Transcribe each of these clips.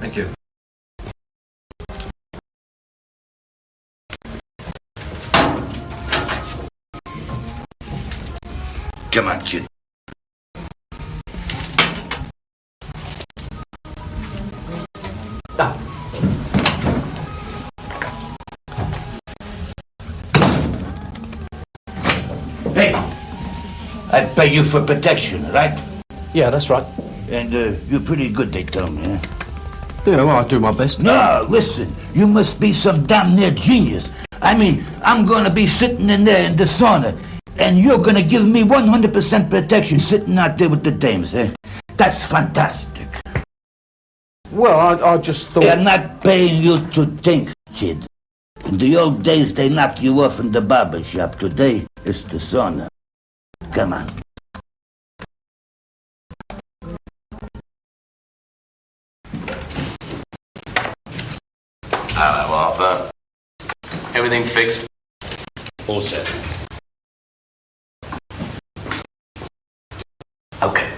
Thank you. Come on, kid. Hey, I pay you for protection, right? Yeah, that's right. And you're pretty good, they tell me, huh? Yeah, well, I do my best. No, listen, you must be some damn near genius. I mean, I'm gonna be sitting in there in the sauna, and you're gonna give me 100% protection sitting out there with the dames, eh? That's fantastic. Well, I just thought... They're not paying you to think, kid. In the old days, they knock you off in the barber shop. Today, it's the sauna. Come on. Hello, Arthur. Everything fixed? All set. Okay.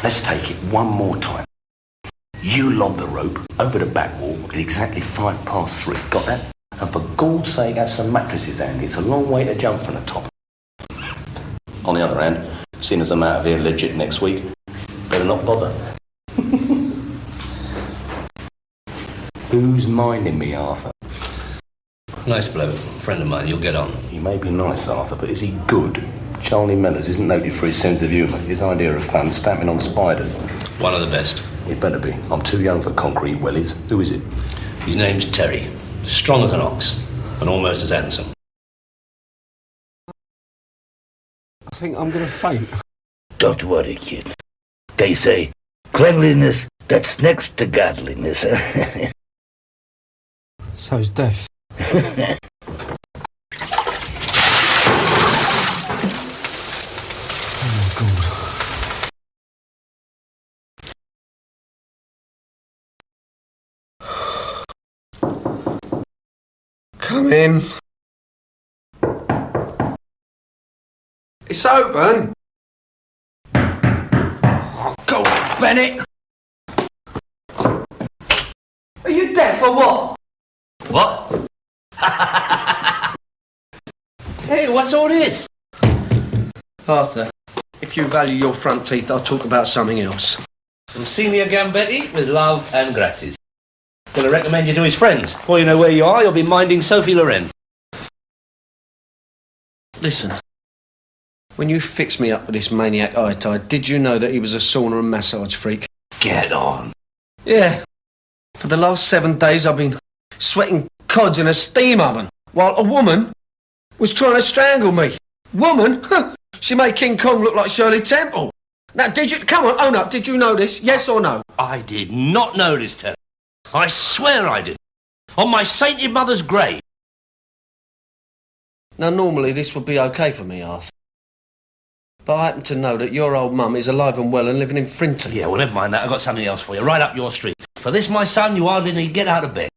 Let's take it one more time. You lob the rope over the back wall at exactly 3:05. Got that? And for Gord's sake, have some mattresses handy. It's a long way to jump from the top. On the other hand, seeing as I'm out of here legit next week, better not bother. Who's minding me, Arthur? Nice bloke. Friend of mine. You'll get on. He may be nice, Arthur, but is he good? Charlie Mellors isn't noted for his sense of humour. His idea of fun, stamping on spiders. One of the best. He better be. I'm too young for concrete wellies. Who is it? His name's Terry. Strong as an ox. And almost as handsome. I think I'm going to faint. Don't worry, kid. They say, cleanliness, that's next to godliness. So's death. Oh, God. Come in. It's open. Oh, go on, Bennett. Are you deaf or what? What? Hey, what's all this? Arthur, if you value your front teeth, I'll talk about something else. From Senior Gambetti with love and gratis. Gonna recommend you to his friends. Before you know where you are, you'll be minding Sophie Loren. Listen, when you fixed me up with this maniac eye-tie, did you know that he was a sauna and massage freak? Get on. Yeah. For the last 7 days, I've been sweating cods in a steam oven, while a woman was trying to strangle me. Woman? Huh. She made King Kong look like Shirley Temple. Now, did you... Come on, own up. Did you know this? Yes or no? I did not know this, Terry. I swear I did. On my sainted mother's grave. Now, normally this would be okay for me, Arthur. But I happen to know that your old mum is alive and well and living in Frinton. Yeah, well, never mind that. I've got something else for you. Right up your street. For this, my son, you hardly need to get out of bed.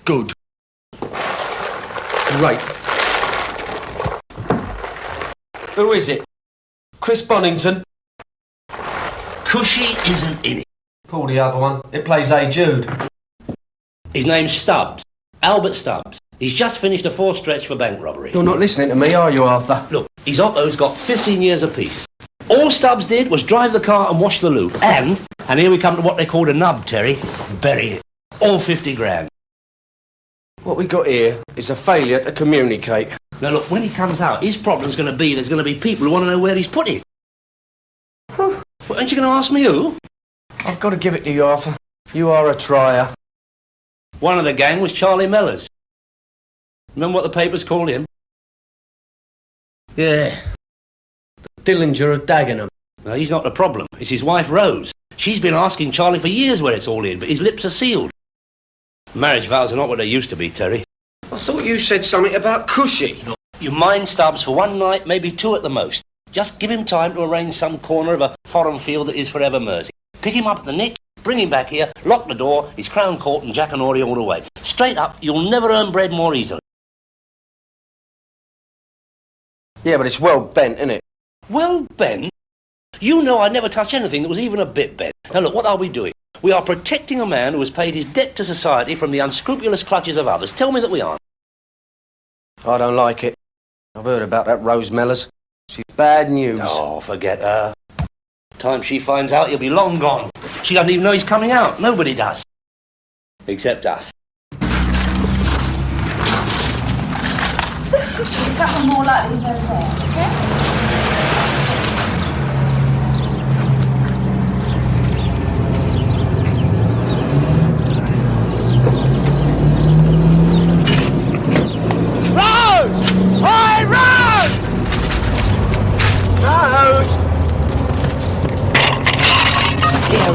Good. Great. Who is it? Chris Bonington? Cushy isn't in it. Pull the other one. It plays Hey Jude. His name's Stubbs. Albert Stubbs. He's just finished a 4 stretch for bank robbery. You're not listening to me, are you, Arthur? Look, his oppo's got 15 years apiece. All Stubbs did was drive the car and wash the loop. And here we come to what they call a nub, Terry. Bury it. All 50 grand. What we got here is a failure to communicate. Now, look, when he comes out, his problem's going to be there's going to be people who want to know where he's put it. Huh? Well, aren't you going to ask me who? I've got to give it to you, Arthur. You are a trier. One of the gang was Charlie Mellors. Remember what the papers called him? Yeah. The Dillinger of Dagenham. No, he's not the problem. It's his wife, Rose. She's been asking Charlie for years where it's all in, but his lips are sealed. Marriage vows are not what they used to be, Terry. I thought you said something about Cushy. Look, you mind Stubbs for 1 night, maybe 2 at the most. Just give him time to arrange some corner of a foreign field that is forever Mersey. Pick him up at the neck, bring him back here, lock the door, he's Crown Court and Jack and Ori all the way. Straight up, you'll never earn bread more easily. Yeah, but it's well bent, isn't it? Well bent? You know I never touch anything that was even a bit bent. Now look, what are we doing? We are protecting a man who has paid his debt to society from the unscrupulous clutches of others. Tell me that we aren't. I don't like it. I've heard about that Rose Mellors. She's bad news. Oh, forget her. Time she finds out, he'll be long gone. She doesn't even know he's coming out. Nobody does. Except us. That one more like these over there, okay?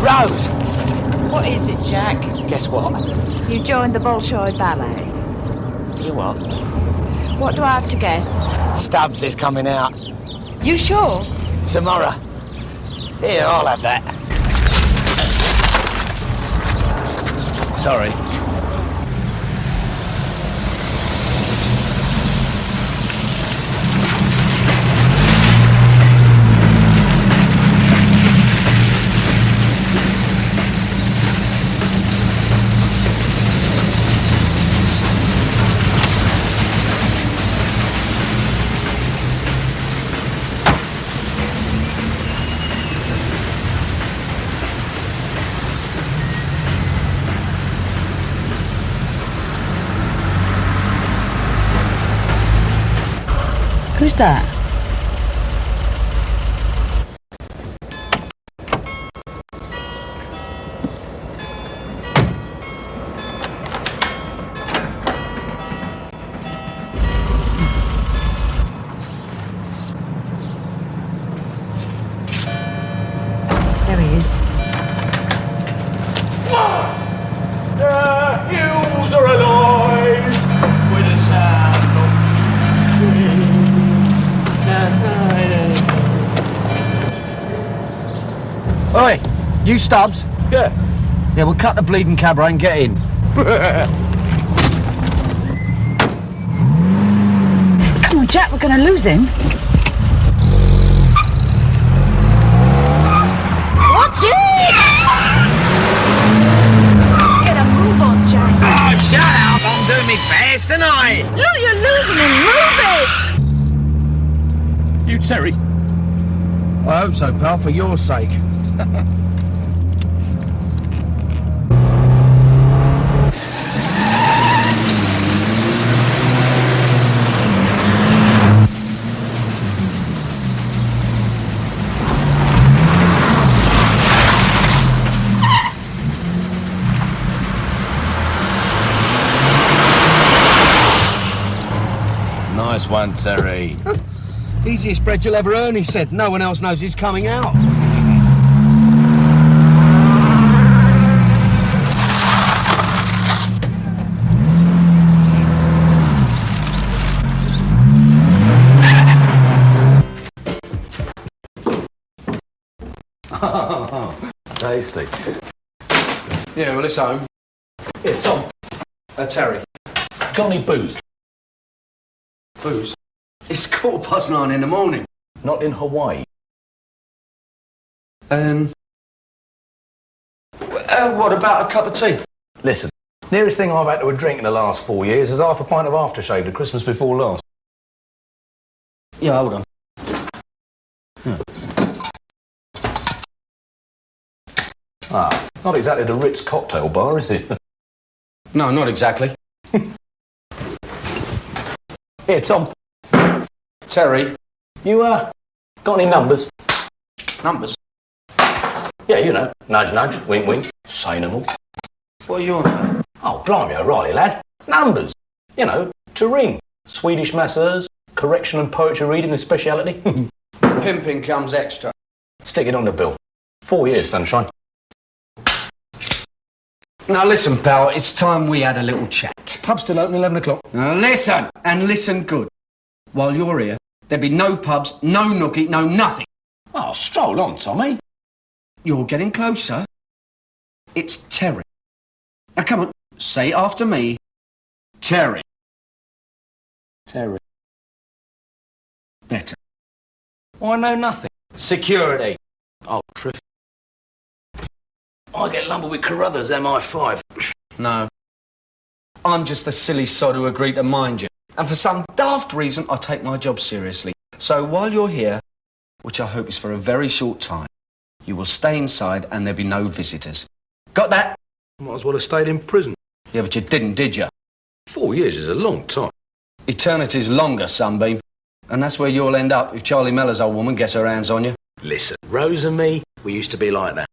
Rose! What is it, Jack? Guess what? You joined the Bolshoi Ballet. You what? What do I have to guess? Stubbs is coming out. You sure? Tomorrow. Here, I'll have that. Sorry. Who's that? There he is. The hills are alive with a sound of Oi, you Stubbs? Yeah. Yeah, we'll cut the bleeding cabaret and get in. Come on, Jack, we're going to lose him. What's it? Get a move on, Jack. Oh, shut up! I'm doing me best tonight! Look, you're losing him. Move it! You, Terry? I hope so, pal, for your sake. Nice one, Terry. Easiest bread you'll ever earn, he said. No one else knows he's coming out. Tasty. Yeah, well, it's home. Yeah, Tom, Terry. got any booze? Booze? It's 9:15 in the morning. Not in Hawaii. What about a cup of tea? Listen, nearest thing I've had to a drink in the last 4 years is half a pint of aftershave the Christmas before last. Yeah, hold on. Ah, not exactly the Ritz cocktail bar, is it? No, not exactly. Here, Tom, Terry. you, got any numbers? Numbers? Yeah, you know, nudge, nudge, wink, wink, say no more. What are you on about? Oh, blimey, O'Reilly, lad. Numbers. You know, to ring. Swedish masseurs, correction and poetry reading a speciality. Pimping comes extra. Stick it on the bill. 4 years, sunshine. Now listen, pal, it's time we had a little chat. Pub's still open 11 o'clock. Now listen, and listen good. While you're here, there'll be no pubs, no nookie, no nothing. Oh, stroll on, Tommy. You're getting closer. It's Terry. Now come on, say it after me. Terry. Terry. Better. I know nothing. Security. Oh, Triff. I get lumbered with Carruthers MI5. No. I'm just the silly sod who agreed to mind you. And for some daft reason, I take my job seriously. So while you're here, which I hope is for a very short time, you will stay inside and there'll be no visitors. Got that? Might as well have stayed in prison. Yeah, but you didn't, did you? 4 years is a long time. Eternity's longer, Sunbeam. And that's where you'll end up if Charlie Mellor's old woman gets her hands on you. Listen, Rose and me, we used to be like that.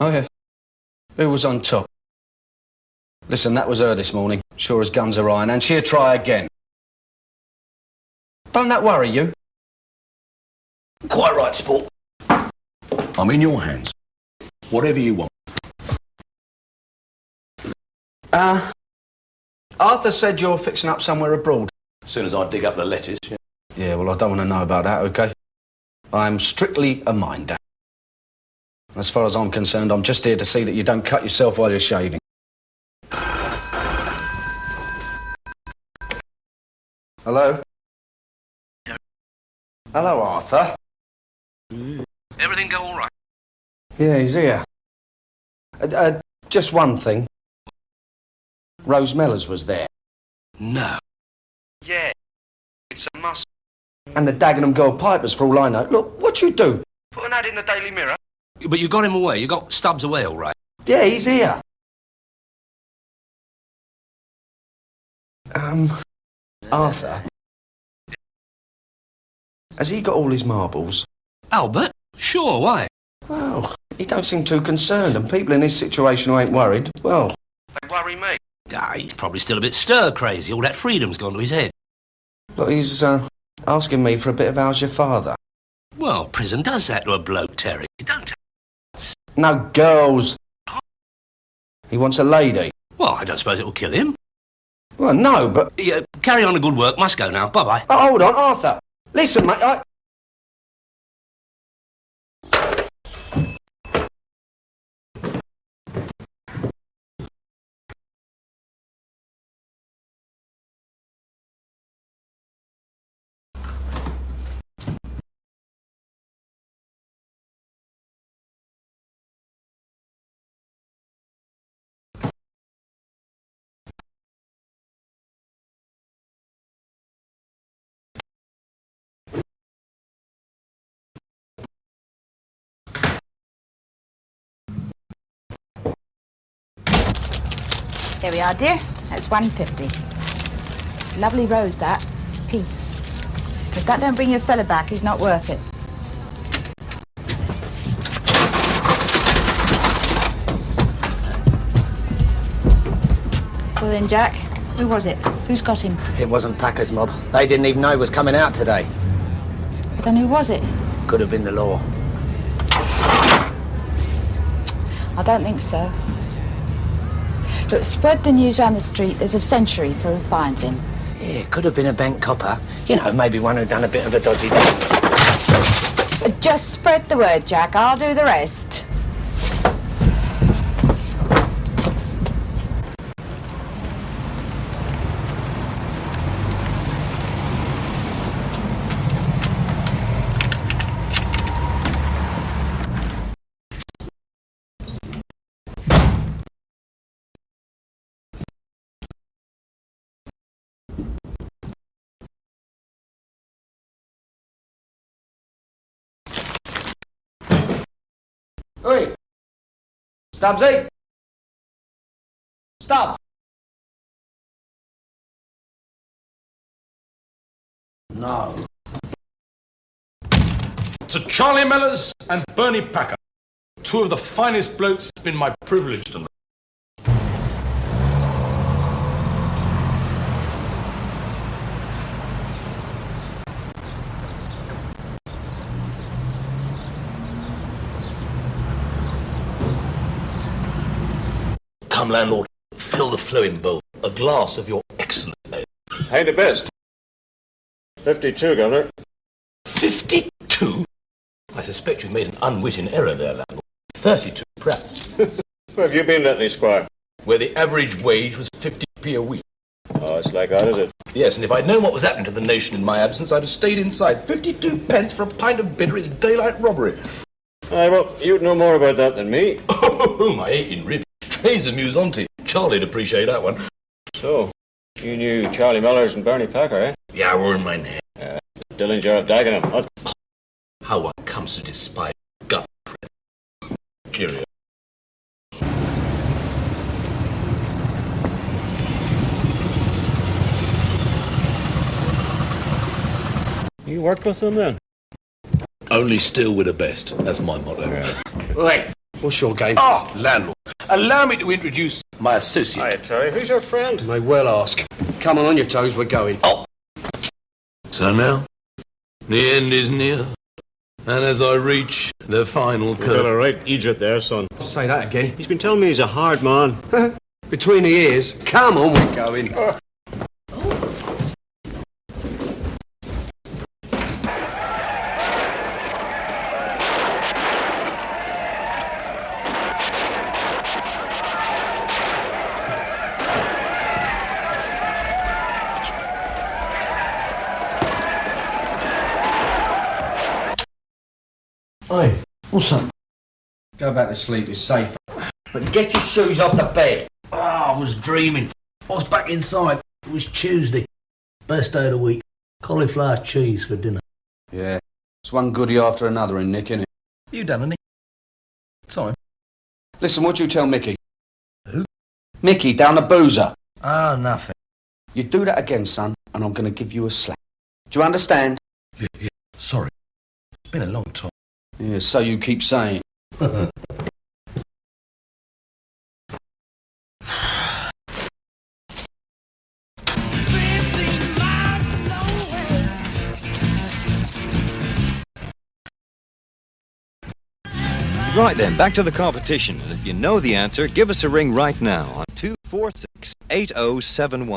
Oh, yeah. Who was on top? Listen, that was her this morning. Sure as guns are iron, and she'll try again. Don't that worry you? Quite right, sport. I'm in your hands. Whatever you want. Arthur said you're fixing up somewhere abroad. As soon as I dig up the letters, yeah. Yeah, well, I don't want to know about that, OK? I'm strictly a minder. As far as I'm concerned, I'm just here to see that you don't cut yourself while you're shaving. Hello? Hello, Arthur. Everything go all right? Yeah, he's here. Just one thing. Rose Mellors was there. No. Yeah, it's a must. And the Dagenham Gold Pipers, for all I know. Look, what you do? Put an ad in the Daily Mirror. But you got him away. You got Stubbs away all right. Yeah, he's here. Arthur. Has he got all his marbles? Albert? Sure, why? Well, he don't seem too concerned, and people in his situation who ain't worried, well, they worry me. Ah, he's probably still a bit stir-crazy. All that freedom's gone to his head. Look, he's asking me for a bit of how's your father. Well, prison does that to a bloke, Terry. Don't it? No girls. He wants a lady. Well, I don't suppose it will kill him. Well, no, but... Yeah, carry on the good work. Must go now. Bye-bye. Oh, hold on, Arthur. Listen, mate, There we are, dear. That's £1.50. Lovely rose, that. Peace. If that don't bring your fella back, he's not worth it. Well then, Jack, who was it? Who's got him? It wasn't Packer's mob. They didn't even know he was coming out today. But then who was it? Could have been the law. I don't think so. Look, spread the news around the street. There's a century for who finds him. Yeah, it could have been a bank copper. You know, maybe one who'd done a bit of a dodgy deed. Just spread the word, Jack. I'll do the rest. Oi! Stubbsy! Stubbs! No. To Charlie Mellors and Bernie Packer, two of the finest blokes it's been my privilege to know. Come, landlord, fill the flowing bowl. A glass of your excellent ale. Ain't the best. 52, Governor. 52? I suspect you've made an unwitting error there, landlord. 32, perhaps. Where have you been lately, Squire? Where the average wage was 50p a week. Oh, it's like that, is it? Yes, and if I'd known what was happening to the nation in my absence, I'd have stayed inside. 52 pence for a pint of bitter is daylight robbery. Aye, well, you'd know more about that than me. Oh, my aching rib. Très amusante. Charlie'd appreciate that one. So, you knew Charlie Mellors and Bernie Packer, eh? Yeah, we're in my name. Dillinger of Dagenham, what? How one comes to despise gut press. Cheerio. You worked with them then? Only still with the best. That's my motto. Right. What's your game? Ah, landlord. Allow me to introduce my associate. Hiya, Terry. Who's your friend? May well ask. Come on your toes, we're going. Oh. So now, the end is near. And as I reach the final You got curve... a right Egypt there, son. Say that again. He's been telling me he's a hard man. Between the ears. Come on, we're going. Oi, what's up? Go back to sleep, it's safe. But get your shoes off the bed. Oh, I was dreaming. I was back inside. It was Tuesday. Best day of the week. Cauliflower cheese for dinner. Yeah. It's one goodie after another in Nick, innit? You done anything? Time. Listen, what do you tell Mickey? Who? Mickey, down the boozer. Ah, nothing. You do that again, son, and I'm going to give you a slap. Do you understand? Yeah. Sorry. It's been a long time. Yeah, so you keep saying. Right then, back to the competition. And if you know the answer, give us a ring right now on 246-8071.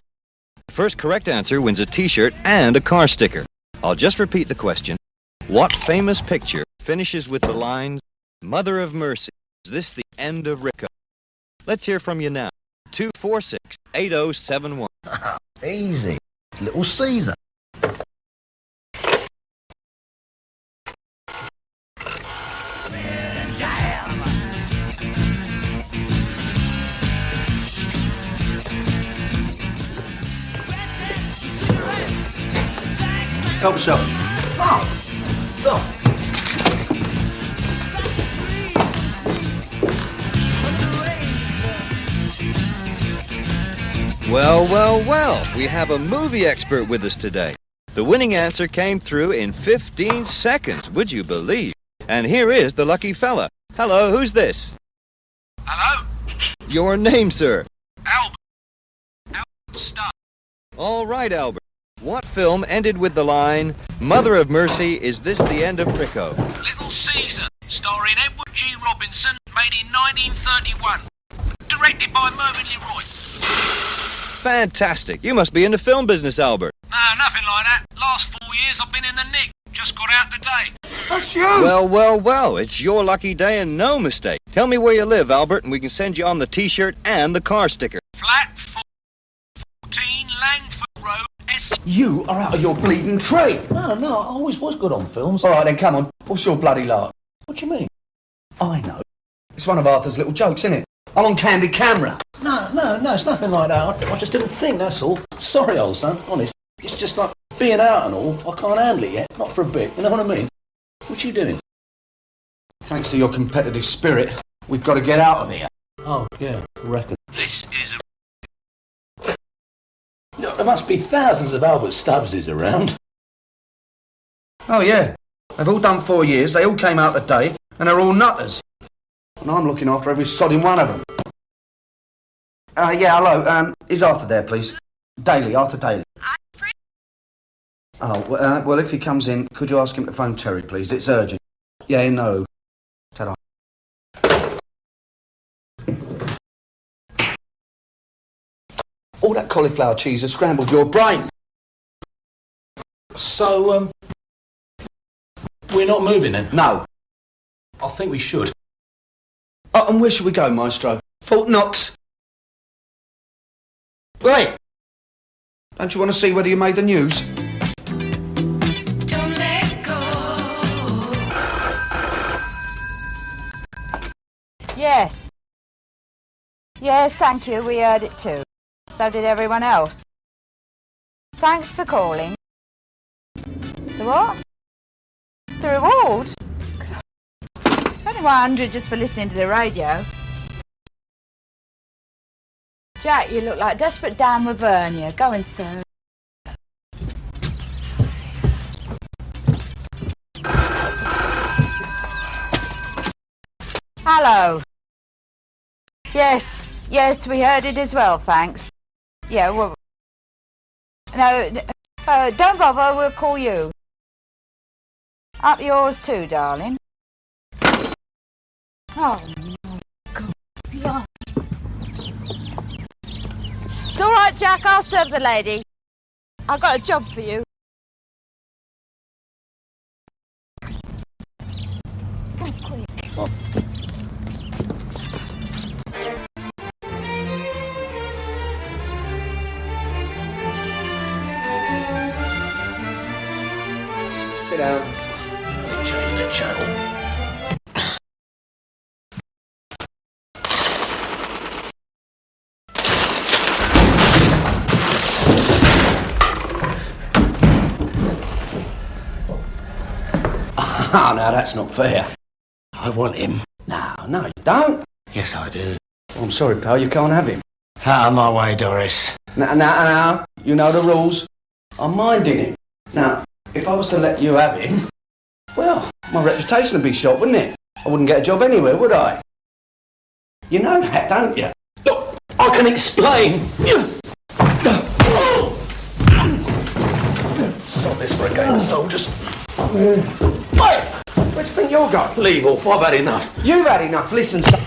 The first correct answer wins a t-shirt and a car sticker. I'll just repeat the question. What famous picture finishes with the lines, Mother of Mercy, is this the end of Rico? Let's hear from you now. 246-8071. Easy. Little Caesar. Help yourself. Oh, so. Well, well, well, we have a movie expert with us today. The winning answer came through in 15 seconds, would you believe? And here is the lucky fella. Hello, who's this? Hello? Your name, sir? Albert. Albert Starr. All right, Albert. What film ended with the line, Mother of Mercy, is this the end of Rico? Little Caesar, starring Edward G. Robinson, made in 1931. Directed by Mervyn LeRoy. Fantastic. You must be in the film business, Albert. No, nothing like that. Last 4 years I've been in the Nick. Just got out today. That's you! Well, well, well, it's your lucky day and no mistake. Tell me where you live, Albert, and we can send you on the t-shirt and the car sticker. Flat 14 Langford Road, Essex. You are out of your bleeding tree. No, I always was good on films. All right, then, come on. What's your bloody lark? What do you mean? I know. It's one of Arthur's little jokes, isn't it? I'm on candid camera. No, it's nothing like that. I just didn't think, that's all. Sorry, old son, honest. It's just like being out and all. I can't handle it yet. Not for a bit. You know what I mean? What you doing? Thanks to your competitive spirit, we've got to get out of here. Oh, yeah, reckon. This is a... Look, there must be thousands of Albert Stubbses around. Oh, yeah. They've all done 4 years, they all came out today, and they're all nutters. And I'm looking after every sodding one of them. Yeah, hello. Is Arthur there, please? Daly, Arthur Daly. Oh, well, if he comes in, could you ask him to phone Terry, please? It's urgent. Yeah, no. Ta-da. All that cauliflower cheese has scrambled your brain. So, we're not moving then? No. I think we should. Oh, and where should we go, Maestro? Fort Knox? Right. Don't you want to see whether you made the news? Don't let go. Yes. Yes, thank you. We heard it too. So did everyone else. Thanks for calling. The what? The reward? Only 100 just for listening to the radio. Jack, you look like desperate Dan Lavernia. Go and serve. Hello. Yes, we heard it as well, thanks. Yeah, well... No, don't bother, we'll call you. Up yours too, darling. Oh, my God. It's all right, Jack, I'll serve the lady. I've got a job for you. Oh, quick. Oh. Sit down. Change the channel. Ah, now that's not fair. I want him. No, you don't. Yes, I do. I'm sorry, pal, you can't have him. Out of my way, Doris. Now, you know the rules. I'm minding him. Now, if I was to let you have him, well, my reputation would be shot, wouldn't it? I wouldn't get a job anywhere, would I? You know that, don't you? Look, I can explain. Sod this for a game of soldiers. Where do you think you're going? Leave off, I've had enough. You've had enough, listen, son.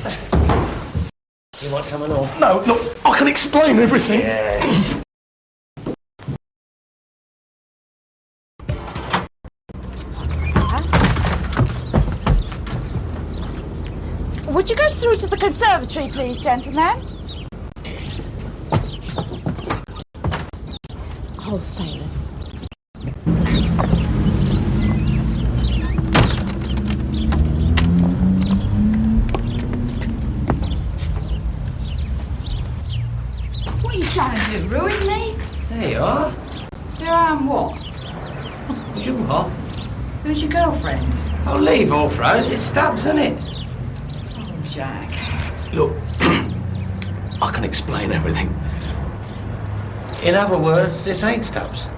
Do you want some more? No, look, I can explain everything. Yeah. Would you go through to the conservatory, please, gentlemen? Wholesalers. What are you trying to do, ruin me? There you are. Here I am what? You what? Who's your girlfriend? Oh, leave all throws. It's Stubbs, isn't it? Oh, Jack. Look, I can explain everything. In other words, this ain't Stubbs.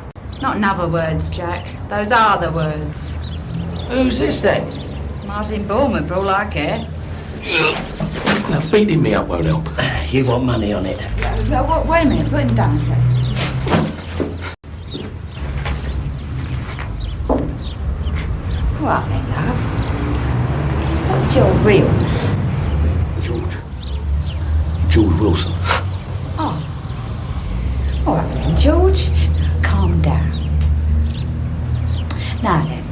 Not in other words, Jack. Those are the words. Who's this then? Martin Borman, for all I care. Now, beating me up won't help. You want money on it? Wait a minute, put him down a sec. Right then, love. What's your real name? George Wilson. Oh. All right then, George. Calm down. Now then,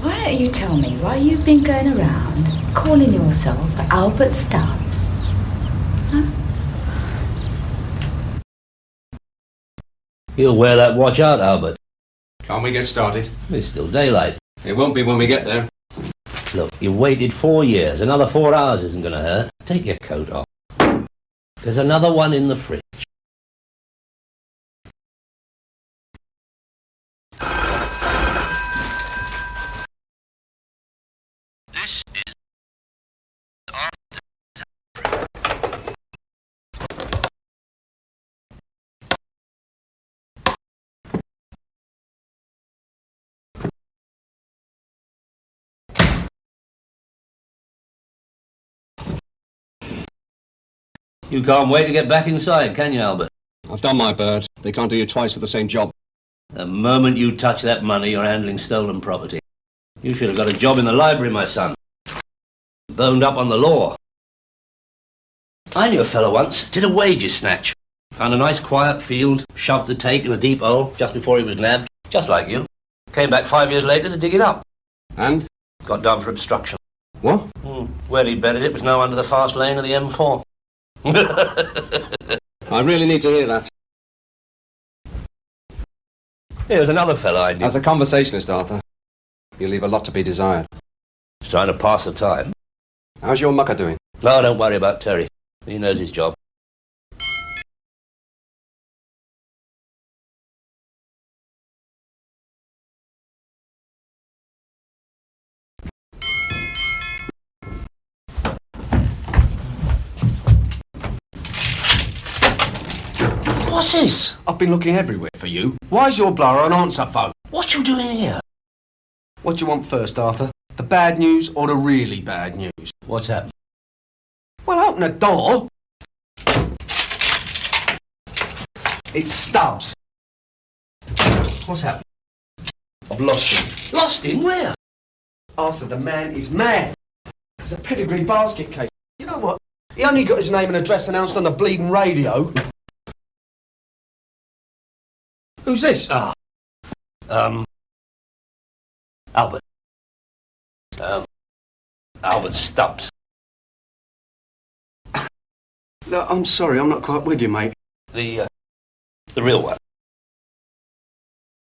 why don't you tell me why you've been going around calling yourself Albert Stubbs? Huh? You'll wear that watch out, Albert. Can't we get started? It's still daylight. It won't be when we get there. Look, you've waited 4 years. Another 4 hours isn't going to hurt. Take your coat off. There's another one in the fridge. This is You can't wait to get back inside, can you, Albert? I've done my bird. They can't do you twice for the same job. The moment you touch that money, you're handling stolen property. You should have got a job in the library, my son. Boned up on the law. I knew a fellow once, did a wages snatch. Found a nice quiet field, shoved the take in a deep hole just before he was nabbed, just like you. Came back 5 years later to dig it up. And? Got done for obstruction. What? Where he buried it was now under the fast lane of the M4. I really need to hear that. Here's another fellow I knew. As a conversationalist, Arthur, you leave a lot to be desired. Just trying to pass the time. How's your mucker doing? No, don't worry about Terry. He knows his job. What's this? I've been looking everywhere for you. Why's your blower on answer phone? What you doing here? What do you want first, Arthur? The bad news or the really bad news? What's happened? Well, open the door. It's Stubbs. What's happened? I've lost him. Lost him? Where? Arthur, the man is mad. It's a pedigree basket case. You know what? He only got his name and address announced on the bleeding radio. Who's this? Albert. Albert Stubbs. No, I'm sorry, I'm not quite with you, mate. The real one.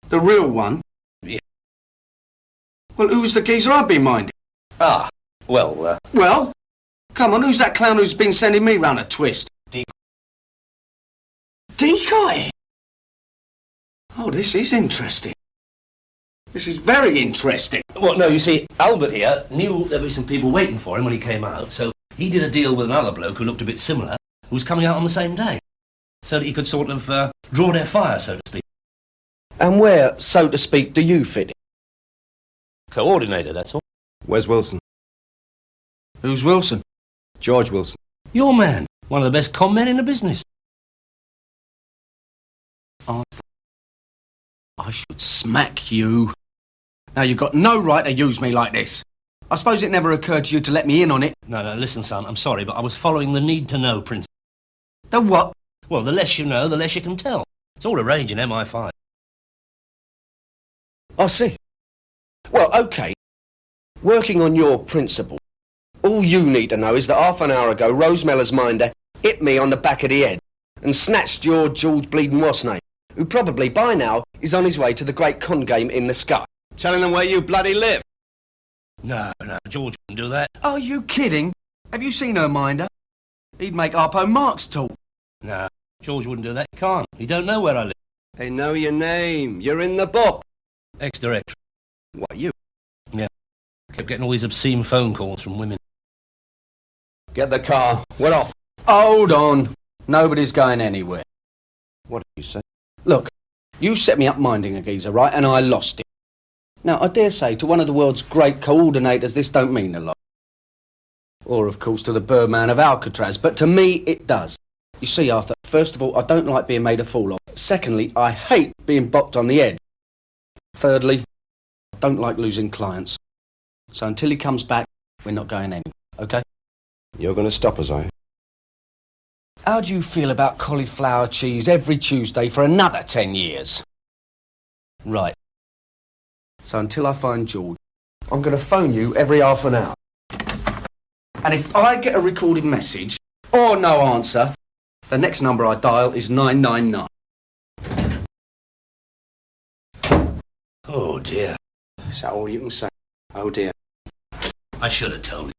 The real one? Yeah. Well, who was the geezer I've been minding? Well, Well? Come on, who's that clown who's been sending me round a twist? Decoy? Oh, this is interesting. This is very interesting. well, no, you see, Albert here knew there'd be some people waiting for him when he came out, so he did a deal with another bloke who looked a bit similar, who was coming out on the same day, so that he could sort of draw their fire, so to speak. And where, so to speak, do you fit in? Coordinator, that's all. Where's Wilson? Who's Wilson? George Wilson. Your man, one of the best con men in the business. I should smack you. Now, you've got no right to use me like this. I suppose it never occurred to you to let me in on it. No, listen, son, I'm sorry, but I was following the need-to-know principle. The what? Well, the less you know, the less you can tell. It's all the rage in MI5. I see. Well, OK. Working on your principle, all you need to know is that half an hour ago, Rose Mellor's minder hit me on the back of the head and snatched your George bleeding what's name, who probably by now is on his way to the great con game in the sky. Telling them where you bloody live. No, George wouldn't do that. Are you kidding? Have you seen her minder? He'd make Arpo Marx talk. No, George wouldn't do that. He can't. He don't know where I live. They know your name. You're in the book. Ex-director. What, you? Yeah. Kept getting all these obscene phone calls from women. Get the car. We're off. Hold on. Nobody's going anywhere. What did you say? Look, you set me up minding a geezer, right, and I lost it. Now, I dare say, to one of the world's great coordinators, this don't mean a lot. Or, of course, to the Birdman of Alcatraz, but to me, it does. You see, Arthur, first of all, I don't like being made a fool of. Secondly, I hate being bopped on the head. Thirdly, I don't like losing clients. So until he comes back, we're not going anywhere, OK? You're going to stop us, are you? How do you feel about cauliflower cheese every Tuesday for another 10 years? Right. So until I find George, I'm going to phone you every half an hour. And if I get a recorded message, or no answer, the next number I dial is 999. Oh, dear. Is that all you can say? Oh, dear. I should have told him.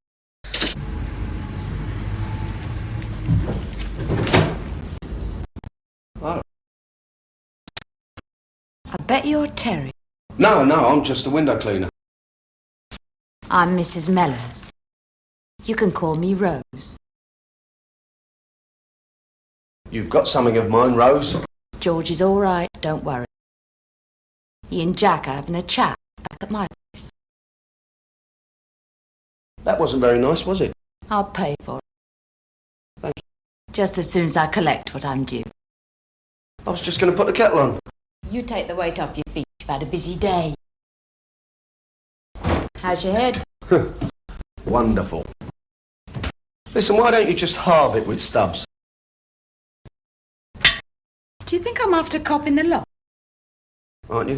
Oh. I bet you're Terry. No, I'm just a window cleaner. I'm Mrs. Mellors. You can call me Rose. You've got something of mine, Rose. George is all right, don't worry. He and Jack are having a chat back at my place. That wasn't very nice, was it? I'll pay for it. Thank you. Just as soon as I collect what I'm due. I was just going to put the kettle on. You take the weight off your feet. You've had a busy day. How's your head? Wonderful. Listen, why don't you just halve it with Stubbs? Do you think I'm after copping the lot? Aren't you?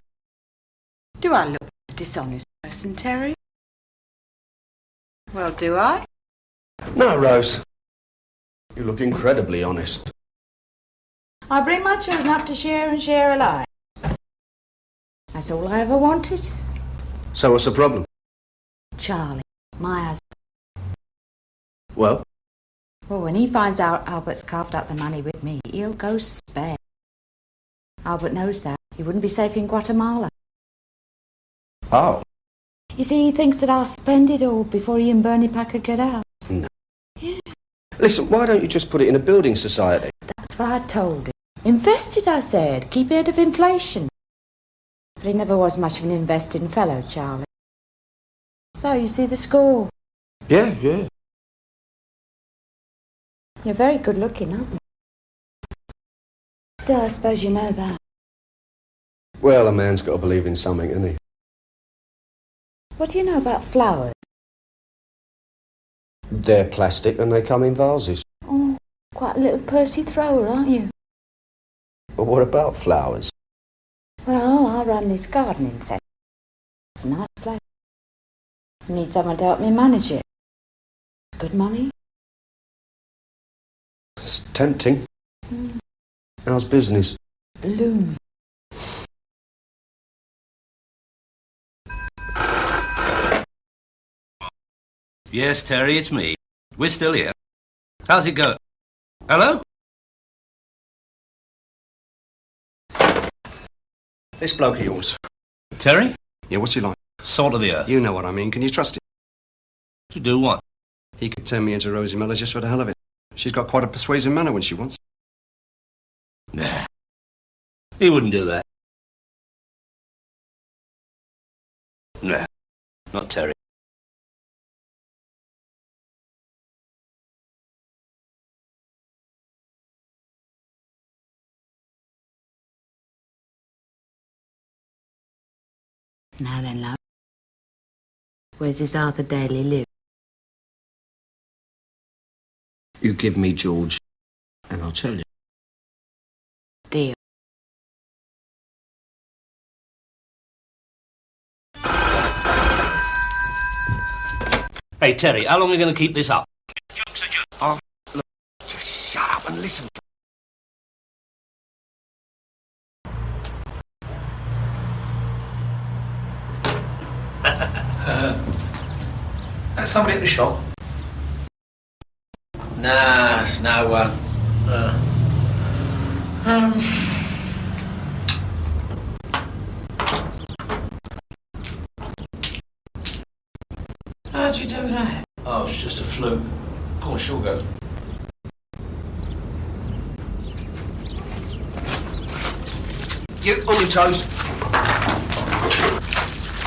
Do I look like a dishonest person, Terry? Well, do I? No, Rose. You look incredibly honest. I bring my children up to share and share alike. That's all I ever wanted. So what's the problem? Charlie, my husband. Well, Well, when he finds out Albert's carved up the money with me, he'll go spare. Albert knows that. He wouldn't be safe in Guatemala. Oh. You see, he thinks that I'll spend it all before he and Bernie Packer get out. No. Listen, why don't you just put it in a building society? That's what I told him. Invest it, I said. Keep ahead of inflation. But he never was much of an investing fellow, Charlie. So, you see the score? Yeah, yeah. You're very good looking, aren't you? Still, I suppose you know that. Well, a man's got to believe in something, hasn't he? What do you know about flowers? They're plastic and they come in vases. Oh, quite a little Percy thrower, aren't you? But what about flowers? Well, I run this gardening centre. It's a nice place. I need someone to help me manage it. It's good money. It's tempting. How's business? Bloom. Yes, Terry, it's me. We're still here. How's it going? Hello? This bloke of yours. Terry? Yeah, what's he like? Salt of the earth. You know what I mean. Can you trust him? To do what? He could turn me into Rosie Miller just for the hell of it. She's got quite a persuasive manner when she wants. Nah. He wouldn't do that. Nah. Not Terry. Now then, love. Where's this Arthur Daly live? You give me George, and I'll tell you. Deal. Hey, Terry, how long are we going to keep this up? Oh, look, just shut up and listen. That's somebody at the shop. Nah, it's no one. How'd you do that? Oh, it's just a fluke. Come on, she'll go. You, on your toes.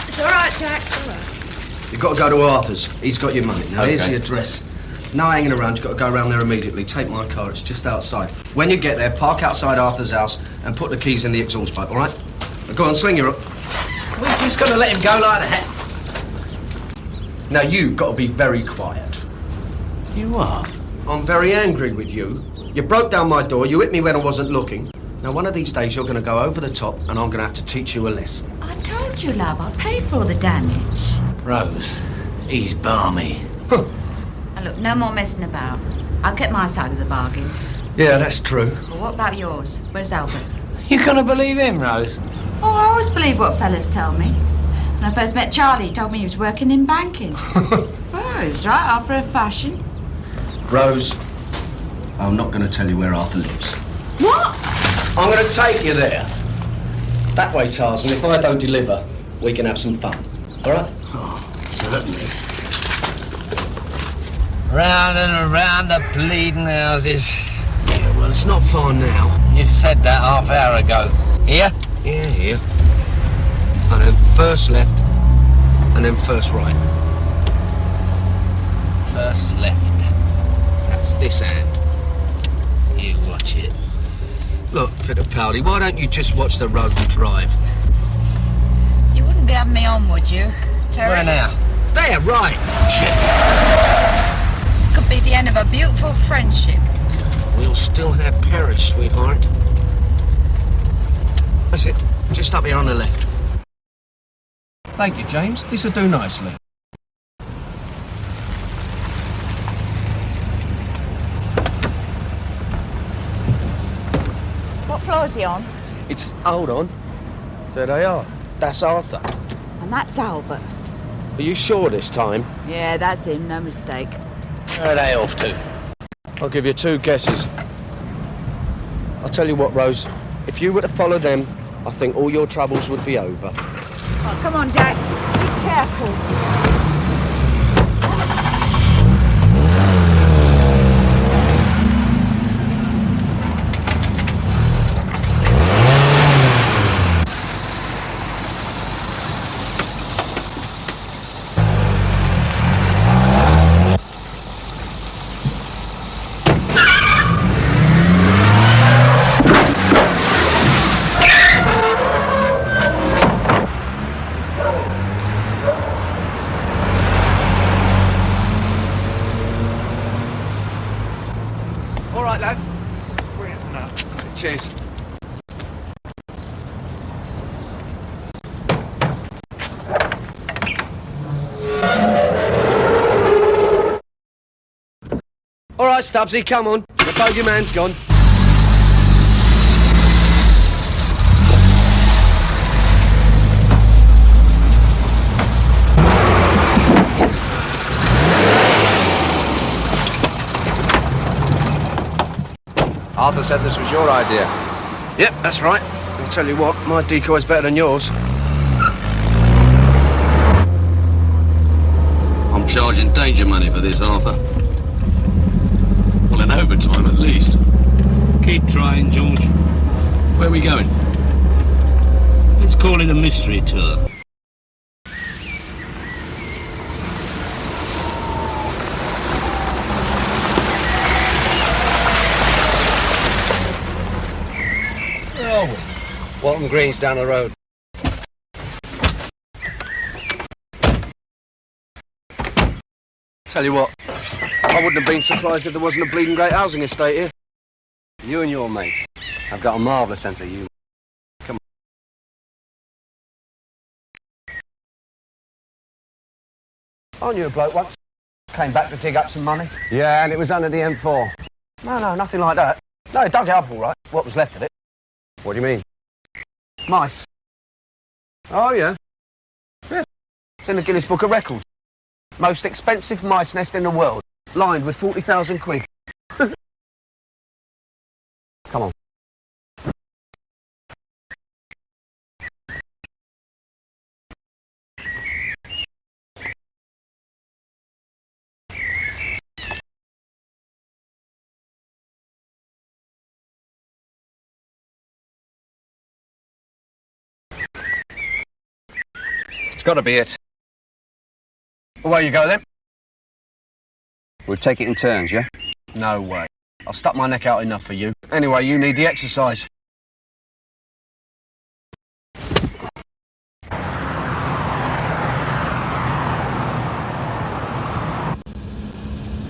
It's all right, Jack, it's all right. You've got to go to Arthur's. He's got your money. Now, here's Okay. the address. No hanging around. You've got to go around there immediately. Take my car. It's just outside. When you get there, park outside Arthur's house and put the keys in the exhaust pipe, all right? Now, go on, swing your up. We're just going to let him go like that. Now, you've got to be very quiet. You are? I'm very angry with you. You broke down my door. You hit me when I wasn't looking. Now, one of these days, you're going to go over the top and I'm going to have to teach you a lesson. I told you, love, I'll pay for all the damage. Rose, he's balmy. Now look, no more messing about. I'll get my side of the bargain. Yeah, that's true. But what about yours? Where's Albert? You gonna believe him, Rose? Oh, I always believe what fellas tell me. When I first met Charlie, he told me he was working in banking. Well, he was right after a fashion. Rose, I'm not going to tell you where Arthur lives. What? I'm going to take you there. That way, Tarzan. If I don't deliver, we can have some fun. All right? Oh, certainly. Round and around the bleeding houses. Yeah, well, it's not far now. You said that half hour ago. Here? Yeah, here. And then first left, and then first right. First left. That's this hand. You watch it. Look, Fittipaldi, why don't you just watch the road and drive? You wouldn't be having me on, would you, Terry? Where now? There, right. This could be the end of a beautiful friendship. We'll still have Paris, sweetheart. That's it. Just up here on the left. Thank you, James. This'll do nicely. What floor's he on? It's... Hold on. There they are. That's Arthur. And that's Albert. Are you sure this time? Yeah, that's him, no mistake. Where are they off to? I'll give you 2 guesses. I'll tell you what, Rose. If you were to follow them, I think all your troubles would be over. Oh, come on, Jack. Be careful. All right, lads. Cheers. All right, Stubbsy, come on. The bogeyman's gone. Arthur said this was your idea. Yep, that's right. I'll tell you what, my decoy's better than yours. I'm charging danger money for this, Arthur. Well, in overtime at least. Keep trying, George. Where are we going? Let's call it a mystery tour. Waltham Green's down the road. Tell you what, I wouldn't have been surprised if there wasn't a bleeding great housing estate here. You and your mates have got a marvellous sense of humour. Come on. I knew a bloke once. Came back to dig up some money. Yeah, and it was under the M4. No, nothing like that. No, he dug it up all right, what was left of it. What do you mean? Mice. Oh, yeah. Yeah. It's in the Guinness Book of Records. Most expensive mice nest in the world. Lined with 40,000 quid. Come on. It's got to be it. Away you go then. We'll take it in turns, yeah? No way. I've stuck my neck out enough for you. Anyway, you need the exercise.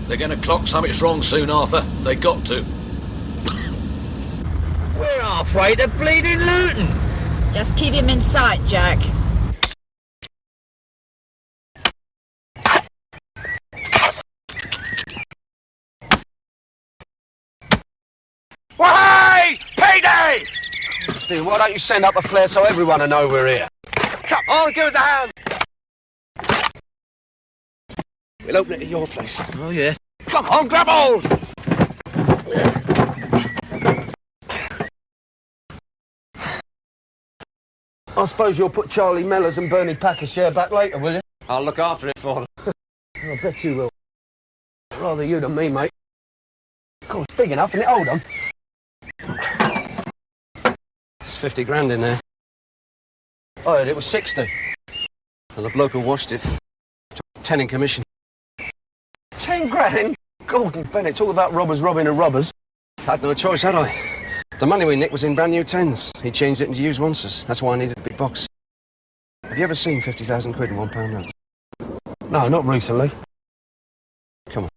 They're going to clock something's wrong soon, Arthur. They got to. We're halfway to bleeding Luton. Just keep him in sight, Jack. Why? Payday! Dude, why don't you send up a flare so everyone will know we're here? Come on, give us a hand! We'll open it at your place. Oh, yeah. Come on, grab hold! I suppose you'll put Charlie Mellors and Bernie Packer's share back later, will you? I'll look after it for them. I bet you will. Rather you than me, mate. Of course, big enough, isn't it? Hold on. There's 50 grand in there. I heard it was 60. And the bloke who washed it took 10 in commission. 10 grand? Gordon Bennett, talk about robbers robbing of robbers. Had no choice, had I? The money we nicked was in brand new tens. He changed it into used onces. That's why I needed a big box. Have you ever seen 50,000 quid in £1 notes? No, not recently. Come on.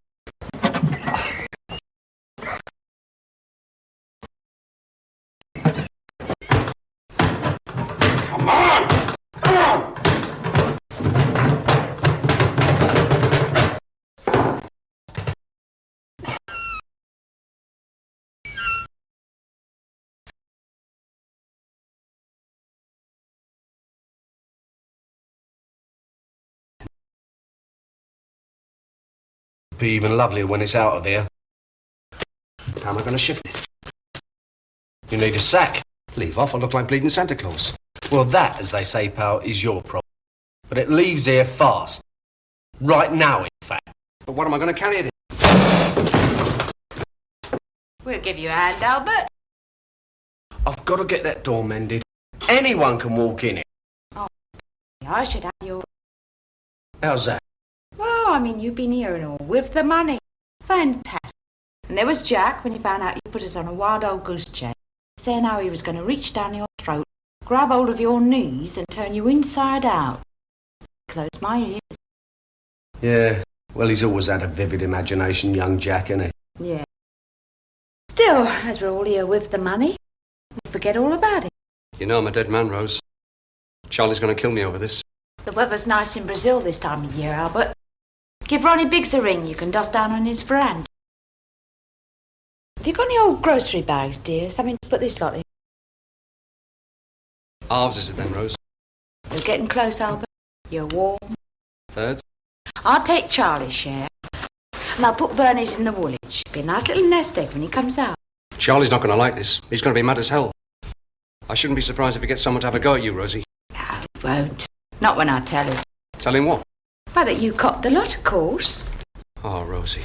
Be even lovelier when it's out of here. How am I going to shift it? You need a sack. Leave off, I look like bleeding Santa Claus. Well, that, as they say, pal, is your problem. But it leaves here fast. Right now, in fact. But what am I going to carry it in? We'll give you a hand, Albert. I've got to get that door mended. Anyone can walk in it. Oh, I should have your... How's that? Well, I mean, you've been here and all, with the money. Fantastic. And there was Jack when he found out you put us on a wild old goose chase, saying how he was going to reach down your throat, grab hold of your knees and turn you inside out. Close my ears. Yeah, well, he's always had a vivid imagination, young Jack, hasn't he? Yeah. Still, as we're all here with the money, we'll forget all about it. You know I'm a dead man, Rose. Charlie's going to kill me over this. The weather's nice in Brazil this time of year, Albert. Give Ronnie Biggs a ring, you can dust down on his veranda. Have you got any old grocery bags, dear? Something to put this lot in? Halves is it then, Rose? We're getting close, Albert. You're warm. Thirds? I'll take Charlie's share. And I'll put Bernie's in the woolwich. Be a nice little nest egg when he comes out. Charlie's not going to like this. He's going to be mad as hell. I shouldn't be surprised if he gets someone to have a go at you, Rosie. No, he won't. Not when I tell him. Tell him what? Why, that you copped the lot, of course. Oh, Rosie.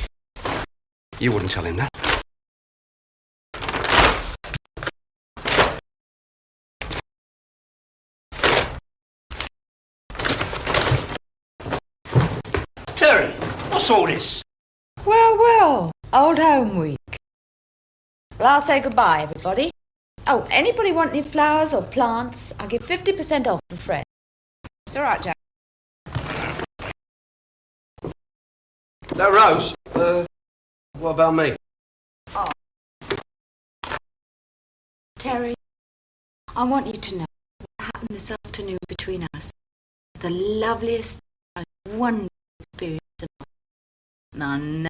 You wouldn't tell him that. Terry, what's all this? Well, well. Old home week. Well, I'll say goodbye, everybody. Oh, anybody want any flowers or plants? I'll give 50% off for Fred. It's all right, Jack. No, Rose. What about me? Oh. Terry, I want you to know what happened this afternoon between us. The loveliest, most wonderful experience of my life. And I'll never...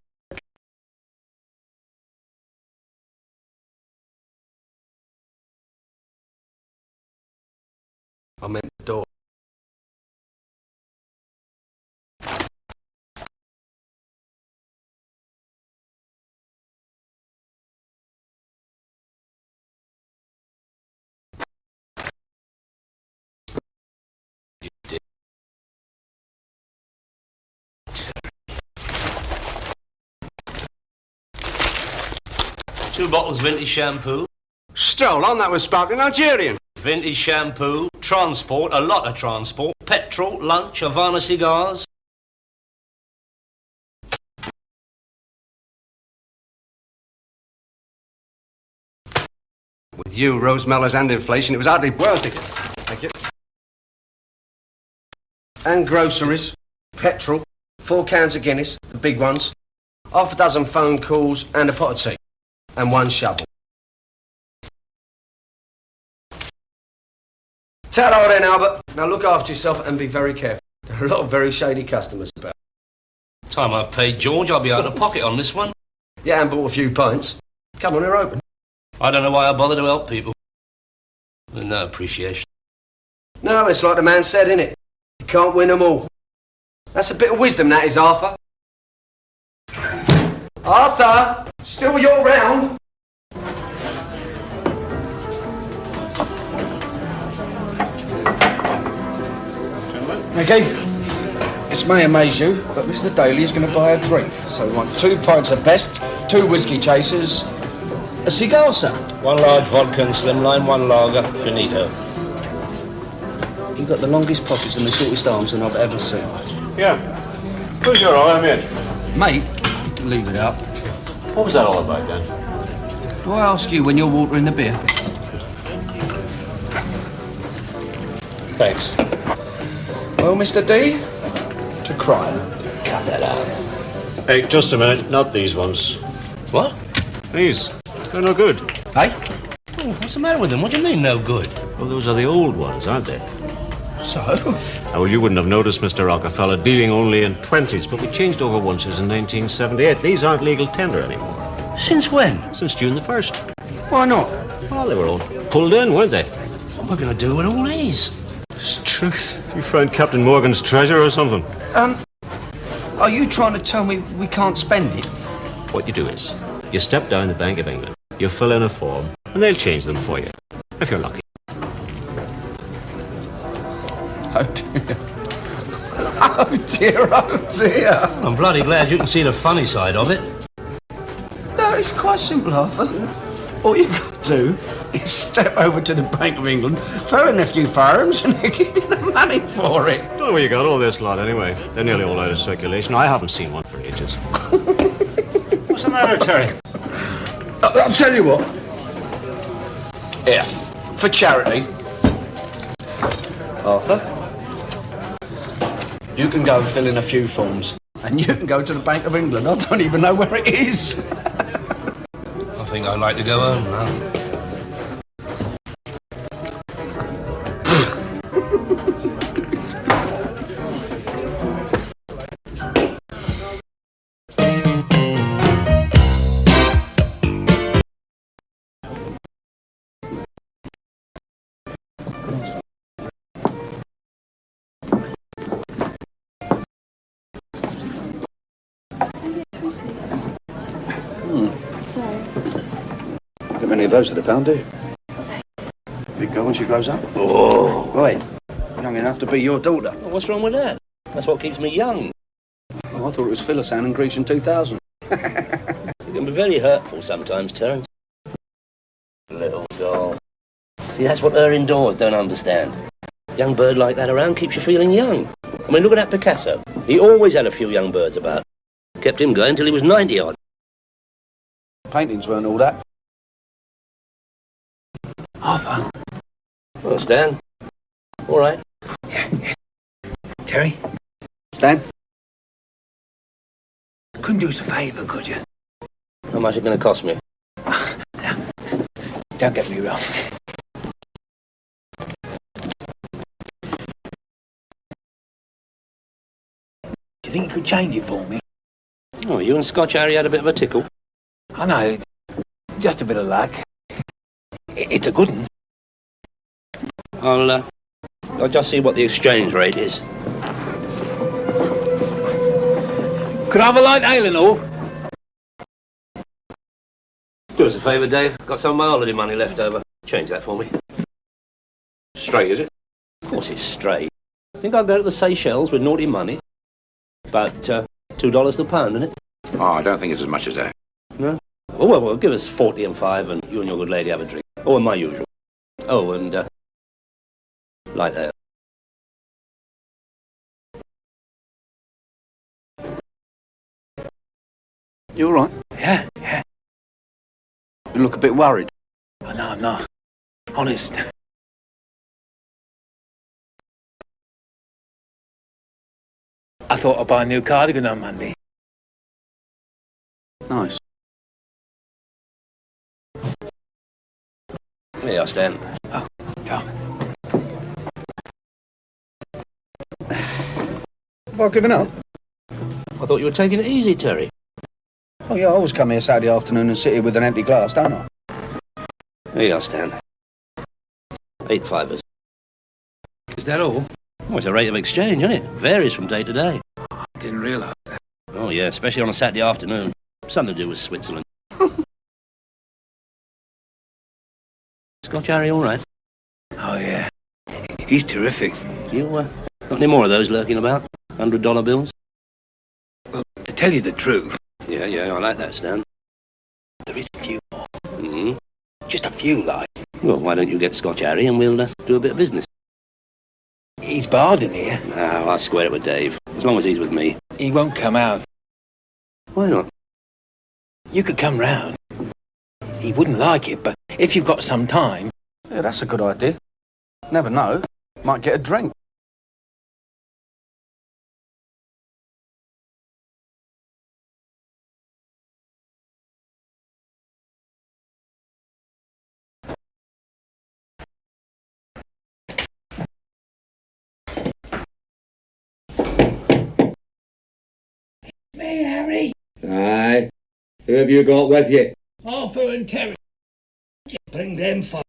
I meant the door. You did. 2 bottles vintage shampoo. Stolen? That was sparkling Nigerian. Vintage shampoo, transport, a lot of transport, petrol, lunch, Havana cigars. With you, Rose Mellors, and inflation, it was hardly worth it. Thank you. And groceries, petrol, 4 cans of Guinness, the big ones, half a dozen phone calls and a pot of tea, and 1 shovel. Ta-da then, Albert. Now look after yourself and be very careful. There are a lot of very shady customers about. Time I've paid George, I'll be out of pocket on this one. Yeah, and bought a few pints. Come on, they're open. I don't know why I bother to help people. With no appreciation. No, it's like the man said, innit? You can't win them all. That's a bit of wisdom, that is, Arthur. Arthur! Still you're round? Okay, this may amaze you, but Mr. Daly is going to buy a drink. So we want 2 pints of best, 2 whiskey chasers, a cigar, sir. 1 large vodka and slimline, 1 lager, finito. You've got the longest pockets and the shortest arms than I've ever seen. Yeah. Who's your eye, mate? Mate, leave it up. What was that all about, then? Do I ask you when you're watering the beer? Thanks. Well, Mr. D, to crime. Cut that out. Hey, just a minute. Not these ones. What? These. They're no good. Hey? Oh, what's the matter with them? What do you mean, no good? Well, those are the old ones, aren't they? So? Well, you wouldn't have noticed, Mr. Rockefeller, dealing only in 20s, but we changed over onces in 1978. These aren't legal tender anymore. Since when? Since June the 1st. Why not? Well, they were all pulled in, weren't they? What am I going to do with all these? It's the truth. You found Captain Morgan's treasure or something? Are you trying to tell me we can't spend it? What you do is, You step down the Bank of England, you fill in a form, and they'll change them for you, if you're lucky. Oh dear. Oh dear, oh dear. I'm bloody glad you can see the funny side of it. No, it's quite simple, Arthur. All you've got to do is step over to the Bank of England, throw in a few firms, and they give you the money for it. Don't know where you got all this lot anyway. They're nearly all out of circulation. I haven't seen one for ages. What's the matter, Terry? I'll tell you what. Here, for charity. Arthur, you can go and fill in a few forms, and you can go to the Bank of England. I don't even know where it is. I think I'd like to go home now. Not many of those at a pound, do you? Big girl when she grows up? Oh. Right. Young enough to be your daughter. Well, what's wrong with that? That's what keeps me young. Oh, I thought it was Phyllis-Ann and Grecian 2000. It can be very hurtful sometimes, Terence. Little doll. See, that's what her indoors don't understand. Young bird like that around keeps you feeling young. I mean, look at that Picasso. He always had a few young birds about. Kept him going till he was 90 odd. Paintings weren't all that. Arthur. Well, Stan. All right. Yeah. Terry, Stan? couldn't do us a favour, could you? How much is it going to cost me? Now, don't get me wrong. Do you think you could change it for me? Oh, you and Scotch Harry had a bit of a tickle. I know, just a bit of luck. It's a good one. I'll just see what the exchange rate is. Could I have a light ale and all? Do us a favour, Dave. Got some of my holiday money left over. Change that for me. Straight, is it? Of course it's straight. I think I'll go to the Seychelles with naughty money. About $2 to pound, isn't it? Oh, I don't think it's as much as that. No? Oh, well, give us 40 and 5 and you and your good lady have a drink. Oh, and my usual. Oh, and, like that. You all right? Yeah. You look a bit worried. Oh, no, I'm not. Honest. I thought I'd buy a new cardigan on Monday. Nice. Here you are, Stan. Oh, Tom. Have I given up? I thought you were taking it easy, Terry. Oh, yeah, I always come here Saturday afternoon and sit here with an empty glass, don't I? Here you are, Stan. 8 fivers. Is that all? Oh, it's a rate of exchange, isn't it? Varies from day to day. I didn't realise that. Oh, yeah, especially on a Saturday afternoon. Something to do with Switzerland. Scotch Harry all right? Oh, yeah. He's terrific. You, got any more of those lurking about? $100 bills? Well, to tell you the truth... Yeah, I like that, Stan. There is a few more. Mm-hmm. Just a few, like. Well, why don't you get Scotch Harry and we'll do a bit of business? He's barred in here. No, I'll square it with Dave. As long as he's with me. He won't come out. Why not? You could come round. He wouldn't like it, but if you've got some time... Yeah, that's a good idea. Never know. Might get a drink. Me, Harry. Aye. Who have you got with you? Arthur and Terry. Just bring them for...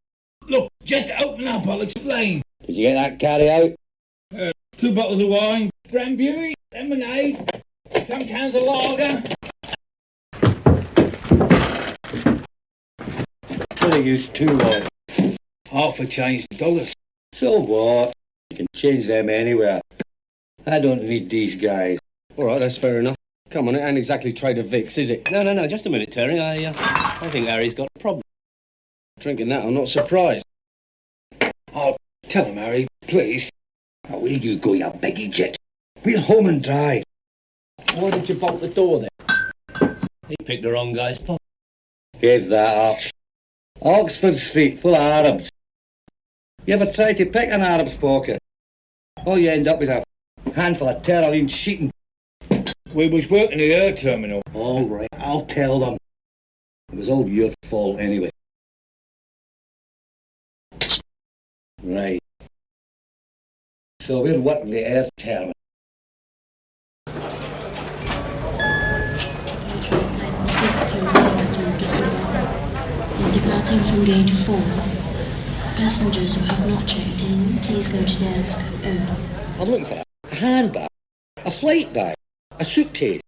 Look, just open up, I'll explain. Did you get that carry out? 2 bottles of wine, cranberry, lemonade, some cans of lager. What are you two on? Half a change dollars. So what? You can change them anywhere. I don't need these guys. All right, that's fair enough. Come on, it ain't exactly trade of Vicks, is it? No, just a minute, Terry. I think Harry's got a problem. Drinking that, I'm not surprised. Oh, tell him, Harry, please. Now, where you go, you beggy jet? We're home and dry. Why did you bolt the door then? He picked the wrong guy's pocket. Give that up. Oxford Street, full of Arabs. You ever try to pick an Arab's pocket? All you end up with a handful of terroline sheeting. We was working the air terminal. All right, I'll tell them. It was all your fault anyway. Right. So we're working the air terminal. Is departing from gate 4. Passengers who have not checked in, please go to desk O. I'm looking for a handbag, a flight bag, a suitcase.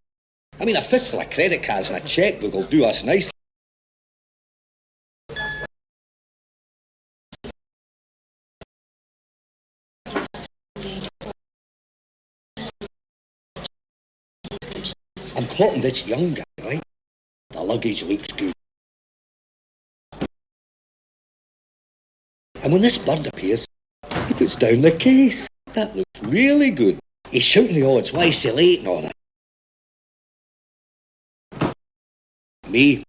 I mean, a fistful of credit cards and a checkbook will do us nicely. I'm plotting this young guy, right? The luggage looks good. And when this bird appears, he puts down the case. That looks really good. He's shouting the odds. Why is he late and all that? Me,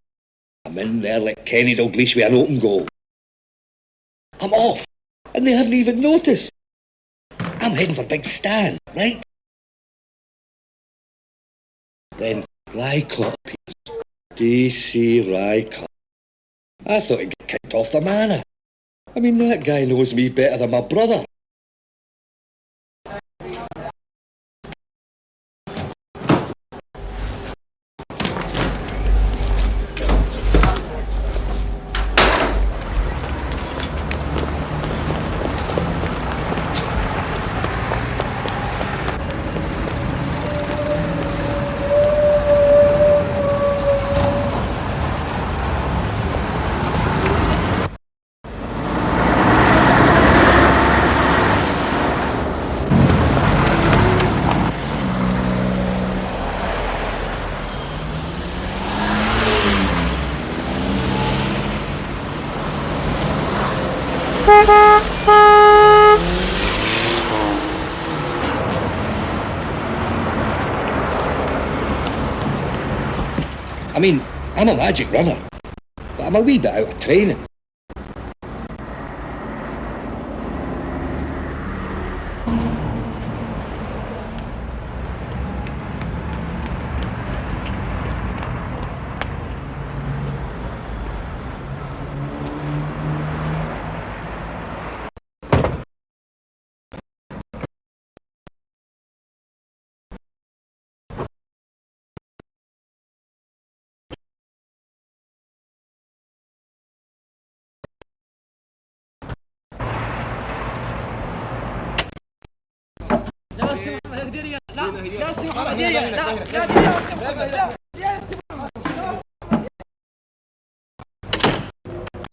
I'm in there like Kenny Dalglish with an open goal. I'm off, and they haven't even noticed. I'm heading for Big Stan, right? Then Rycott appears. DC Rycott. I thought he'd get kicked off the manor. I mean, that guy knows me better than my brother. I mean, I'm a magic runner, but I'm a wee bit out of training.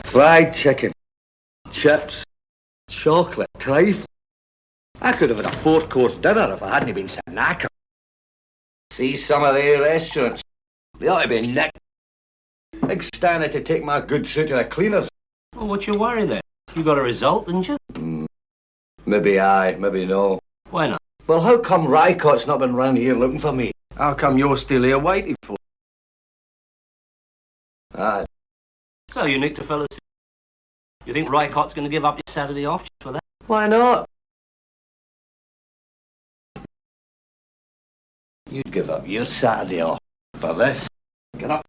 Fried chicken, chips, chocolate, trifle. I could have had a 4-course dinner if I hadn't been so knackered. See some of their restaurants. They ought to be nicked. Big Stan to take my good suit to the cleaners. Well, what's your worry then? You got a result, didn't you? Maybe aye, maybe no. Why not? Well, how come Rycott's not been round here looking for me? How come you're still here waiting for? Ah. So you nicked a fella's. You think Rycott's going to give up your Saturday off just for that? Why not? You'd give up your Saturday off for this. Get up.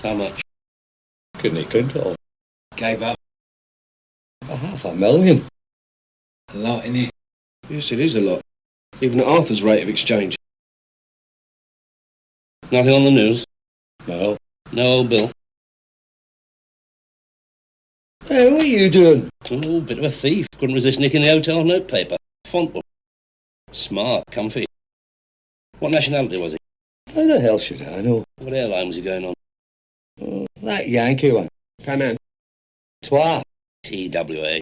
How much? Couldn't he count it all? Gave up. $500,000. A lot, innit? Yes, it is a lot. Even at Arthur's rate of exchange. Nothing on the news? No. No old Bill? Hey, what are you doing? Oh, bit of a thief. Couldn't resist nicking the hotel notepaper. Font book. Smart, comfy. What nationality was he? How the hell should I know? What airline was he going on? Oh, that Yankee one. Come in. Twa. TWA.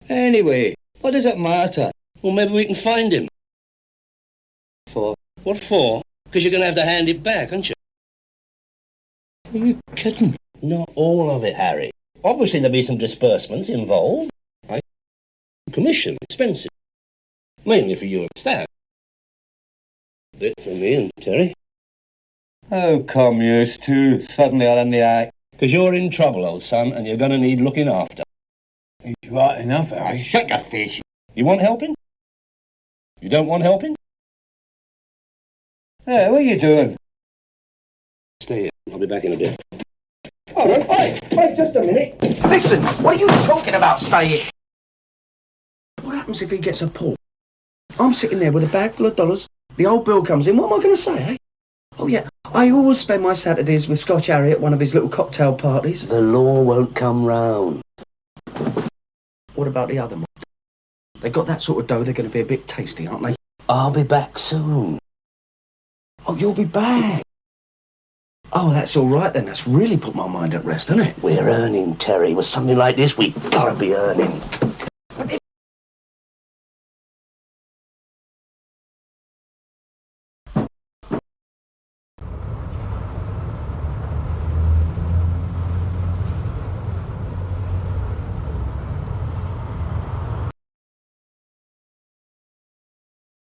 Anyway, what does it matter? Well, maybe we can find him. For? What for? Because you're going to have to hand it back, aren't you? Are you kidding? Not all of it, Harry. Obviously there'll be some disbursements involved. Right? Commission, expensive. Mainly for you and Stan. A bit for me and Terry. How come you two suddenly are in the act? Because you're in trouble, old son, and you're going to need looking after. He's right enough, Harry. Shut your face. You want helping? You don't want helping? Hey, what are you doing? Stay here. I'll be back in a bit. All right, wait just a minute. Listen, what are you talking about, stay here? What happens if he gets a pull? I'm sitting there with a bag full of dollars. The old Bill comes in. What am I going to say, eh? Oh, yeah, I always spend my Saturdays with Scotch Harry at one of his little cocktail parties. The law won't come round. What about the other one? They got that sort of dough, they're going to be a bit tasty, aren't they? I'll be back soon. Oh, you'll be back. Oh, that's all right then. That's really put my mind at rest, hasn't it? We're earning, Terry. With something like this, we've got to be earning.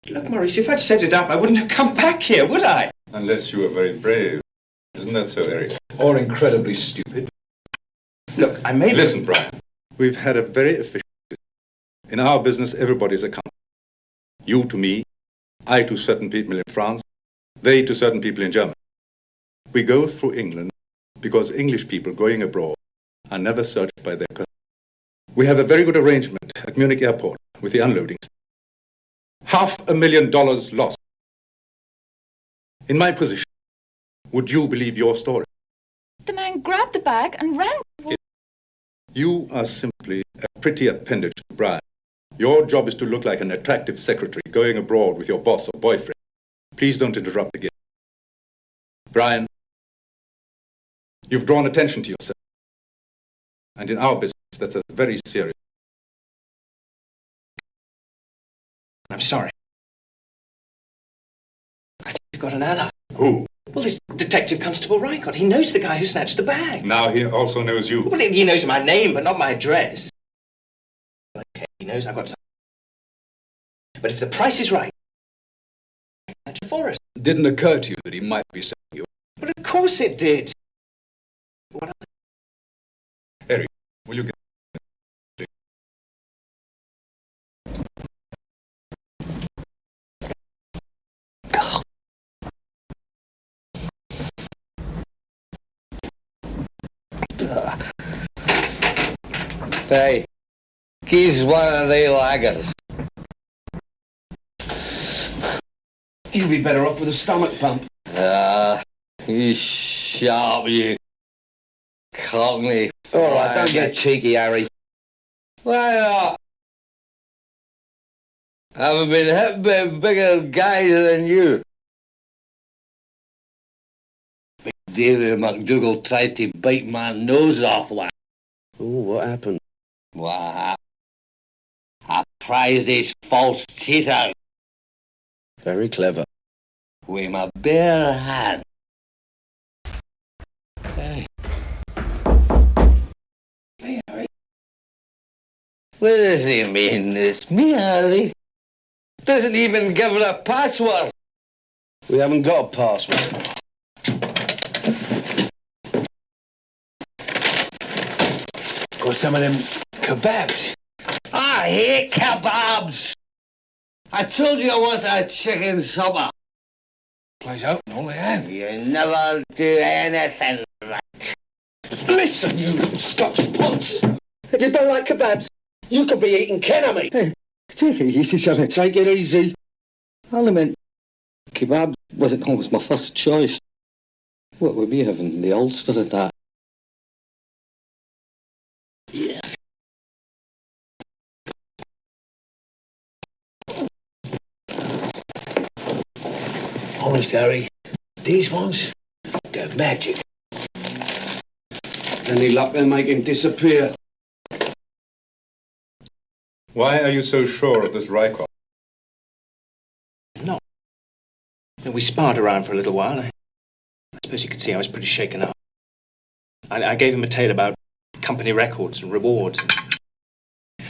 Look, Maurice, if I'd set it up, I wouldn't have come back here, would I? Unless you were very brave. Isn't that so, Eric? Or incredibly stupid. Look, I may... Listen, Brian. We've had a very efficient system. In our business, everybody's accountable. You to me, I to certain people in France, they to certain people in Germany. We go through England because English people going abroad are never searched by their customs. We have a very good arrangement at Munich Airport with the unloading. $500,000 lost. In my position, would you believe your story? The man grabbed the bag and ran. You are simply a pretty appendage to Brian. Your job is to look like an attractive secretary going abroad with your boss or boyfriend. Please don't interrupt again. Brian, you've drawn attention to yourself. And in our business, that's a very serious. I'm sorry. I think you've got an ally. Who? Well, this Detective Constable Rycott. He knows the guy who snatched the bag. Now he also knows you. Well, he knows my name, but not my address. Okay, he knows I've got something. But if the price is right, that's for us. It didn't occur to you that he might be selling you. Well, of course it did. What else? Harry, will you get... Hey, he's one of the laggers. You'd be better off with a stomach pump. You sharp, you cockney. All right, don't get cheeky, Harry. Why not? I've been hit by bigger guys than you. David McDougall tried to bite my nose off one. Oh, what happened? What happened? I prized his false teeth out Very clever. with my bare hand. Hey. Hey, Harry. What does he mean? It's me, Harry. Doesn't even give her a password. We haven't got a password. Got some of them kebabs. I hate kebabs. I told you I wanted a chicken supper. Place open all they have. You never do anything right. Listen, you Scotch ponce. If you don't like kebabs, you could be eating Ken of me. Hey, Take it easy, shall I? Take it easy. I only meant kebab wasn't always my first choice. What would we having? The Ulster at that? Yeah. Honest, Harry, these ones, they're magic. Any luck they'll make him disappear. Why are you so sure of this Rycroft? No. We sparred around for a little while. I suppose you could see I was pretty shaken up. I gave him a tale about company records and rewards.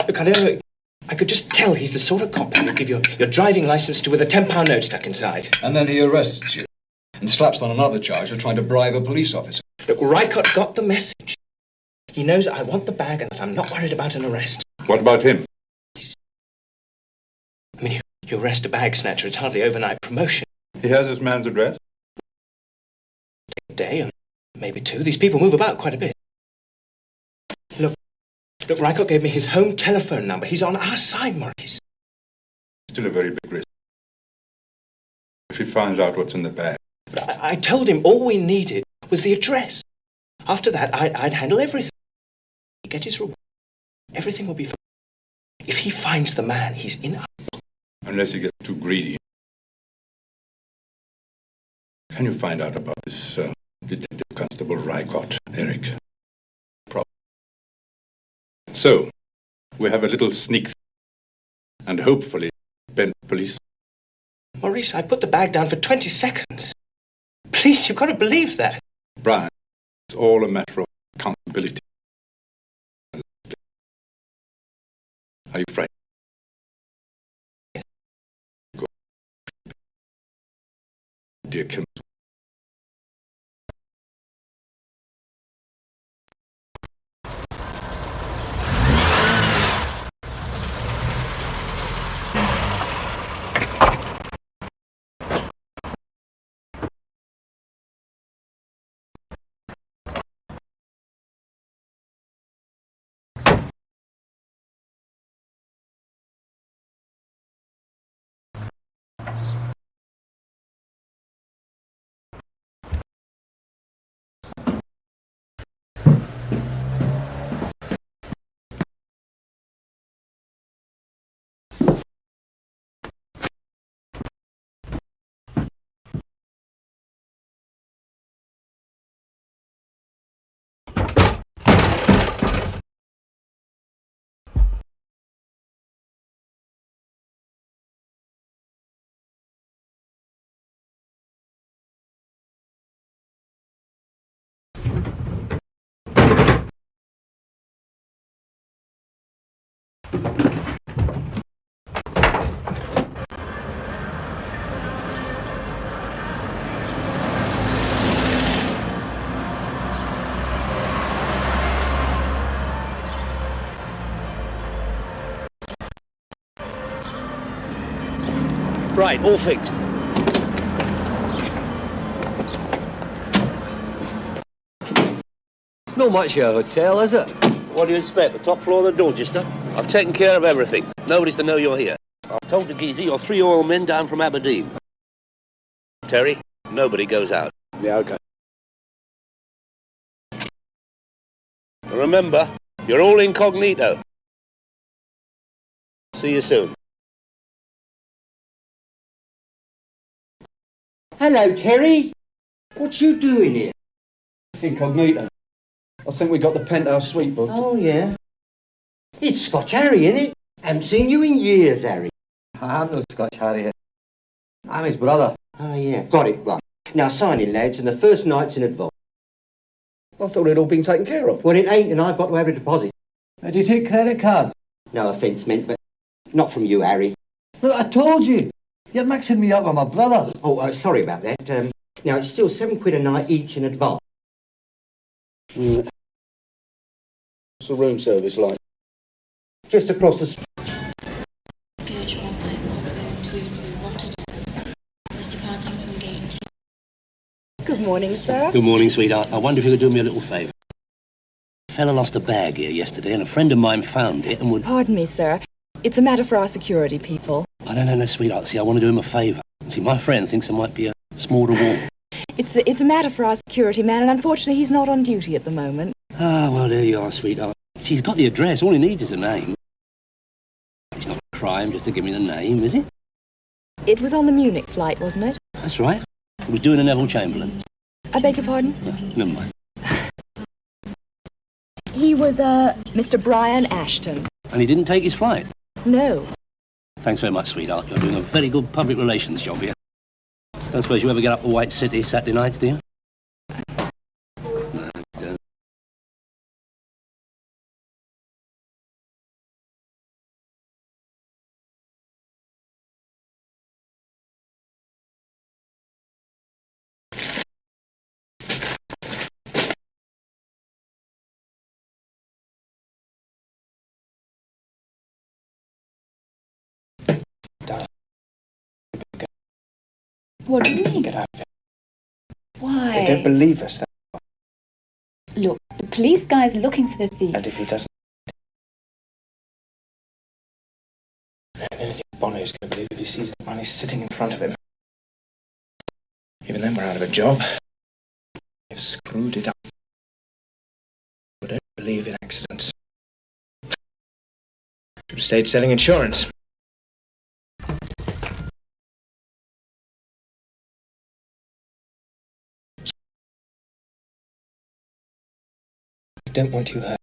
Look, I could just tell he's the sort of cop who'll give you your driving license to with a £10 note stuck inside. And then he arrests you and slaps on another charge of trying to bribe a police officer. Look, Rycott got the message. He knows that I want the bag and that I'm not worried about an arrest. What about him? I mean, you arrest a bag snatcher, it's hardly overnight promotion. He has his man's address? A day, or maybe two. These people move about quite a bit. Look, Rycott gave me his home telephone number. He's on our side, Maurice. Still a very big risk. If he finds out what's in the bag. I told him all we needed was the address. After that, I'd handle everything. He'd get his reward. Everything will be fine. If he finds the man, he's in. Unless he gets too greedy. Can you find out about this Detective Constable Rycott, Eric? So, we have a little sneak and hopefully bent police. Maurice, I put the bag down for 20 seconds. Please, you've got to believe that. Brian, it's all a matter of accountability. Are you frightened? Yes. Go. Dear Kim. Right, all fixed. Not much of a hotel, is it? What do you expect? The top floor of the Dorchester? I've taken care of everything. Nobody's to know you're here. I've told the geezer you're 3 oil men down from Aberdeen. Terry, nobody goes out. Yeah, okay. Remember, you're all incognito. See you soon. Hello, Terry. What you doing here? Incognito. I think we got the penthouse suite booked. Oh, yeah. It's Scotch Harry, isn't it? Haven't seen you in years, Harry. I'm no Scotch Harry. I'm his brother. Oh, yeah. Got it, right. Now, sign in, lads, and the first night's in advance. I thought it'd all been taken care of. Well, it ain't, and I've got to have a deposit. Do you take credit cards? No offence meant, but not from you, Harry. Look, I told you. You're mixing me up with my brother. Oh, sorry about that. Now, it's still £7 a night each in advance. What's the room service like? Just across the street. Coach 191 to Rotterdam is departing from gate 10. Good morning, sir. Good morning, sweetheart. I wonder if you could do me a little favour. A fella lost a bag here yesterday, and a friend of mine found it and would... Pardon me, sir. It's a matter for our security people. I don't know, no, sweetheart. See, I want to do him a favour. See, my friend thinks there might be a small reward. It's a matter for our security man, and unfortunately he's not on duty at the moment. Ah, well, there you are, sweetheart. See, he's got the address. All he needs is a name. It's not a crime just to give me the name, is it? It was on the Munich flight, wasn't it? That's right. It was doing a Neville Chamberlain. I beg your pardon? Never mind. He was, Mr. Brian Ashton. And he didn't take his flight? No. Thanks very much, sweetheart. You're doing a very good public relations job here. Don't suppose you ever get up to White City Saturday nights, do you? No, don't. What do you mean? Get out of here. Why? They don't believe us. Look, the police guy's looking for the thief. And if he doesn't... Anything Bonner's going to believe if he sees the money sitting in front of him. Even then we're out of a job. They've screwed it up. We don't believe in accidents. Should have stayed selling insurance. I don't want you hurt.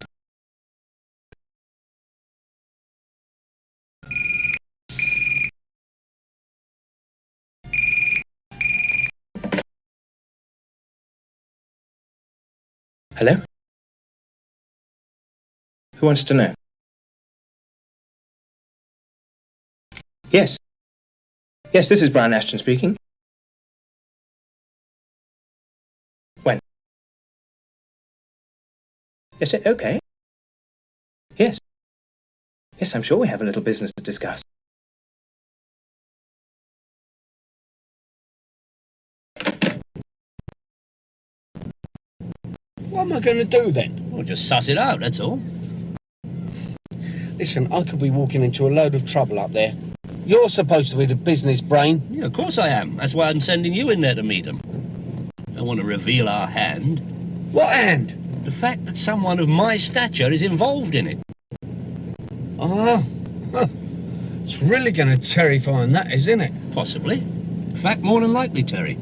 Hello? Who wants to know? Yes. Yes, this is Brian Ashton speaking. When? Yes, okay. Yes. Yes, I'm sure we have a little business to discuss. What am I going to do then? Well, just suss it out, that's all. Listen, I could be walking into a load of trouble up there. You're supposed to be the business brain. Yeah, of course I am. That's why I'm sending you in there to meet him. I want to reveal our hand. What hand? The fact that someone of my stature is involved in it. Ah, huh. It's really going to terrify him, that, isn't it? Possibly. In fact, more than likely, Terry.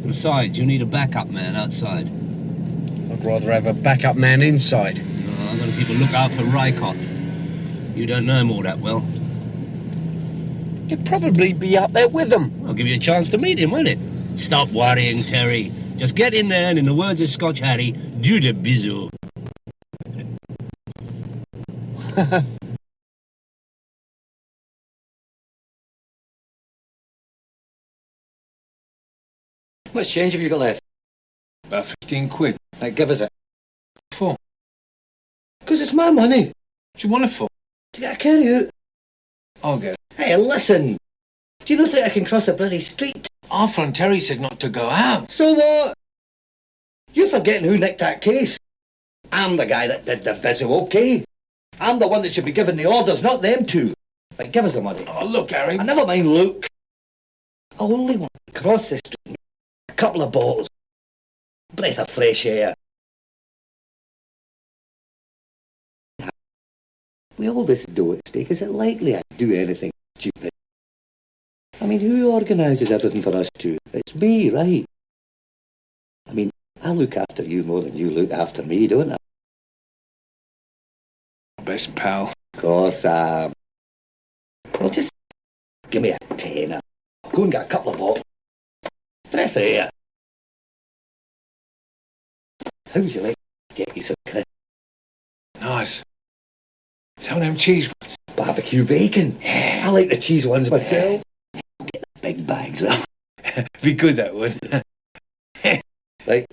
Besides, you need a backup man outside. I'd rather have a backup man inside. No, I've got to keep a lookout for Rycott. You don't know him all that well. You'd probably be up there with them. I'll give you a chance to meet him, won't it? Stop worrying, Terry. Just get in there and, in the words of Scotch Harry, do the bisou. How much change have you got left? About 15 quid. Right, give us it. For? Because it's my money. What do you want it for? To get a carry out. I'll get it. Hey, listen. Do you not think I can cross the bloody street? Arthur and Terry said not to go out. So what? You're forgetting who nicked that case. I'm the guy that did the bizzle, okay? I'm the one that should be giving the orders, not them two. Right, give us the money. Oh, look, Harry. And never mind look. I only want to cross the street. A couple of bottles. Breath of fresh air. With all this dough at stake, is it likely I'd do anything stupid? I mean, who organises everything for us two? It's me, right? I mean, I look after you more than you look after me, don't I? Best pal. Of course, well, just give me a tenner. I'll go and get a couple of bottles. Breath of air. How would you like to get you some crisp? Nice. Some of them cheese ones. Barbecue bacon. Yeah. I like the cheese ones myself. I'll get the big bags, right? Be good, that would. Right.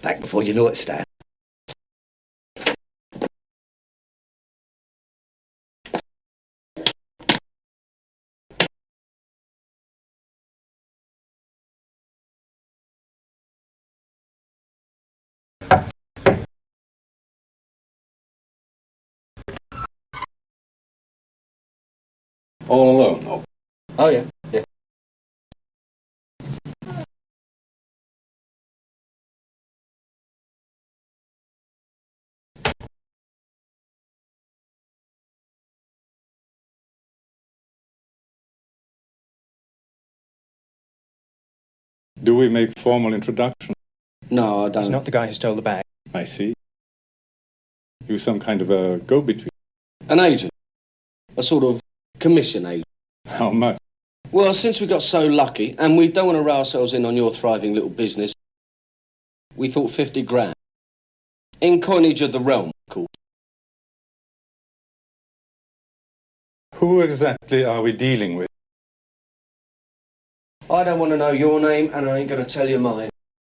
Back before you know it, Stan. All alone, or Oh, yeah, yeah. do we make formal introduction? No, I don't. He's not the guy who stole the bag. I see. You some kind of a go-between. An agent. A sort of commission agent. How much? Well, since we got so lucky, and we don't want to row ourselves in on your thriving little business, we thought 50 grand. In coinage of the realm, of course. Who exactly are we dealing with? I don't want to know your name, and I ain't going to tell you mine.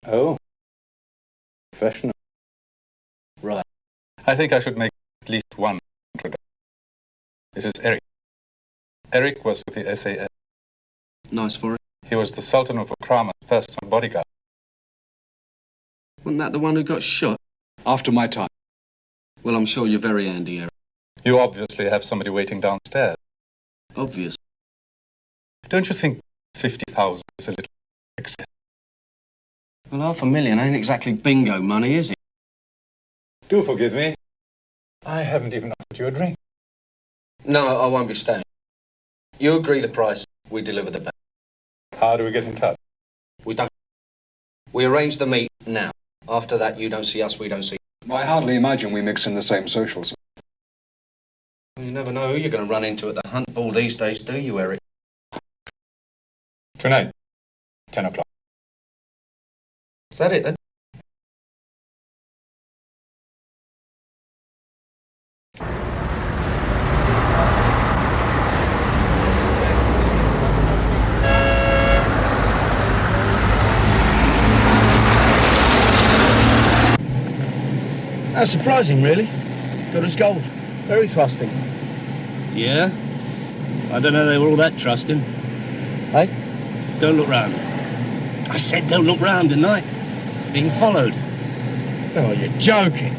Oh. Professional. Right. I think I should make at least one introduction. This is Eric. Eric was with the SAS. Nice for it. He was the Sultan of Okrama's personal bodyguard. Wasn't that the one who got shot? After my time. Well, I'm sure you're very handy, Eric. You obviously have somebody waiting downstairs. Obvious. Don't you think 50,000 is a little excess? Well, $500,000 ain't exactly bingo money, is it? Do forgive me. I haven't even offered you a drink. No, I won't be staying. You agree the price, we deliver the bag. How do we get in touch? We don't. We arrange the meet now. After that, you don't see us, we don't see you. I hardly imagine we mix in the same socials. You never know who you're going to run into at the hunt ball these days, do you, Eric? Tonight, 10 o'clock. Is that it, then? That's surprising, really. Good as gold. Very trusting. Yeah? I don't know they were all that trusting. Hey? Don't look round. I said don't look round, didn't I? Being followed. Oh, you're joking.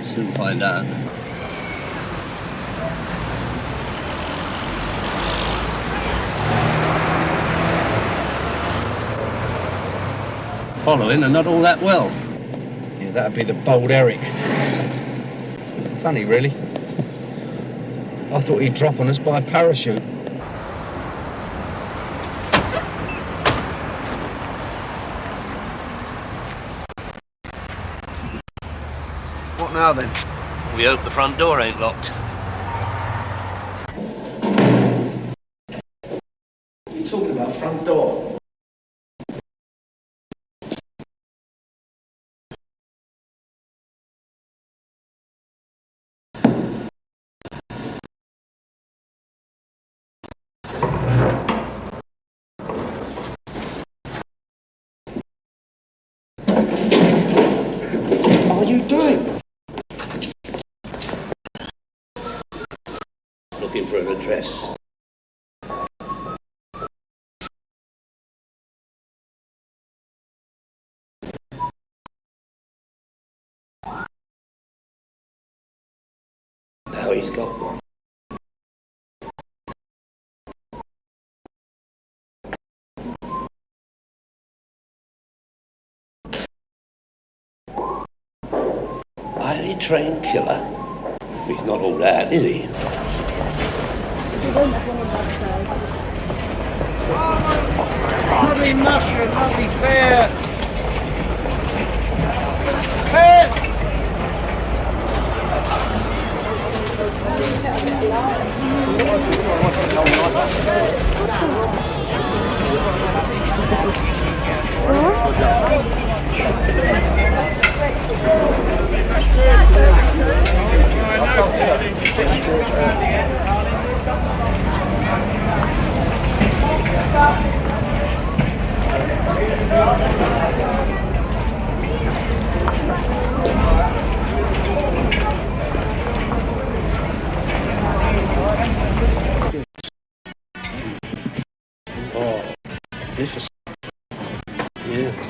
Soon find out. Following and not all that well. Yeah, that'd be the bold Eric. Funny, really. I thought he'd drop on us by parachute. What now, then? We hope the front door ain't locked. What are you talking about, front door? What are you doing? Looking for an address. Now he's got one. Highly trained killer. He's not all that, is he? Lovely mushroom, lovely fair. Fair.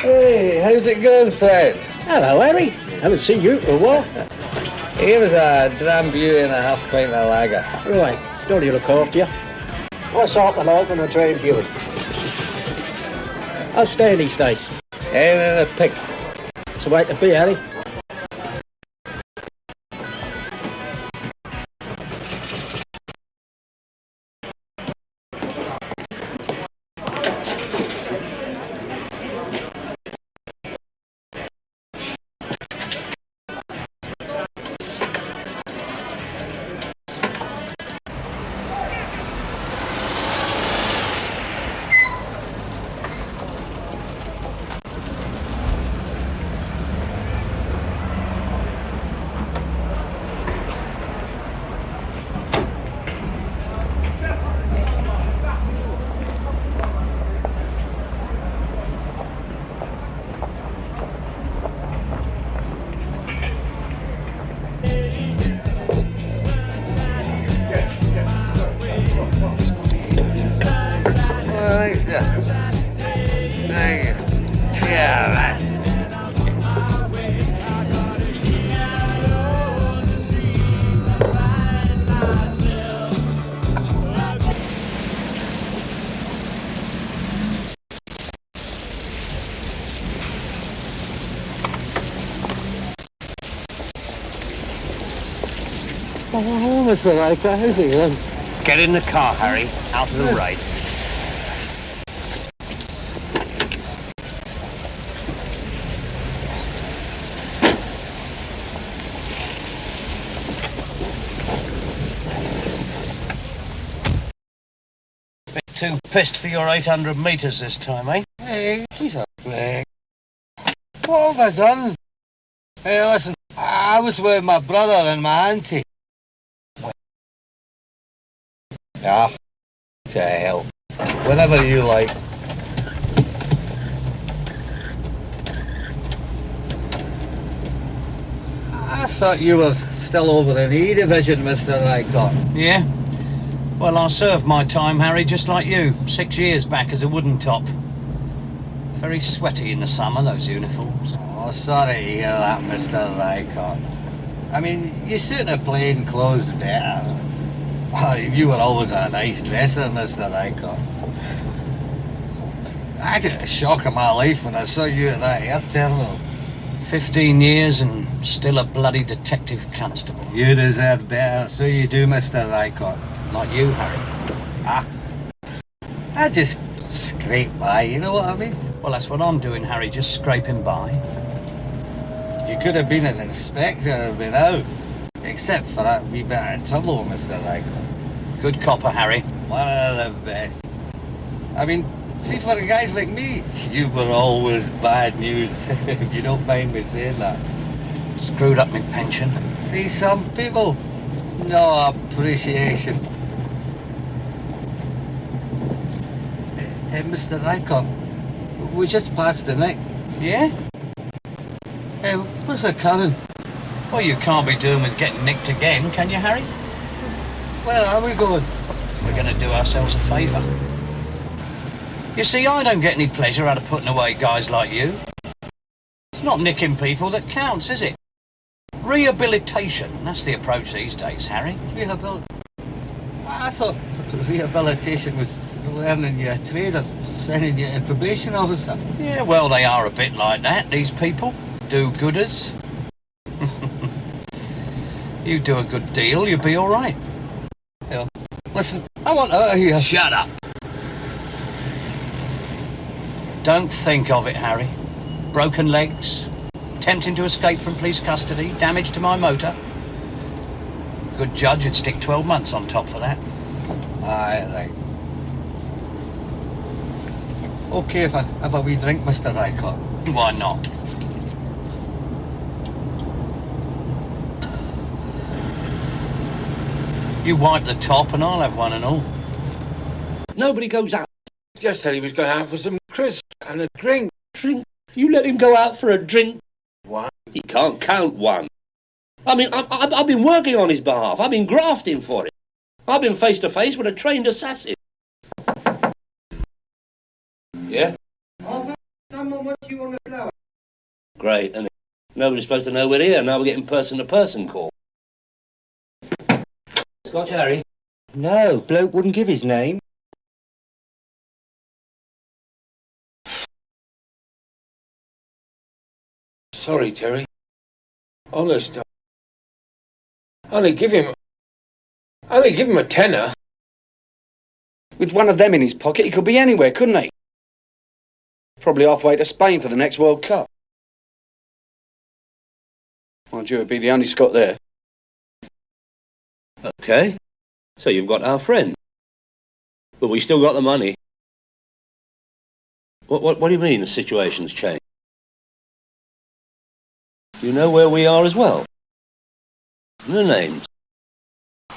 Hey, how's it going, Fred? Hello, Harry. Haven't seen you for a while. Here was a dram beer and a half pint of lager. Right. Nobody look after you. I sort the lot when I train Buick. I'll stay these days. Hey, pig. It's the way to be, Harry. Oh, Mr. Riker, how's he then? Get in the car, Harry. Out of the rain. Bit too pissed for your 800 metres this time, eh? Hey, he's a flag. What have I done? Hey, listen, I was with my brother and my auntie. Ah, to hell. Whenever you like. I thought you were still over in E Division, Mr. Rycott. Yeah? Well, I served my time, Harry, just like you. 6 years back as a wooden top. Very sweaty in the summer, those uniforms. Oh, sorry to hear that, Mr. Rycott. I mean, you suit the plain clothes better. Oh, you were always a nice dresser, Mr. Rycott. I got a shock of my life when I saw you at that air terminal. 15 years and still a bloody detective constable. You deserve better, so you do, Mr. Rycott. Not you, Harry. Ah, I just scrape by, you know what I mean? Well, that's what I'm doing, Harry, just scraping by. You could have been an inspector by now, except for that wee bit of trouble, Mr. Rycott. Good copper, Harry. One of the best. I mean, see, for guys like me, you were always bad news, if you don't mind me saying that. Screwed up my pension. See, some people, no appreciation. Hey, Mr. Rycott, we just passed the nick. Yeah? Hey, what's occurring? Well, you can't be doing with getting nicked again, can you, Harry? Where are we going? We're going to do ourselves a favour. You see, I don't get any pleasure out of putting away guys like you. It's not nicking people that counts, is it? Rehabilitation, that's the approach these days, Harry. I thought rehabilitation was learning your trade or sending you a probation officer. Yeah, well, they are a bit like that, these people. Do-gooders. You do a good deal, you'll be all right. Yeah. Listen, I want out of here. Shut up. Don't think of it, Harry. Broken legs, attempting to escape from police custody, damage to my motor. Good judge would stick 12 months on top for that. Aye, right. Okay if I have a wee drink, Mr. Rycott. Why not? You wipe the top and I'll have one and all. Nobody goes out. Just said he was going out for some crisps and a drink. Drink? You let him go out for a drink? One? He can't count one. I mean, I've been working on his behalf. I've been grafting for him. I've been face to face with a trained assassin. Yeah? Oh, someone wants you on the floor. Great, isn't it? Nobody's supposed to know we're here. Now we're getting person-to-person call. Scotch, Harry. No, bloke wouldn't give his name. Sorry, Terry. Honest, only give him a tenner. With one of them in his pocket, he could be anywhere, couldn't he? Probably halfway to Spain for the next World Cup. Mind you, it'd be the only Scot there. Okay, so you've got our friend. But we still got the money. What do you mean the situation's changed? You know where we are as well? No names.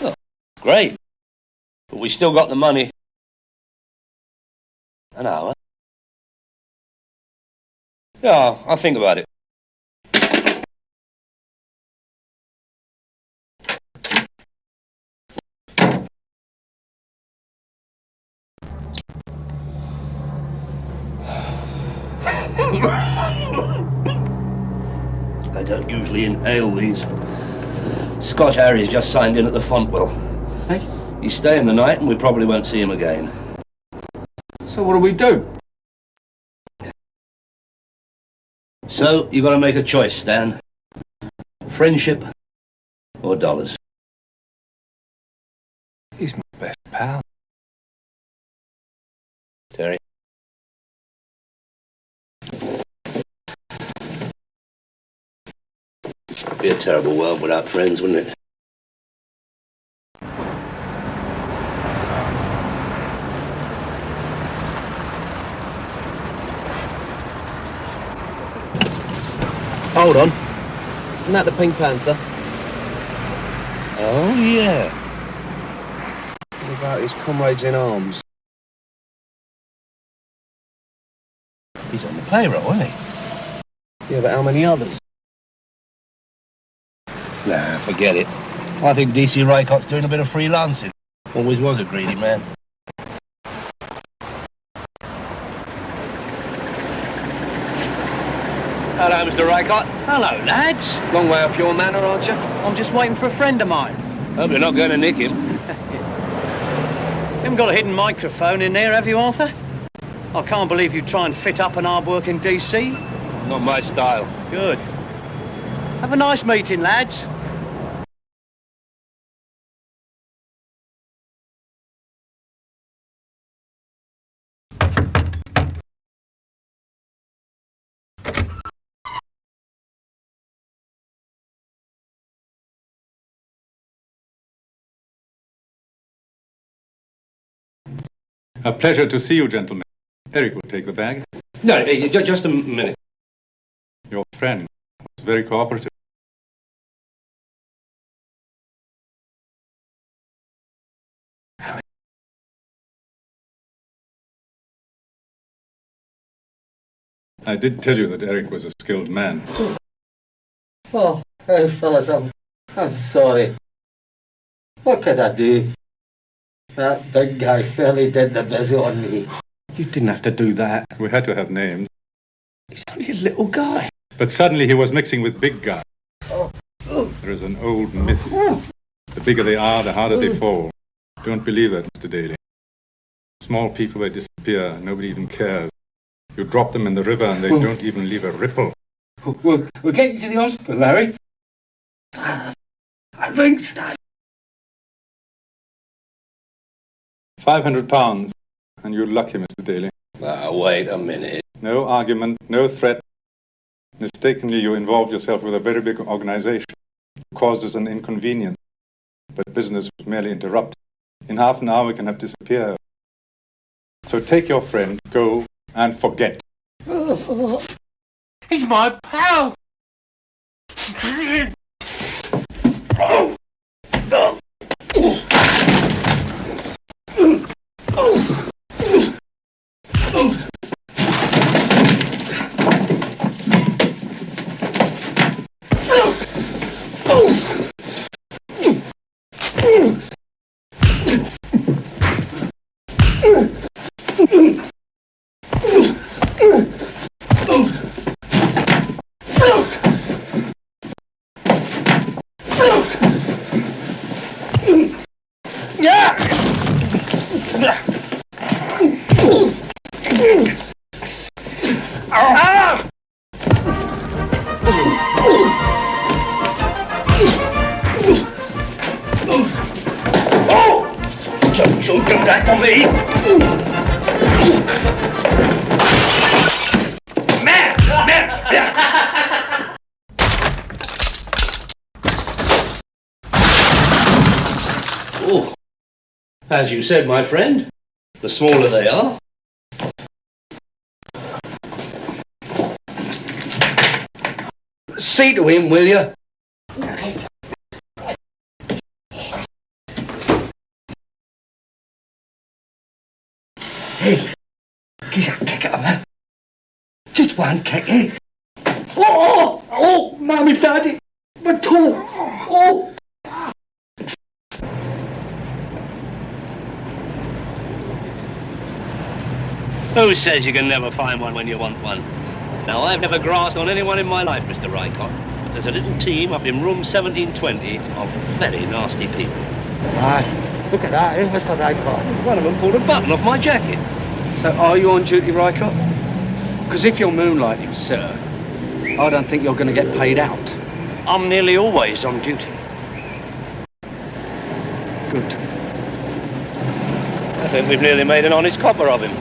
Oh, great. But we still got the money. An hour? Yeah, I'll think about it. I don't usually inhale these. Scott Harry's just signed in at the Fontwell. Hey? He's staying the night and we probably won't see him again. So what do we do? So, you've got to make a choice, Stan. Friendship or dollars. He's my best pal. Terry. It'd be a terrible world without friends, wouldn't it? Hold on. Isn't that the Pink Panther? Oh, yeah. What about his comrades in arms? He's on the payroll, isn't he? Yeah, but how many others? Nah, forget it. I think DC Rycott's doing a bit of freelancing. Always was a greedy man. Hello, Mr. Rycott. Hello, lads. Long way up your manor, aren't you? I'm just waiting for a friend of mine. Hope you're not going to nick him. You haven't got a hidden microphone in there, have you, Arthur? I can't believe you try and fit up an hard-working DC. Not my style. Good. Have a nice meeting, lads. A pleasure to see you, gentlemen. Eric will take the bag. No, just a minute. Your friend was very cooperative. I did tell you that Eric was a skilled man. Oh, hey, fellas, I'm sorry. What could I do? That big guy fairly did the visit on me. You didn't have to do that. We had to have names. He's only a little guy. But suddenly he was mixing with big guys. There is an old myth. The bigger they are, the harder they fall. Don't believe that, Mr. Daly. Small people, they disappear. Nobody even cares. You drop them in the river and they don't even leave a ripple. We're getting to the hospital, Larry. I think so. £500, and you're lucky, Mr. Daly. Wait a minute. No argument, no threat. Mistakenly, you involved yourself with a very big organization. You caused us an inconvenience, but business was merely interrupted. In half an hour, we can have disappeared. So take your friend, go, and forget. He's my pal. Oh, as you said, my friend, the smaller they are. See to him, will you? Hey, give a kick at that. Just one kick, eh? Oh, Mommy, Daddy, my toe. Oh. Who says you can never find one when you want one? Now, I've never grassed on anyone in my life, Mr. Rycott. But there's a little team up in room 1720 of very nasty people. Aye, look at that, eh, Mr. Rycott? One of them pulled a button off my jacket. So are you on duty, Rycott? Because if you're moonlighting, sir, I don't think you're going to get paid out. I'm nearly always on duty. Good. I think we've nearly made an honest copper of him.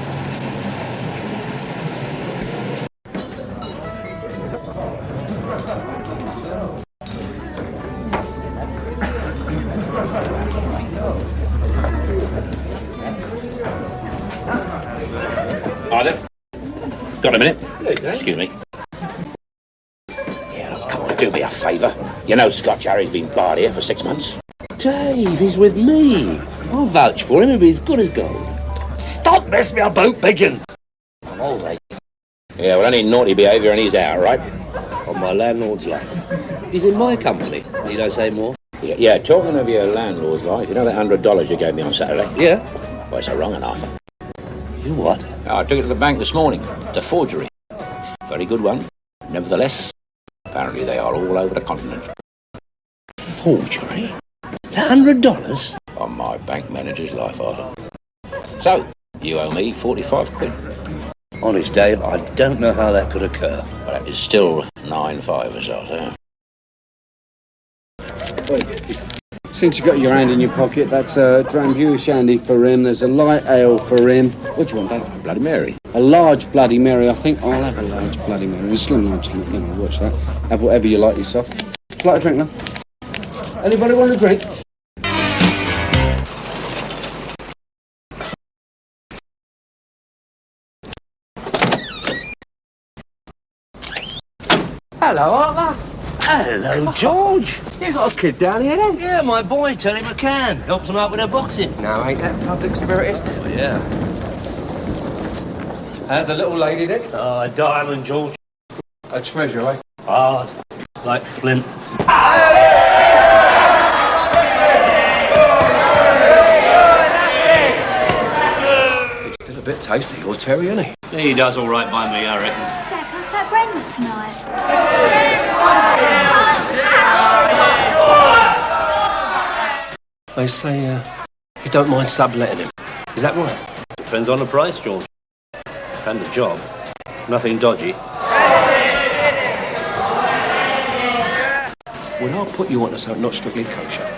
Either. Got a minute? Excuse me. Yeah, look, come on, do me a favour. You know Scotch Harry's been barred here for 6 months. Dave, he's with me. I'll vouch for him, he'll be as good as gold. Stop messing me about, Biggin. I'm old, eh? Yeah, well, any naughty behaviour and he's out, right? On my landlord's life. He's in my company. Need I say more? Yeah, talking of your landlord's life, you know that $100 you gave me on Saturday? Yeah. Well, it's a wrong enough. You what? I took it to the bank this morning. It's a forgery. Very good one. Nevertheless, apparently they are all over the continent. Forgery? $100? On my bank manager's life, Arthur. So, you owe me 45 quid. Honest, Dave, I don't know how that could occur. But that is still 9-5 as I say. Since you got your hand in your pocket, that's a Drambuie shandy for him. There's a light ale for him. What do you want, Dave? Bloody Mary. A large Bloody Mary. I think I'll have a large Bloody Mary. A slim large, you know, watch that. Have whatever you like yourself. Like a drink, now. Anybody want a drink? Hello, Arthur. Hello, George. You got a kid down here, then? Yeah, my boy, Terry McCann. Helps him out with their boxing. No, ain't that public spirited? Oh, yeah. How's the little lady, then? Oh, a diamond, George. A treasure, eh? Hard. Like flint. He's still a bit tasty, your Terry, isn't he? He does all right by me, I reckon. Dad, can I stay at Brenda's tonight? They say you don't mind subletting him. Is that right? Depends on the price, George. And the job. Nothing dodgy. Well, I'll put you onto something not strictly kosher.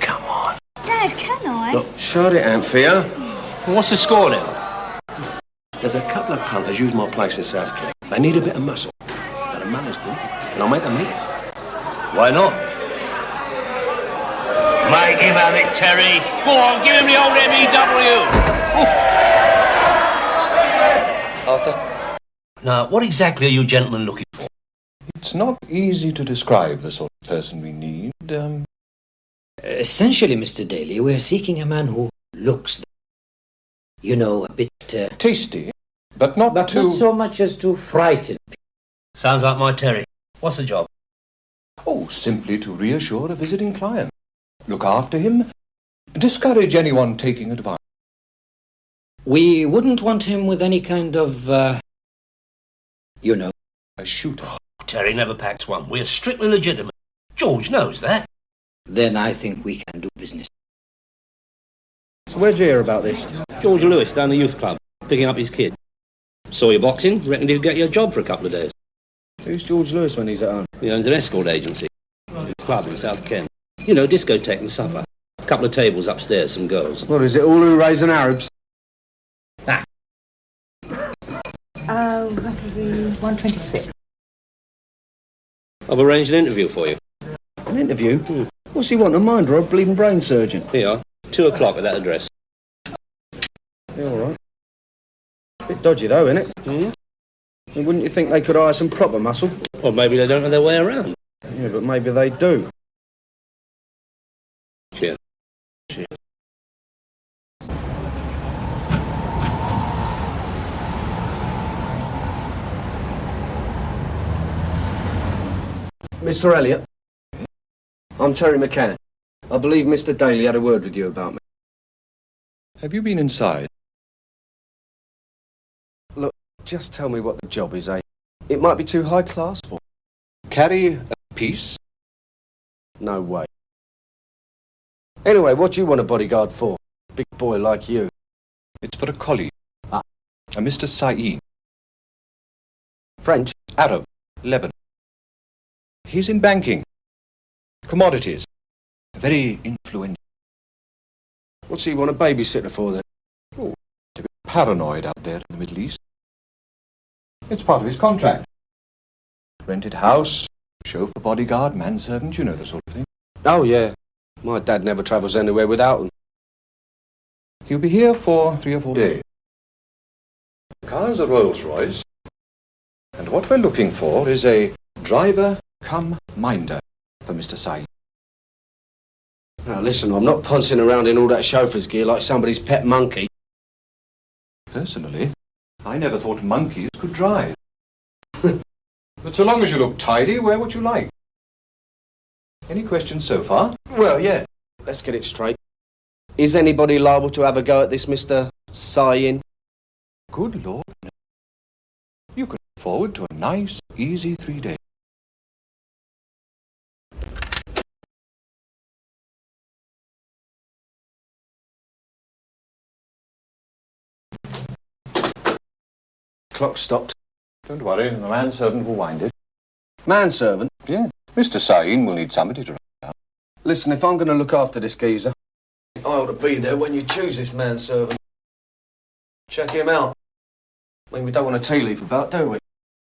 Come on. Dad, can I? Look, shut it, Anthea. What's the score then? There's a couple of punters use my place in South Kent. They need a bit of muscle. Now, the money's good, and I'll make them eat it. Why not? Make him have it, Terry. Go on, give him the old MEW. Arthur? Now, what exactly are you gentlemen looking for? It's not easy to describe the sort of person we need. Essentially, Mr. Daly, we're seeking a man who looks, you know, a bit... tasty, but not too... not so much as to frighten. Sounds like my Terry. What's the job? Oh, simply to reassure a visiting client. Look after him. Discourage anyone taking advantage. We wouldn't want him with any kind of, you know... A shooter. Terry never packs one. We're strictly legitimate. George knows that. Then I think we can do business. So where'd you hear about this? George Lewis down the youth club, picking up his kid. Saw you boxing, reckoned he'd get you a job for a couple of days. Who's George Lewis when he's at home? He owns an escort agency. A club in South Kent. You know, discotheque and supper. A couple of tables upstairs, some girls. What, is it all who raise and Arabs? Roughly 126. I've arranged an interview for you. An interview? What's he want, a minder or a bleeding brain surgeon? Here you are. 2 o'clock at that address. Yeah, all right. Bit dodgy, though, isn't it? And wouldn't you think they could hire some proper muscle? Or maybe they don't know their way around. Yeah, but maybe they do. Cheers. Cheers. Mr. Elliot, I'm Terry McCann. I believe Mr. Daly had a word with you about me. Have you been inside? Look, just tell me what the job is, eh? It might be too high class for me. Carry a piece? No way. Anyway, what do you want a bodyguard for? Big boy like you. It's for a colleague. A Mr. Sain. French? Arab. Lebanon. He's in banking. Commodities. Very influential. What's he want a babysitter for, then? Oh, a bit paranoid out there in the Middle East. It's part of his contract. Rented house, chauffeur, bodyguard, manservant, you know the sort of thing. Oh, yeah. My dad never travels anywhere without them. He'll be here for 3 or 4 days. The car's a Rolls-Royce. And what we're looking for is a driver come minder for Mr. Sain. Now, listen, I'm not pouncing around in all that chauffeur's gear like somebody's pet monkey. Personally, I never thought monkeys could drive. But so long as you look tidy, wear what you like. Any questions so far? Well, yeah. Let's get it straight. Is anybody liable to have a go at this Mr. Sain? Good Lord, no. You can look forward to a nice, easy 3 days. Clock stopped. Don't worry, the manservant will wind it. Manservant? Yeah. Mr. Sain will need somebody to run down. Listen, if I'm going to look after this geezer, I ought to be there when you choose this manservant. Check him out. I mean, we don't want a tea leaf about, do we?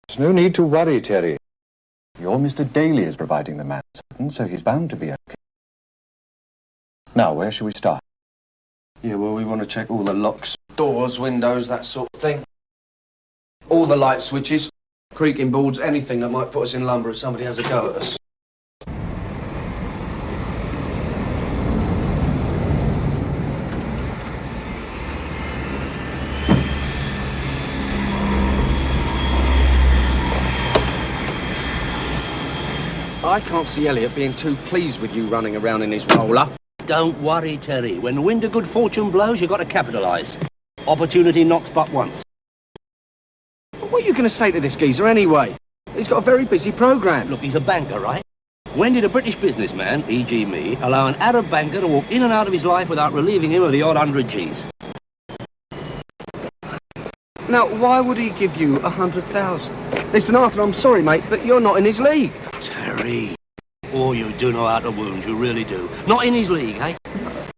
There's no need to worry, Terry. Your Mr. Daly is providing the manservant, so he's bound to be okay. Now, where shall we start? Yeah, well, we want to check all the locks, doors, windows, that sort of thing. All the light switches, creaking boards, anything that might put us in lumber if somebody has a go at us. I can't see Elliot being too pleased with you running around in his roller. Don't worry, Terry. When the wind of good fortune blows, you've got to capitalise. Opportunity knocks but once. What are you going to say to this geezer anyway? He's got a very busy programme. Look, he's a banker, right? When did a British businessman, e.g. me, allow an Arab banker to walk in and out of his life without relieving him of the odd 100 Gs? Now, why would he give you 100,000? Listen, Arthur, I'm sorry, mate, but you're not in his league. Terry. Oh, you do know how to wound, you really do. Not in his league, eh?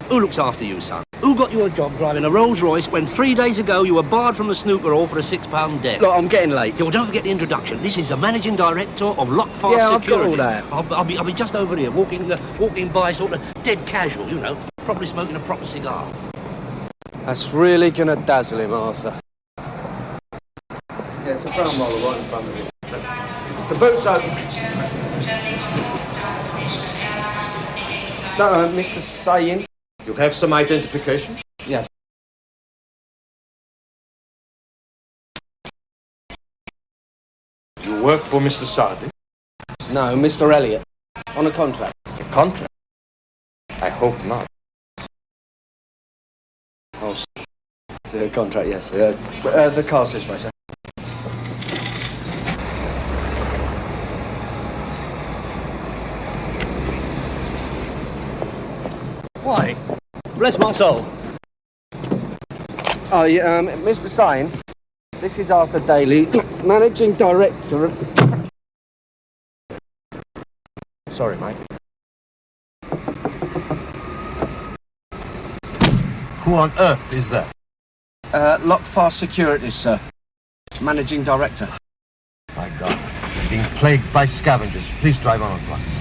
Who looks after you, son? Who got you a job driving a Rolls-Royce when 3 days ago you were barred from the snooker hall for a £6 debt? Look, I'm getting late. Yeah, well, don't forget the introduction. This is the managing director of Lockfast Yeah, I've got Securities. all that. I'll be just over here, walking by sort of dead casual, you know, probably smoking a proper cigar. That's really going to dazzle him, Arthur. Yeah, it's a brown roller right in front of him. The boot's open. No, Mr. Sain. You have some identification? Yeah. You work for Mr. Sardi? No, Mr. Elliot. On a contract. A contract? I hope not. Oh, it's a contract, yes. The car's this way, sir. Why? Bless my soul. Oh, yeah, Mr. Sain, this is Arthur Daly, Managing Director of... Sorry, mate. Who on earth is that? Lockfast Securities, sir. Managing Director. My God, I'm being plagued by scavengers. Please drive on at once.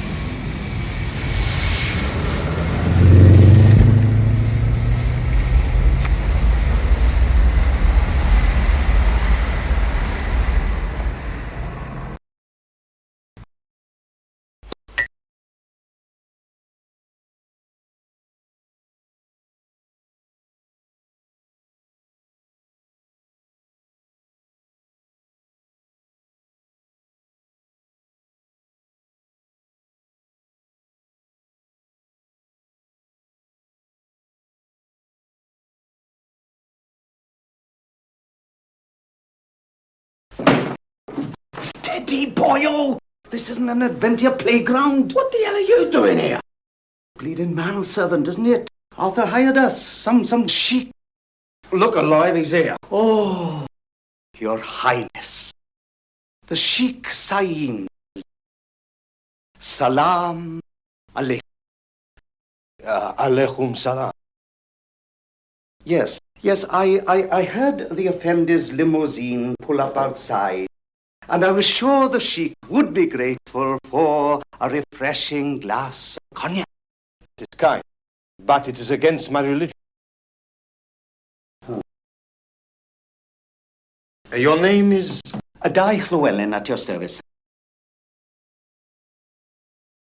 Steady, boyo! This isn't an adventure playground. What the hell are you doing here? Bleeding manservant, isn't it? Arthur hired us. Some chic. Look alive, he's here. Oh, Your Highness. The Sheikh Saeed. Salam alaikum. Alaikum salam. Yes, I heard the Effendi's limousine pull up outside. And I was sure the Sheikh would be grateful for a refreshing glass of cognac. It is kind, but it is against my religion. Your name is? Adai Llewellyn at your service.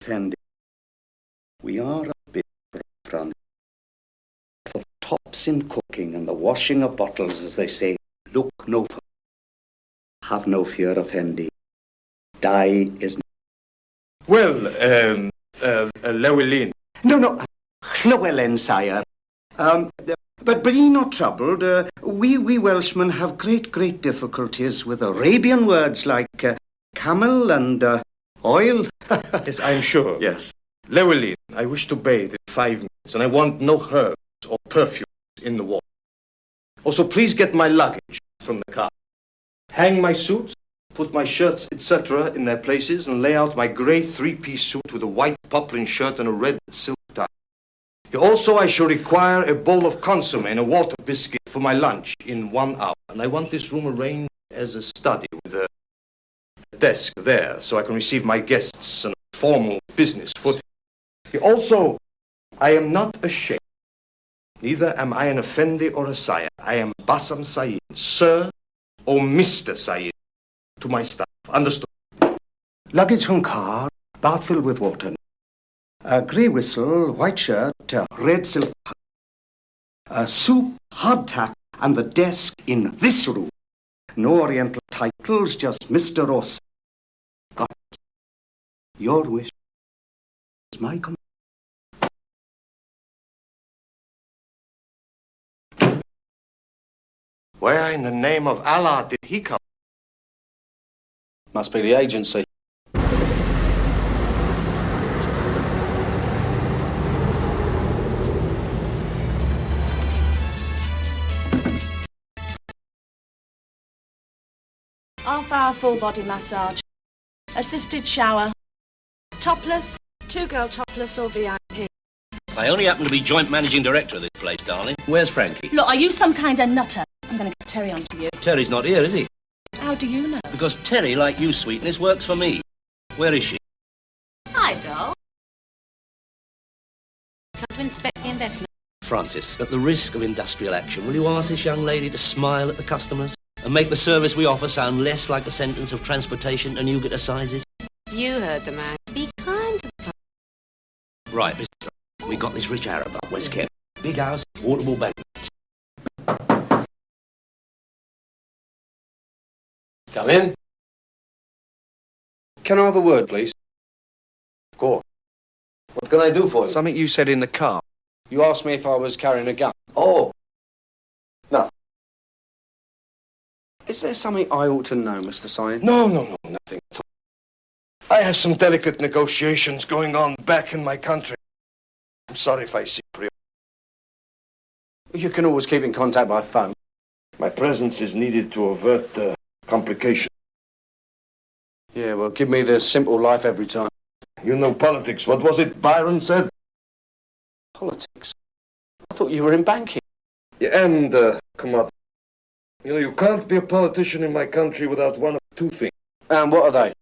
Effendi, we are a bit from for tops in cooking and the washing of bottles, as they say. Look no further. Have no fear, Effendi. Die is... Well, Llewellyn. No, Llewellyn, sire. But be not troubled. We Welshmen have great difficulties with Arabian words like camel and oil. Yes, I'm sure. Yes. Llewellyn, I wish to bathe in 5 minutes, and I want no herbs or perfumes in the water. Also, please get my luggage from the car. Hang my suits, put my shirts, etc. in their places, and lay out my grey 3-piece suit with a white poplin shirt and a red silk tie. Also, I shall require a bowl of consomme and a water biscuit for my lunch in 1 hour. And I want this room arranged as a study with a desk there, so I can receive my guests on a formal business footing. Also, I am not ashamed. Neither am I an Effendi or a sire. I am Bassam Saeed, Sir or Mr. Saeed, to my staff. Understood? Luggage from car, bath filled with water. A grey whistle, white shirt, red silk tie. Soup, hardtack, and the desk in this room. No Oriental titles, just Mr. or Sir. Got it. Your wish is my command. Where in the name of Allah did he come? Must be the agency. Half-hour full-body massage. Assisted shower. Topless, 2-girl topless or VIP. I only happen to be joint managing director of this place, darling. Where's Frankie? Look, are you some kind of nutter? I'm going to get Terry onto you. Terry's not here, is he? How do you know? Because Terry, like you, sweetness, works for me. Where is she? Hi, doll. Come to inspect the investment. Francis, at the risk of industrial action, will you ask this young lady to smile at the customers and make the service we offer sound less like a sentence of transportation to Newgate sizes? You heard the man. Be kind to the... Right, Mr. We got this rich Arab up West Kent. Big house, waterable bank. Come in. Can I have a word, please? Of course. What can I do for you? Something you said in the car. You asked me if I was carrying a gun. Oh. No. Is there something I ought to know, Mr. Saeed? No, nothing at all. I have some delicate negotiations going on back in my country. I'm sorry if I seem real. You can always keep in contact by phone. My presence is needed to avert complications. Yeah, well, give me the simple life every time. You know politics. What was it Byron said? Politics? I thought you were in banking. Yeah, and commodities. You know, you can't be a politician in my country without one of two things. And what are they?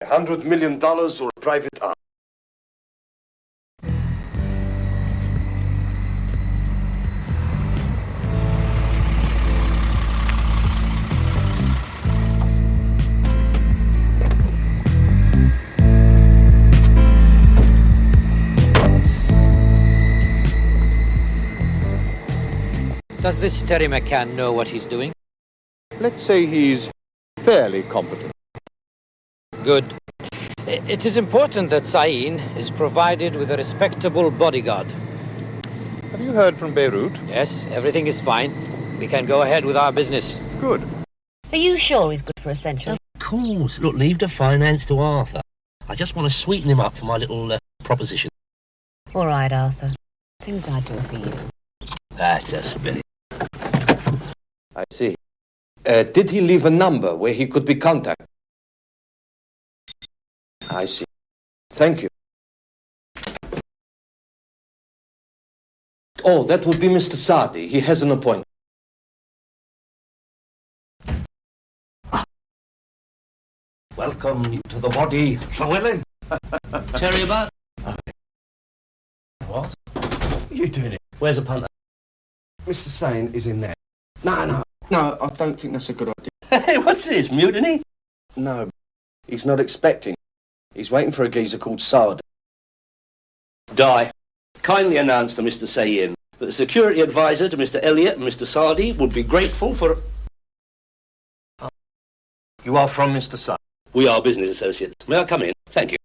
$100 million or a private arm. Does this Terry McCann know what he's doing? Let's say he's fairly competent. Good. It is important that Sain is provided with a respectable bodyguard. Have you heard from Beirut? Yes, everything is fine. We can go ahead with our business. Good. Are you sure he's good for Essential? Of course. Look, leave the finance to Arthur. I just want to sweeten him up for my little proposition. All right, Arthur. Things I'd do for you. That's a spirit. I see. Did he leave a number where he could be contacted? I see. Thank you. Oh, that would be Mr. Sardi. He has an appointment. Welcome to the body, Llewellyn. Terry about? What? You doing it? Where's the punter? Mr. Sain is in there. No, I don't think that's a good idea. Hey, what's this, mutiny? No, he's not expecting. He's waiting for a geezer called Sard. Di, kindly announce to Mr. Sayin that the security advisor to Mr. Elliot and Mr. Sardi would be grateful for... You are from Mr. Sardi? We are business associates. May I come in? Thank you.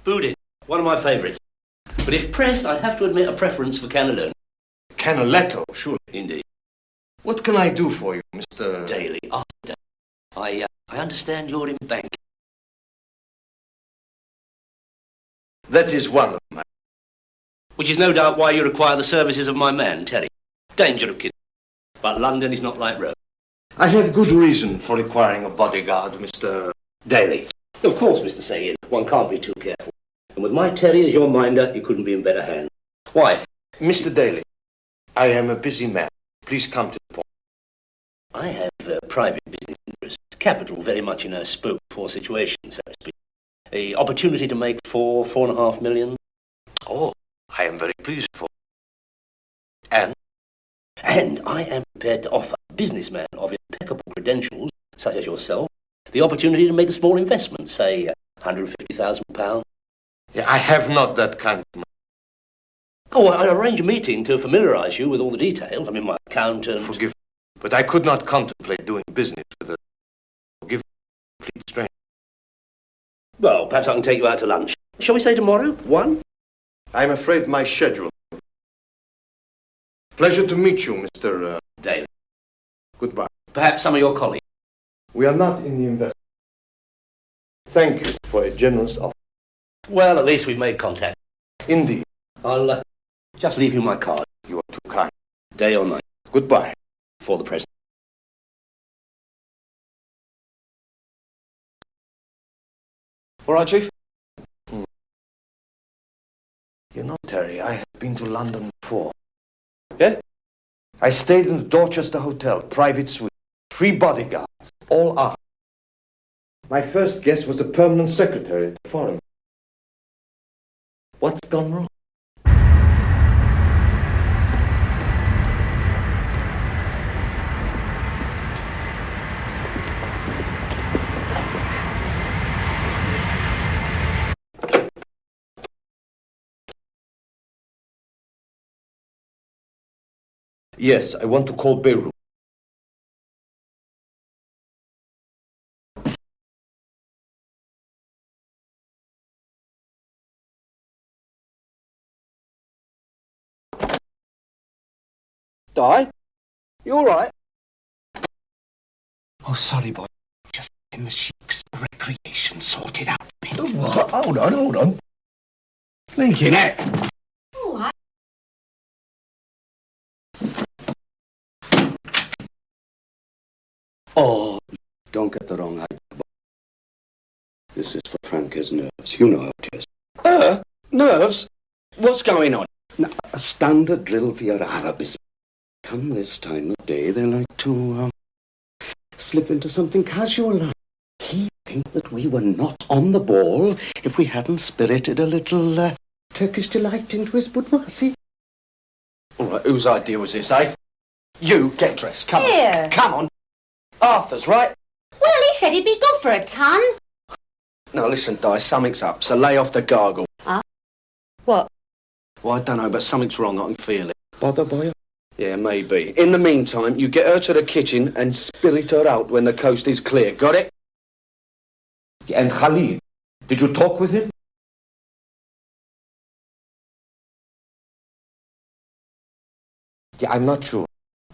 Boudin, one of my favourites. But if pressed, I'd have to admit a preference for cannelloni. Canaletto, surely. Indeed. What can I do for you, Mr. Daly, Arthur Daly. I understand you're in bank. That is one of my... Which is no doubt why you require the services of my man, Terry. Danger of kidnapping. But London is not like Rome. I have good reason for requiring a bodyguard, Mr. Daly. Of course, Mr. Sayin. One can't be too careful. And with my Terry as your minder, you couldn't be in better hands. Why? Mr. Daly, I am a busy man. Please come to the point. I have private business interests. Capital very much in a spoke-for situation, so to speak. The opportunity to make 4.5 million. Oh, I am very pleased for you. And I am prepared to offer a businessman of impeccable credentials, such as yourself, the opportunity to make a small investment, say £150,000. Yeah, I have not that kind of money. Oh, I'll arrange a meeting to familiarise you with all the details. I mean, my accountant... Forgive me, but I could not contemplate doing business with a complete stranger. Well, perhaps I can take you out to lunch. Shall we say tomorrow? 1? I'm afraid my schedule... Pleasure to meet you, Mr. Daly. Goodbye. Perhaps some of your colleagues. We are not in the investment. Thank you for a generous offer. Well, at least we've made contact. Indeed. I'll just leave you my card. You are too kind. Day or night. Goodbye. For the present. All right, Chief? You know, Terry, I have been to London before. Yeah? I stayed in the Dorchester Hotel, private suite. 3 bodyguards, all armed. My first guest was the permanent secretary at the Foreign. What's gone wrong? Yes, I want to call Beirut. Di? You all right? Oh, sorry, boy. Just in the Sheik's recreation sorted out a bit. What? Hold on. Thinking it. All right. Oh, don't get the wrong idea. This is for Franca's nerves. You know how it is. nerves. What's going on? Now, a standard drill for your Arabs. Come this time of day, they like to slip into something casual now. He'd think that we were not on the ball if we hadn't spirited a little Turkish delight into his boudoir. All right, whose idea was this, eh? You, get dressed. Come Here. on. Come on. Arthur's, right? Well, he said he'd be good for a ton. Now, listen, Di, something's up, so lay off the gargle. Huh? What? Well, I don't know, but something's wrong. I can feel it. Bother boy? Yeah, maybe. In the meantime, you get her to the kitchen and spirit her out when the coast is clear. Got it? And Khalid, did you talk with him? Yeah, I'm not sure.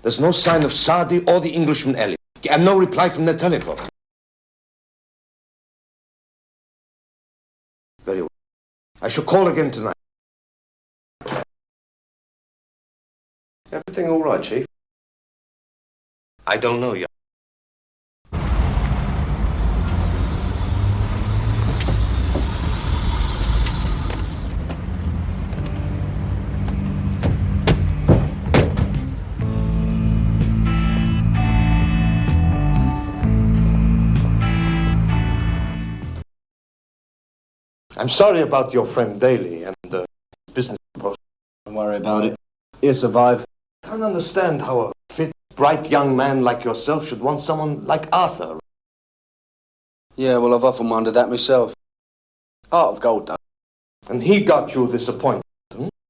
There's no sign of Saadi or the Englishman Elliot. And no reply from the telephone. Very well. I shall call again tonight. Everything all right, Chief? I don't know yet. I'm sorry about your friend Daly and the business proposal. Don't worry about it. He'll survive. I don't understand how a fit, bright young man like yourself should want someone like Arthur. Yeah, well, I've often wondered that myself. Heart of gold, though. And he got you this appointment?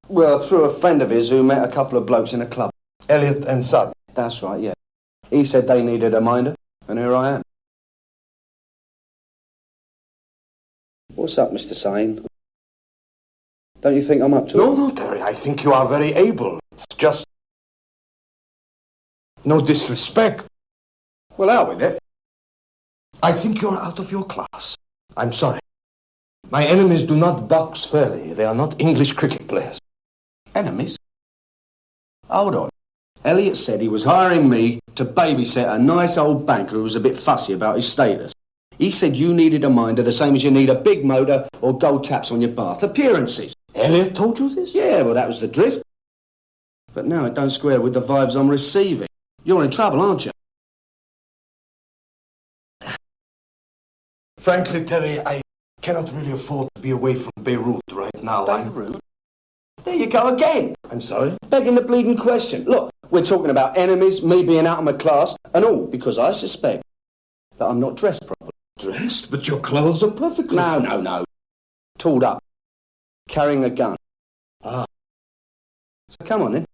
Well, through a friend of his who met a couple of blokes in a club. Elliot and Saadi? That's right, yeah. He said they needed a minder, and here I am. What's up, Mr. Sain? Don't you think I'm up to it? No, Terry, I think you are very able. It's just... no disrespect. Well, out with it. I think you're out of your class. I'm sorry. My enemies do not box fairly. They are not English cricket players. Enemies? Hold on. Elliot said he was hiring me to babysit a nice old banker who was a bit fussy about his status. He said you needed a minder the same as you need a big motor or gold taps on your bath. Appearances. Elliot told you this? Yeah, well, that was the drift. But now it don't square with the vibes I'm receiving. You're in trouble, aren't you? Frankly, Terry, I cannot really afford to be away from Beirut right now. Beirut? There you go again. I'm sorry? Begging the bleeding question. Look, we're talking about enemies, me being out of my class, and all because I suspect that I'm not dressed properly. Dressed? But your clothes are perfectly... No. Tooled up. Carrying a gun. Ah. So come on, then.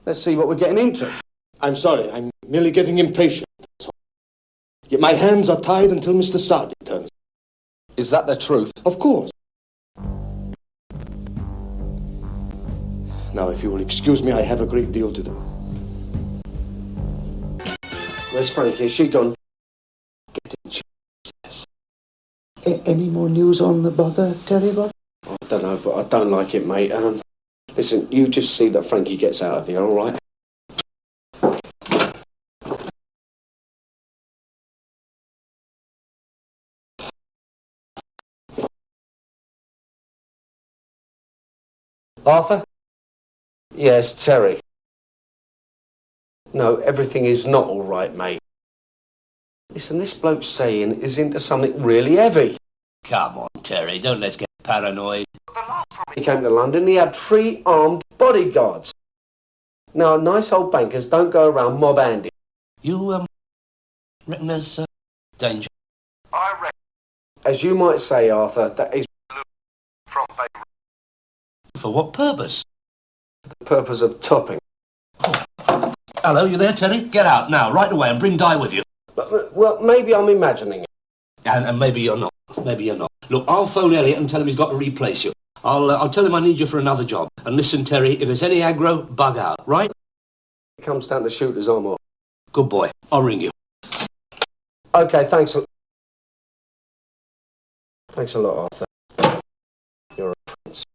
Let's see what we're getting into. I'm sorry, I'm merely getting impatient. Yet my hands are tied until Mr. Saadi turns. Is that the truth? Of course. Now, if you will excuse me, I have a great deal to do. Where's Frankie? Is she gone? Yes. Any more news on the bother, Terry, boy? I don't know, but I don't like it, mate. Listen, you just see that Frankie gets out of here, all right? Arthur? Yes, Terry. No, everything is not all right, mate. Listen, this bloke's saying is into something really heavy. Come on, Terry, don't let's get paranoid. He came to London, he had 3 armed bodyguards. Now, nice old bankers don't go around mob-handing. You, reckon there's danger? I reckon. As you might say, Arthur, that is from Beirut. For what purpose? The purpose of topping. Hello, you there, Terry? Get out now, right away, and bring Di with you. Well, maybe I'm imagining it. And maybe you're not. Maybe you're not. Look, I'll phone Elliot and tell him he's got to replace you. I'll tell him I need you for another job. And listen, Terry, if there's any aggro, bug out, right? It comes down to shooters, I'm off. Good boy. I'll ring you. Okay, thanks. Thanks a lot, Arthur. You're a prince.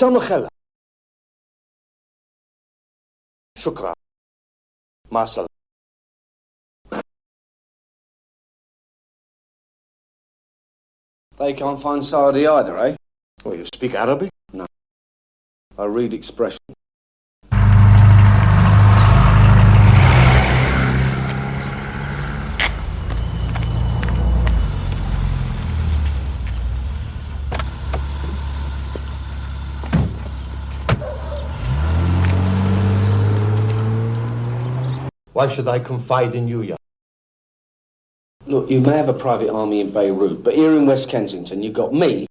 Stamachella. Shukra. Masal. They can't find Saadi either, eh? Oh, you speak Arabic? No. I read expression. Why should I confide in you, young? Look, you may have a private army in Beirut, but here in West Kensington, you've got me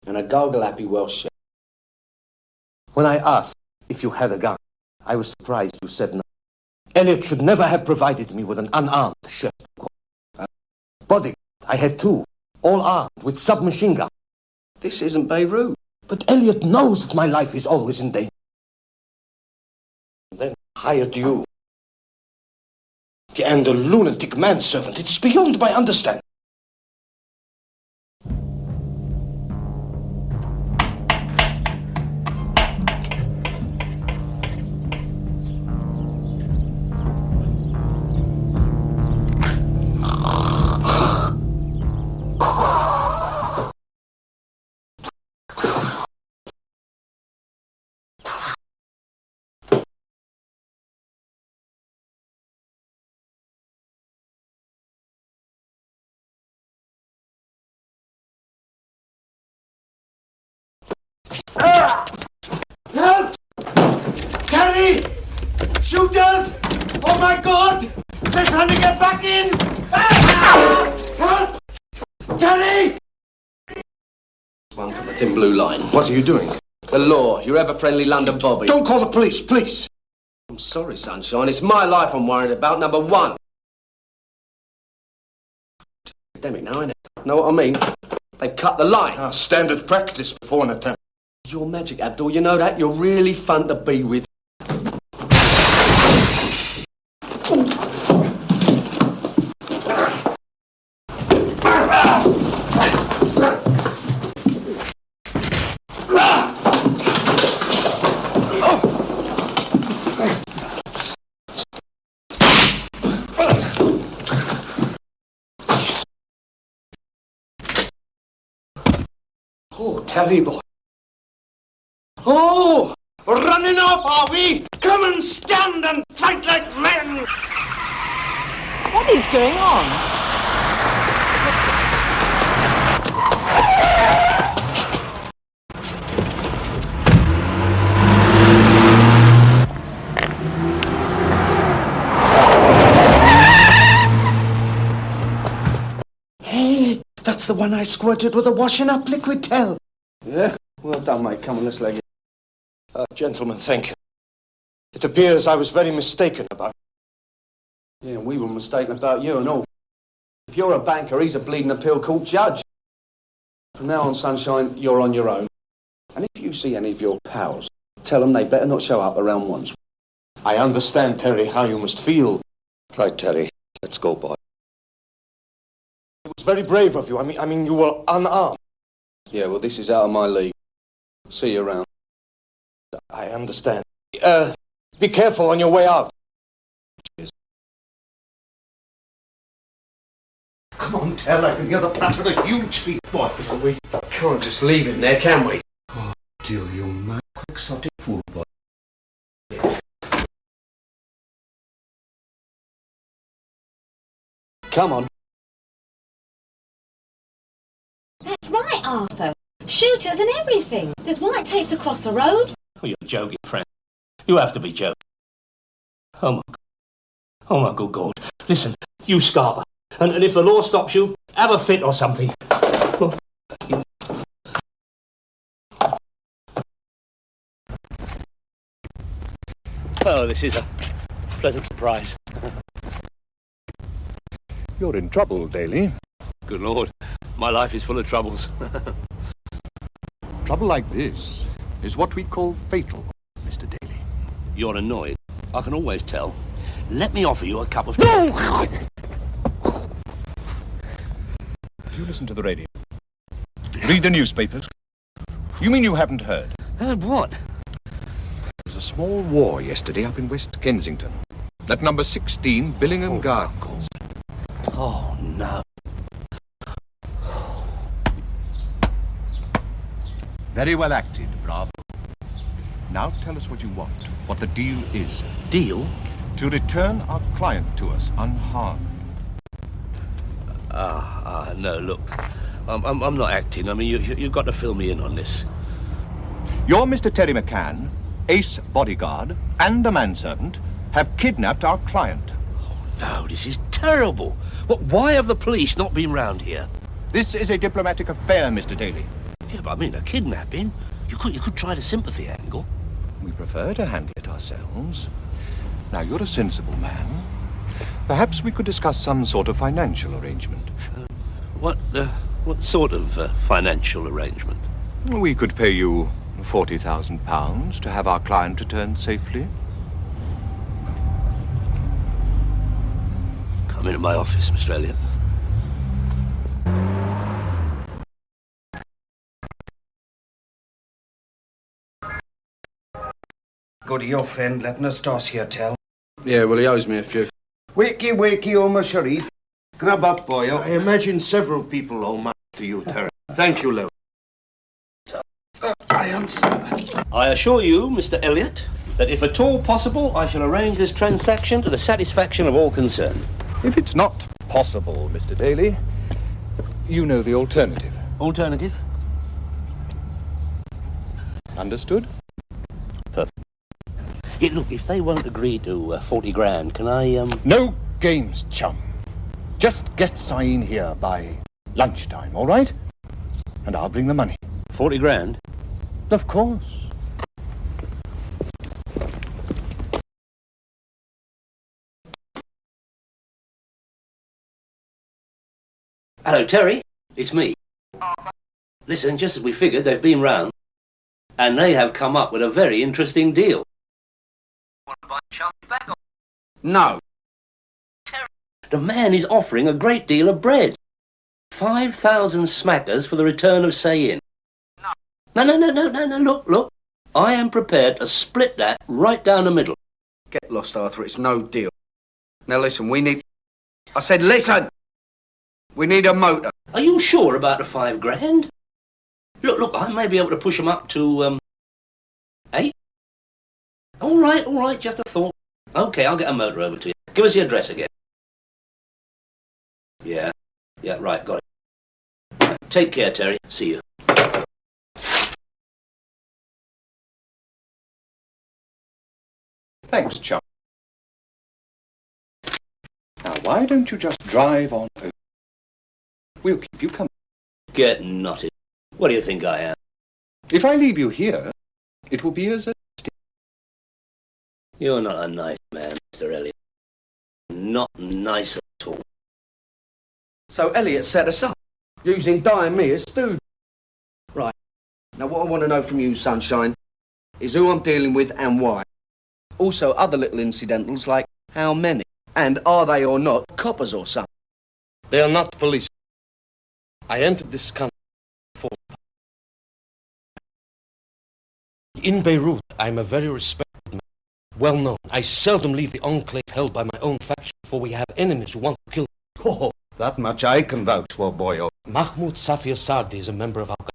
and a gargle-happy Welsh chef. When I asked if you had a gun, I was surprised you said no. Elliot should never have provided me with an unarmed chef. Bodyguard, I had two, all armed with submachine guns. This isn't Beirut. But Elliot knows that my life is always in danger. And then hired you. And a lunatic manservant. It's beyond my understanding. Help! Terry! Shooters! Oh my God! They're trying to get back in! Help! Terry! One from the thin blue line. What are you doing? The law. Your ever-friendly London Bobby. Don't call the police, please! I'm sorry, Sunshine. It's my life I'm worried about, number one. Damn it now, innit? Know what I mean? They cut the line. Standard practice before an attempt. You're magic, Abdul. You know that? You're really fun to be with. Oh, Terry boy. Oh! Running off, are we? Come and stand and fight like men! What is going on? Hey, that's the one I squirted with a washing up liquid tell. Yeah? Well done, mate. Come on, let's leg it. Gentlemen, thank you. It appears I was very mistaken about Yeah, and we were mistaken about you and all. If you're a banker, he's a bleeding appeal court judge. From now on, Sunshine, you're on your own. And if you see any of your pals, tell them they better not show up around once. I understand, Terry, how you must feel. Right, Terry. Let's go, boy. It was very brave of you. I mean, you were unarmed. Yeah, well, this is out of my league. See you around. I understand. Be careful on your way out. Cheers. Come on, Terry. I can hear the patter of huge feet, boy. We can't just leave him there, can we? Oh, dear, you mad, quixotic fool, boy. Come on. That's right, Arthur. Shooters and everything. There's white tapes across the road. Oh, you're joking, friend. You have to be joking. Oh, my God. Oh, my good God. Listen, you Scarpa. And if the law stops you, have a fit or something. Oh, this is a pleasant surprise. You're in trouble, Daly. Good Lord, my life is full of troubles. Trouble like this is what we call fatal, Mr. Daly. You're annoyed. I can always tell. Let me offer you a cup of... No! Do you listen to the radio? Read the newspapers? You mean you haven't heard? Heard what? There was a small war yesterday up in West Kensington. At number 16, Billingham Gardens. Oh, no. Very well acted, bravo. Now tell us what you want, what the deal is. Deal? To return our client to us unharmed. No, look. I'm not acting. I mean, you've got to fill me in on this. You're Mr. Terry McCann, ace bodyguard, and the manservant have kidnapped our client. Oh, no, this is terrible. Why have the police not been round here? This is a diplomatic affair, Mr. Daly. Yeah, but I mean, a kidnapping? You could try the sympathy angle. We prefer to handle it ourselves. Now, you're a sensible man. Perhaps we could discuss some sort of financial arrangement. What sort of financial arrangement? We could pay you £40,000 to have our client returned safely. Come into my office, Mr. Elliot. Go to your friend letting us toss here, Tell. Yeah, well, he owes me a few. Wakey, wakey, Omar Sharif. Grab up, boy. I imagine several people owe money to you, Terry. Thank you, Lewis. I assure you, Mr. Elliot, that if at all possible, I shall arrange this transaction to the satisfaction of all concerned. If it's not possible, Mr. Daly, you know the alternative. Alternative? Understood? Perfect. Yeah, look, if they won't agree to 40 grand, can I, No games, chum. Just get Sain here by lunchtime, all right? And I'll bring the money. 40 grand? Of course. Hello, Terry. It's me. Listen, just as we figured, they've been round, and they have come up with a very interesting deal. Want to buy Charlie back? No. Terry, the man is offering a great deal of bread. 5,000 smackers for the return of Sayin. No, look. I am prepared to split that right down the middle. Get lost, Arthur. It's no deal. Now, listen, we need... I said, listen! We need a motor. Are you sure about the 5 grand? Look, I may be able to push them up to, 8? All right, just a thought. Okay, I'll get a motor over to you. Give us the address again. Yeah, right, got it. Right, take care, Terry. See you. Thanks, chum. Now, why don't you just drive on over? We'll keep you company. Get knotted. What do you think I am? If I leave you here, it will be as a... You're not a nice man, Mr. Elliot. Not nice at all. So Elliot set us up, using Di and me as stooges. Right. Now, what I want to know from you, Sunshine, is who I'm dealing with and why. Also, other little incidentals like how many, and are they or not coppers or something? They are not police. I entered this country for... In Beirut, I'm a very respected man, well known. I seldom leave the enclave held by my own faction, for we have enemies who want to kill me. Oh, that much I can vouch for, boyo. Mahmoud Safir Sardi is a member of our government.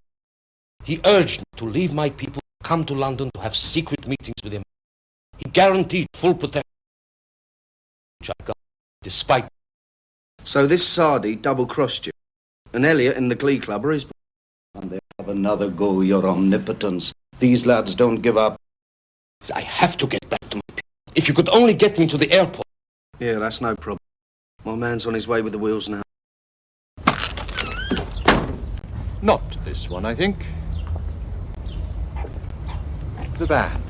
He urged me to leave my people, come to London to have secret meetings with him. He guaranteed full protection, which I got, despite... So this Sardi double-crossed you, and Elliot and the Glee Club are his... And they have another go, your omnipotence. These lads don't give up. I have to get back to my people. If you could only get me to the airport. Yeah, that's no problem. My man's on his way with the wheels now. Not this one, I think. The van.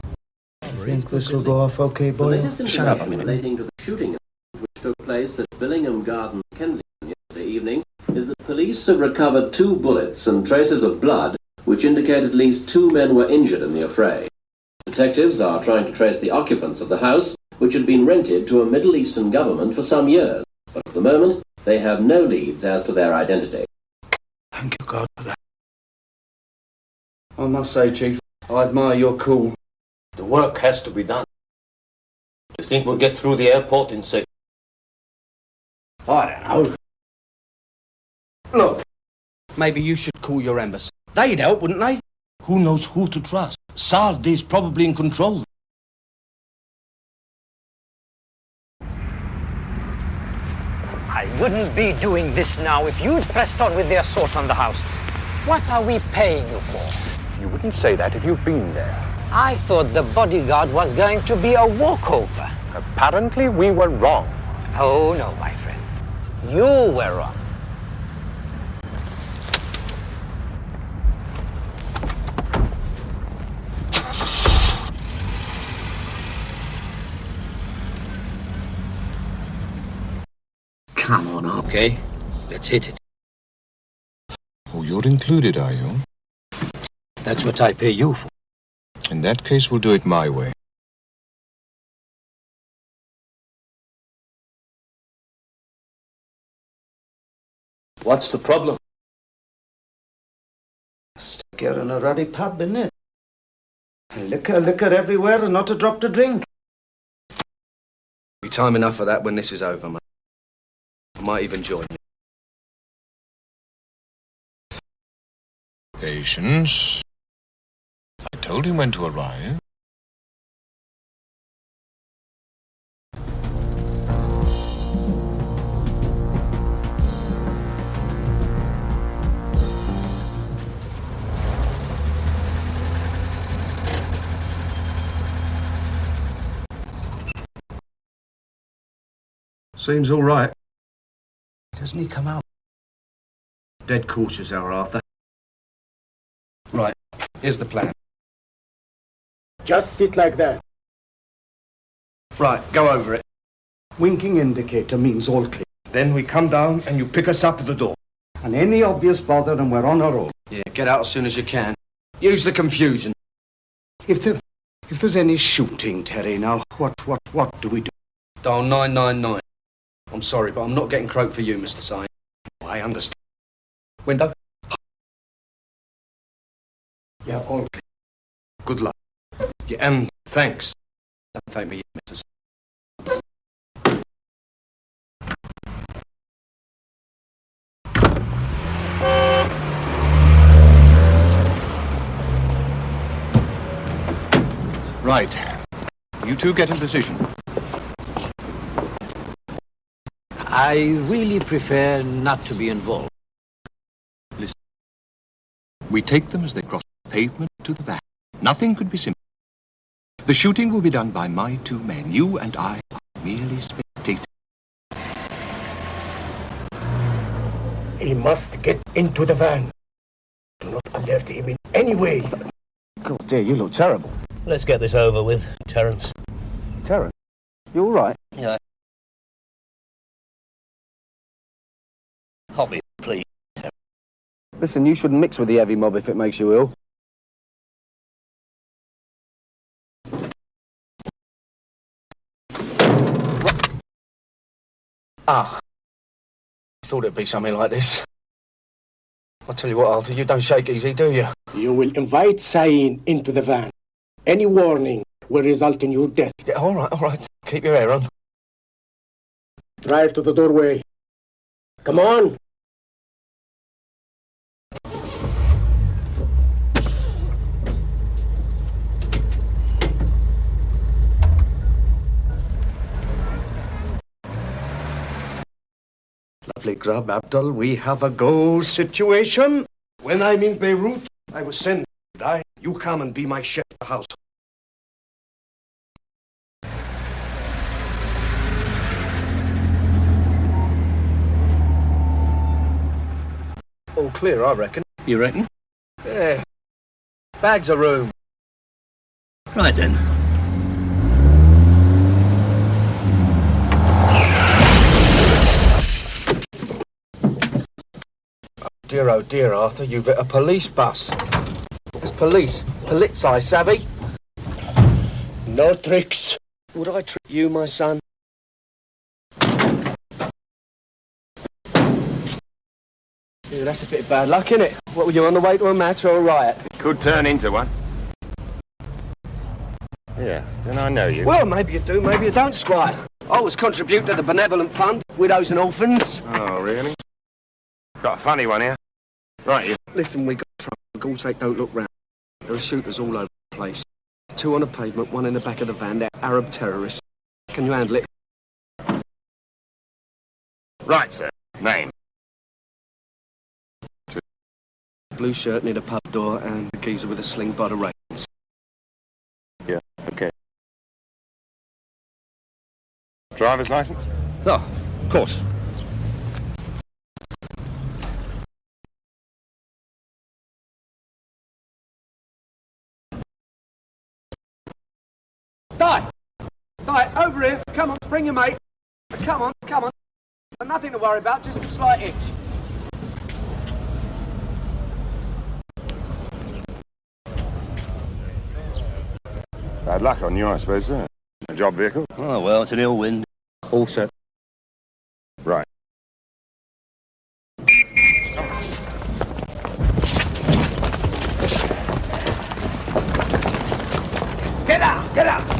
I think this will go off okay, boy. Shut up a minute. Relating to the shooting which took place at Billingham Gardens, Kensington, yesterday evening, is that police have recovered 2 bullets and traces of blood, which indicate at least 2 men were injured in the affray. Detectives are trying to trace the occupants of the house, which had been rented to a Middle Eastern government for some years, but at the moment they have no leads as to their identity. Thank you, God, for that. I must say, Chief, I admire your cool. The work has to be done. Do you think we'll get through the airport in safe? I don't know. Look, maybe you should call your embassy. They'd help, wouldn't they? Who knows who to trust? Sard is probably in control. I wouldn't be doing this now if you'd pressed on with the assault on the house. What are we paying you for? You wouldn't say that if you'd been there. I thought the bodyguard was going to be a walkover. Apparently, we were wrong. Oh, no, my friend. You were wrong. Come on, okay. Let's hit it. Oh, you're included, are you? That's what I pay you for. In that case, we'll do it my way. What's the problem? Stuck here in a ruddy pub, isn't it? Liquor everywhere and not a drop to drink. Be time enough for that when this is over, mate. I might even join you. Patience. I told him when to arrive. Seems all right. Doesn't he come out? Dead cautious, our Arthur. Right, here's the plan. Just sit like that. Right, go over it. Winking indicator means all clear. Then we come down and you pick us up at the door. And any obvious bother and we're on our own. Yeah, get out as soon as you can. Use the confusion. If there's any shooting, Terry, now, what do we do? Dial 999. I'm sorry, but I'm not getting croaked for you, Mr. Syme. I understand. Window? Yeah, all clear. Good luck. Yeah, and thanks. Don't thank me yet, Mr. Syme. Right. You two get in position. I really prefer not to be involved. Listen. We take them as they cross the pavement to the van. Nothing could be simpler. The shooting will be done by my two men. You and I are merely spectators. He must get into the van. Do not alert him in any way. God, dear, you look terrible. Let's get this over with, Terence. Terence? You all right? Yeah. Hobby, please. Listen, you shouldn't mix with the heavy mob if it makes you ill. Ah. Thought it'd be something like this. I'll tell you what, Arthur, you don't shake easy, do you? You will invite Sain into the van. Any warning will result in your death. Yeah, all right. Keep your hair on. Drive to the doorway. Come on. Lovely grub, Abdul. We have a goal situation. When I'm in Beirut, I will send you come and be my chef of the house. All clear, I reckon. You reckon? Yeah. Bags of room. Right then. Dear, oh dear, Arthur, you've hit a police bus. It's police. Polizei, savvy? No tricks. Would I trick you, my son? Yeah, that's a bit of bad luck, innit? What, were you on the way to a match or a riot? It could turn into one. Yeah, then I know you. Well, maybe you do, maybe you don't, Squire. I always contribute to the benevolent fund, widows and orphans. Oh, really? Got a funny one here. Right, you. Listen, we got trouble. For God's sake, don't look round. There are shooters all over the place. 2 on the pavement, 1 in the back of the van. They're Arab terrorists. Can you handle it? Right, sir. Name? Blue shirt near the pub door and the geezer with a sling by the railings. Yeah, okay. Driver's license? Oh, of course. Di! Di, over here. Come on, bring your mate. Come on, come on. Nothing to worry about, just a slight itch. Bad luck on you, I suppose, sir. A job vehicle? Oh, well, it's an ill wind. All set. Right. Get out! Get out!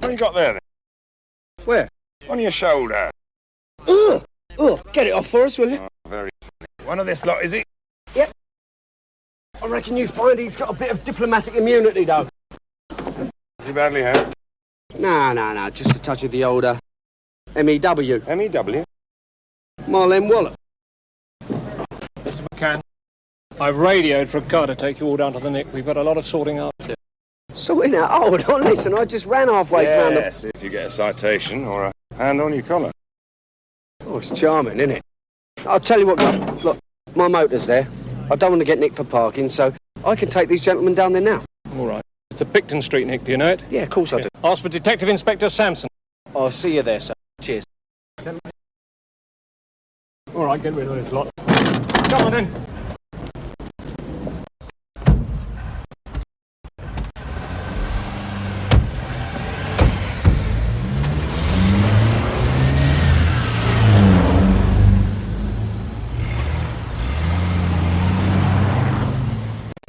What you got there, then? Where? On your shoulder. Ugh! Ugh! Get it off for us, will you? Oh, very funny. One of this lot, is he? Yep. I reckon you find he's got a bit of diplomatic immunity, though. Is he badly hurt? No. Just a touch of the older MEW. MEW? Marlene Waller. Mr. McCann, I've radioed for a car to take you all down to the Nick. We've got a lot of sorting out to do. Sorting out? Oh, no, listen, I just ran halfway round the... Yes, if you get a citation or a hand on your collar. Oh, it's charming, isn't it? I'll tell you what, look, my motor's there. I don't want to get nicked for parking, so I can take these gentlemen down there now. All right. It's a Picton Street, Nick, do you know it? Yeah, of course I do. Ask for Detective Inspector Sampson. I'll see you there, sir. Cheers. All right, get rid of this lot. Come on, then.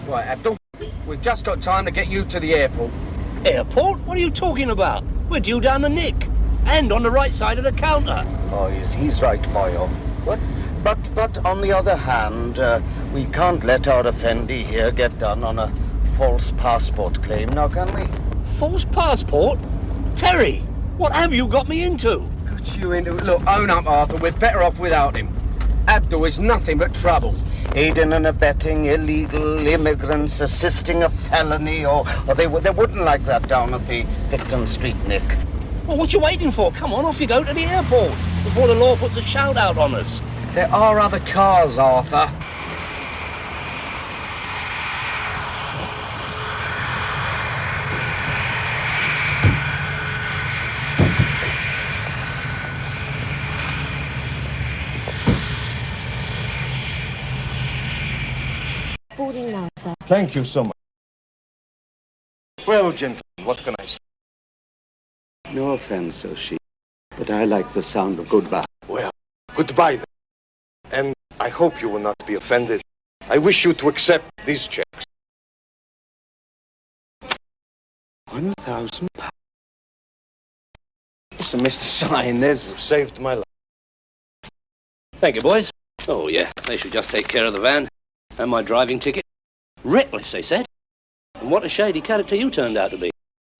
Right, Abdul, we've just got time to get you to the airport. Airport? What are you talking about? We're due down the Nick. And on the right side of the counter. Oh, yes, he's right, boyo. What? But on the other hand, we can't let our Effendi here get done on a false passport claim, now can we? False passport? Terry, what have you got me into? Got you into... Look, own up, Arthur. We're better off without him. Abdul is nothing but trouble. Aiding and abetting illegal immigrants, assisting a felony, or they wouldn't like that down at the Picton Street, Nick. Well, what you waiting for? Come on, off you go to the airport before the law puts a shout out on us. There are other cars, Arthur. Boarding now, sir. Thank you so much. Well, gentlemen, what can I say? No offense, Oshie, but I like the sound of goodbye. Well, goodbye then. And I hope you will not be offended. I wish you to accept these checks. £1,000. Listen, Mr. Saunders. You saved my life. Thank you, boys. Oh, yeah, they should just take care of the van and my driving ticket. Reckless, they said. And what a shady character you turned out to be.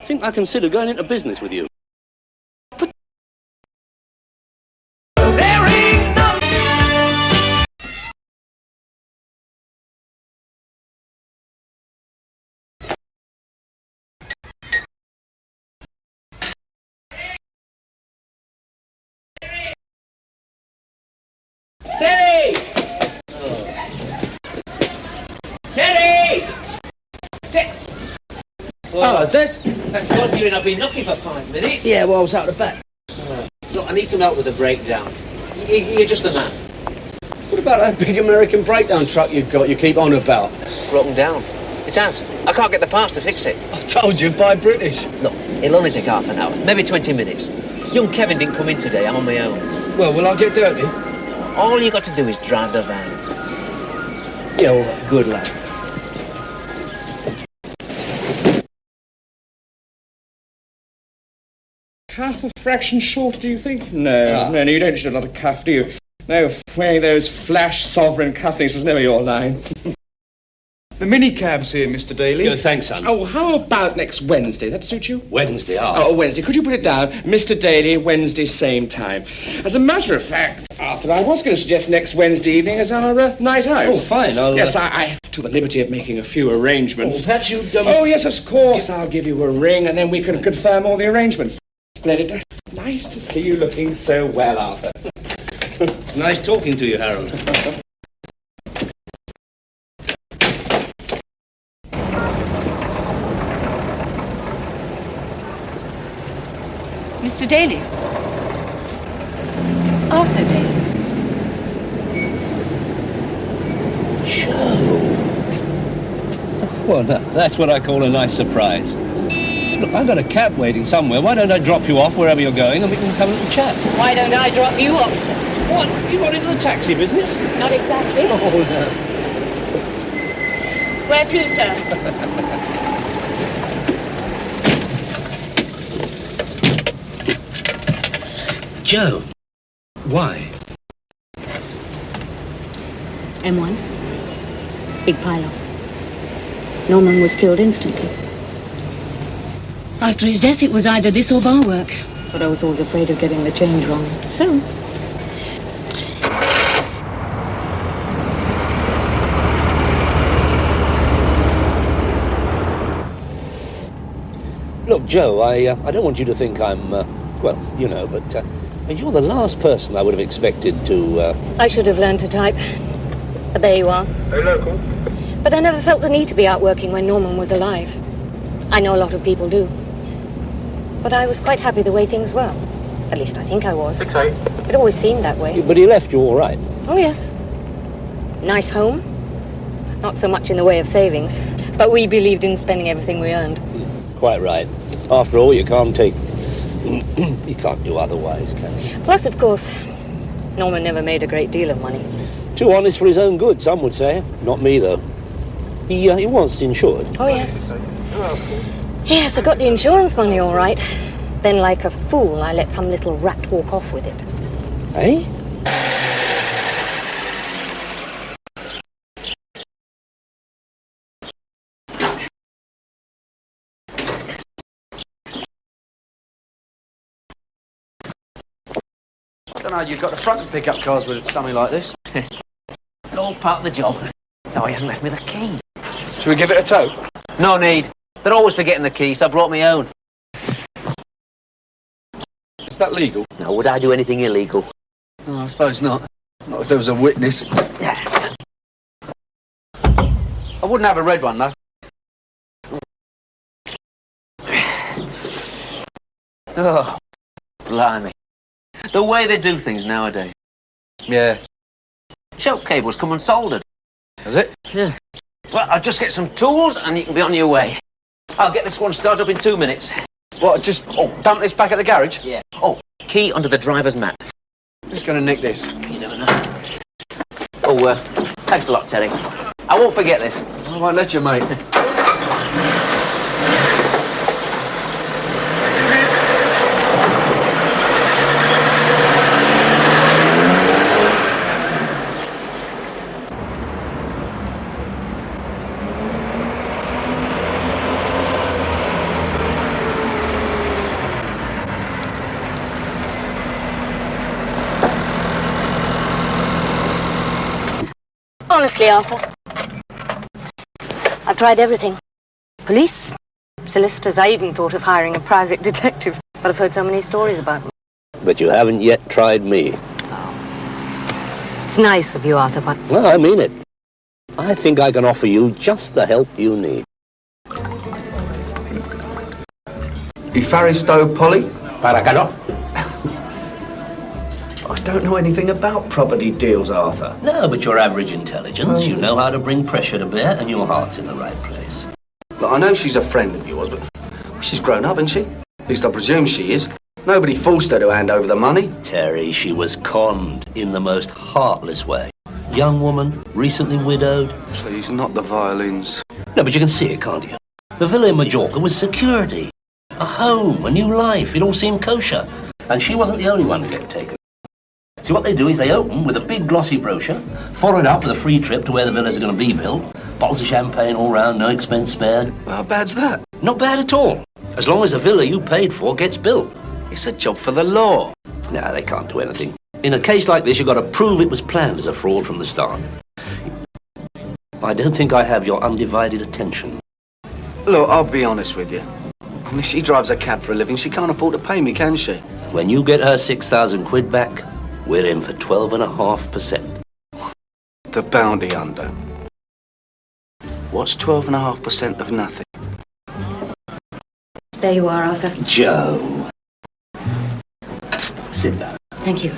I think I consider going into business with you. Teddy! Teddy! Hello, Des. Thank God you ain't been knocking for 5 minutes. Yeah, well, I was out the back. Look, I need some help with the breakdown. You're just the man. What about that big American breakdown truck you've got you keep on about? Broken down. It has. I can't get the parts to fix it. I told you, buy British. Look, it'll only take half an hour, maybe 20 minutes. Young Kevin didn't come in today, I'm on my own. Well, will I get dirty? All you got to do is drive the van. Yeah, all right. Good lad. Half a fraction short, do you think? No, no, you don't shoot a lot of cuff, do you? No, wearing those flash sovereign cufflinks was never your line. The minicab's here, Mr. Daly. Good, thanks, son. Oh, how about next Wednesday? That suit you? Wednesday, Oh, Wednesday. Could you put it down? Mr. Daly, Wednesday, same time. As a matter of fact, Arthur, I was going to suggest next Wednesday evening as our night out. Oh, fine, I'll... Yes, I took the liberty of making a few arrangements. Oh, perhaps you'd... Oh, yes, of course. I'll give you a ring and then we can confirm all the arrangements. Splendid. It's nice to see you looking so well, Arthur. Nice talking to you, Harold. Mr. Daly. Arthur Daly. Joe. Well, no, that's what I call a nice surprise. Look, I've got a cab waiting somewhere. Why don't I drop you off wherever you're going and we can have a little chat? Why don't I drop you off? What? You got into the taxi business? Not exactly. Oh, no. Where to, sir? Joe, why? M1. Big pile-up. Norman was killed instantly. After his death, it was either this or bar work. But I was always afraid of getting the change wrong. So... Look, Joe, I don't want you to think I'm, well, you know, but you're the last person I would have expected to... I should have learned to type. But there you are. Hey, local. But I never felt the need to be out working when Norman was alive. I know a lot of people do. But I was quite happy the way things were. At least I think I was. Okay. It always seemed that way. But he left you all right. Oh, yes. Nice home. Not so much in the way of savings. But we believed in spending everything we earned. Quite right. After all, you can't take... you can't do otherwise, can you? Plus, of course, Norman never made a great deal of money. Too honest for his own good, some would say. Not me, though. He was insured. Oh, yes. Yes, I got the insurance money all right. Then, like a fool, I let some little rat walk off with it. Eh? I don't know, you've got the front to pick up cars with something like this. It's all part of the job. No, he hasn't left me the key. Should we give it a tow? No need. They're always forgetting the key, so I brought my own. Is that legal? No, would I do anything illegal? No, I suppose not. Not if there was a witness. I wouldn't have a red one, though. Oh, blimey. The way they do things nowadays. Yeah. Shelf cable's come unsoldered. Has it? Yeah. Well, I'll just get some tools and you can be on your way. I'll get this one started up in 2 minutes. What, just dump this back at the garage? Yeah. Oh, key under the driver's mat. Who's going to nick this? You never know. Oh, thanks a lot, Terry. I won't forget this. I won't let you, mate. Honestly, Arthur, I've tried everything. Police, solicitors, I even thought of hiring a private detective, but I've heard so many stories about them. But you haven't yet tried me. It's nice of you, Arthur, but... Well, I mean it. I think I can offer you just the help you need. You Farry Stowe, Polly? Paracalo. I don't know anything about property deals, Arthur. No, but your average intelligence, you know how to bring pressure to bear, and your heart's in the right place. Look, I know she's a friend of yours, but she's grown up, isn't she? At least I presume she is. Nobody forced her to hand over the money. Terry, she was conned in the most heartless way. Young woman, recently widowed. Please, not the violins. No, but you can see it, can't you? The villa in Majorca was security. A home, a new life. It all seemed kosher. And she wasn't the only one to get taken. See, what they do is they open with a big glossy brochure, follow it up with a free trip to where the villas are going to be built, bottles of champagne all round, no expense spared. How bad's that? Not bad at all. As long as the villa you paid for gets built. It's a job for the law. No, they can't do anything. In a case like this, you've got to prove it was planned as a fraud from the start. I don't think I have your undivided attention. Look, I'll be honest with you. I mean, if she drives a cab for a living, she can't afford to pay me, can she? When you get her 6,000 quid back, we're in for 12.5%. The bounty under. What's 12.5% of nothing? There you are, Arthur. Joe. Sit down. Thank you.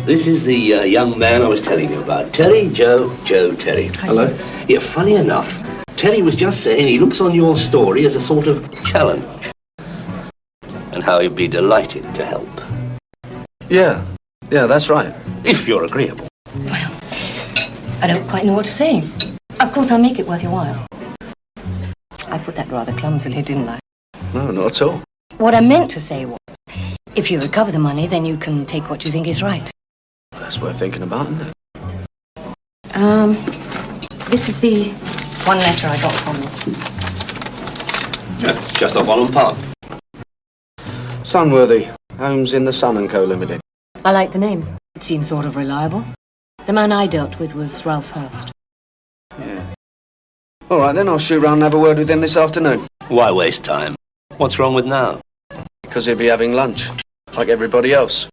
This is the young man I was telling you about. Terry, Joe, Terry. Hello? Yeah, funny enough, Terry was just saying he looks on your story as a sort of challenge. And how he'd be delighted to help. Yeah, that's right. If you're agreeable. Well, I don't quite know what to say. Of course, I'll make it worth your while. I put that rather clumsily, didn't I? No, not at all. What I meant to say was, if you recover the money, then you can take what you think is right. That's worth thinking about, isn't it? This is the one letter I got from you. Yeah, just off Waltham Park. Sunworthy, Homes in the Sun & Co. Limited. I like the name. It seems sort of reliable. The man I dealt with was Ralph Hurst. Yeah. All right, then I'll shoot round and have a word with him this afternoon. Why waste time? What's wrong with now? Because he'll be having lunch, like everybody else.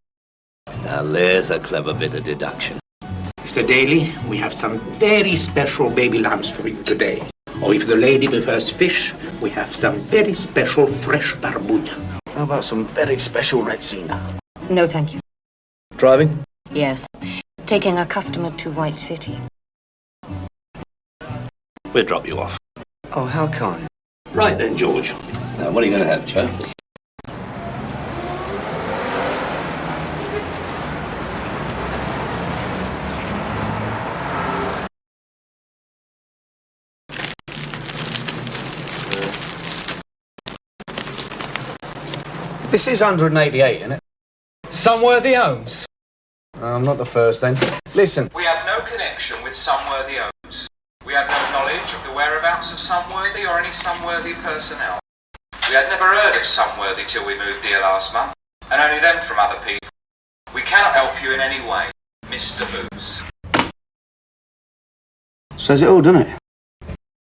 Now there's a clever bit of deduction. Mr. Daly, we have some very special baby lambs for you today. Or if the lady prefers fish, we have some very special fresh barbuda. How about some very special Retsina? No, thank you. Driving? Yes. Taking a customer to White City. We'll drop you off. Oh, how kind. Right then, George. Now, what are you going to have, Joe? This is 188, isn't it? Sunworthy Homes. I'm not the first, then. Listen. We have no connection with Sunworthy Homes. We have no knowledge of the whereabouts of Sunworthy or any Sunworthy personnel. We had never heard of Sunworthy till we moved here last month, and only then from other people. We cannot help you in any way, Mr. Booze. Says it all, doesn't it?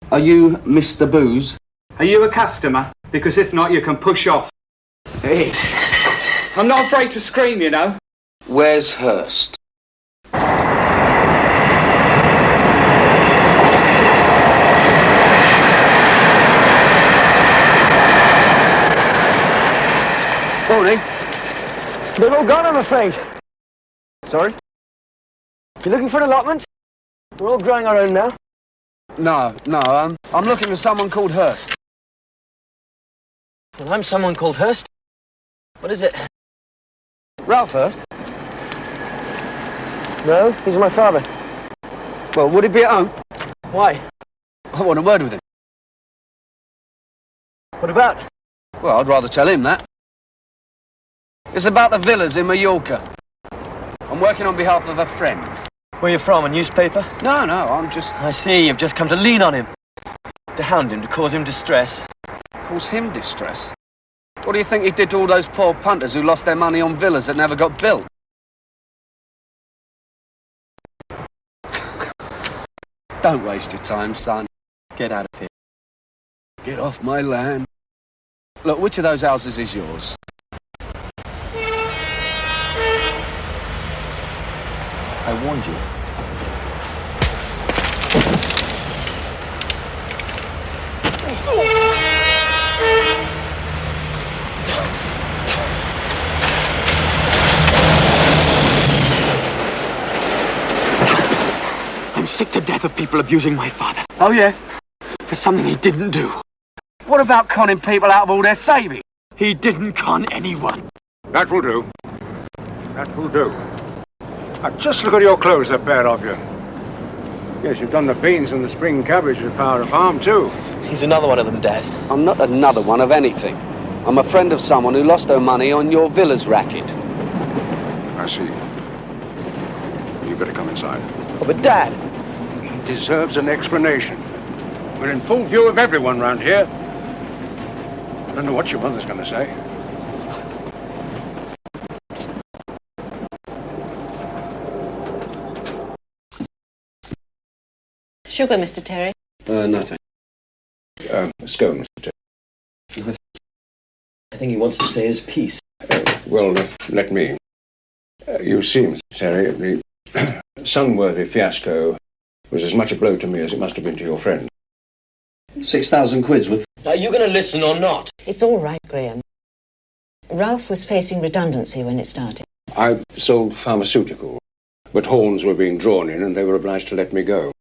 Are you Mr. Booze? Are you a customer? Because if not, you can push off. Hey, I'm not afraid to scream, you know. Where's Hurst? Morning. They're all gone, I'm afraid. Sorry? You looking for an allotment? We're all growing our own now. No, I'm looking for someone called Hurst. Well, I'm someone called Hurst. What is it? Ralph Hurst? No, he's my father. Well, would he be at home? Why? I want a word with him. What about? Well, I'd rather tell him that. It's about the villas in Mallorca. I'm working on behalf of a friend. Where you from, a newspaper? No, I'm just... I see, you've just come to lean on him. To hound him, to cause him distress. Cause him distress? What do you think he did to all those poor punters who lost their money on villas that never got built? Don't waste your time, son. Get out of here. Get off my land. Look, which of those houses is yours? I warned you. I'm sick to death of people abusing my father. Oh, yeah? For something he didn't do. What about conning people out of all their savings? He didn't con anyone. That will do. That will do. Now, just look at your clothes, the pair of you. Yes, you've done the beans and the spring cabbage with power of harm, too. He's another one of them, Dad. I'm not another one of anything. I'm a friend of someone who lost her money on your villas racket. I see. You better come inside. Oh, but Dad! He deserves an explanation. We're in full view of everyone round here. I don't know what your mother's going to say. Sugar, Mr. Terry? Nothing. Scone, Mr. Terry. I think he wants to say his piece. Let me. You see, Mr. Terry, the Sunworthy fiasco was as much a blow to me as it must have been to your friend. 6,000 quid's worth. Are you going to listen or not? It's all right, Graham. Ralph was facing redundancy when it started. I sold pharmaceutical, but horns were being drawn in and they were obliged to let me go.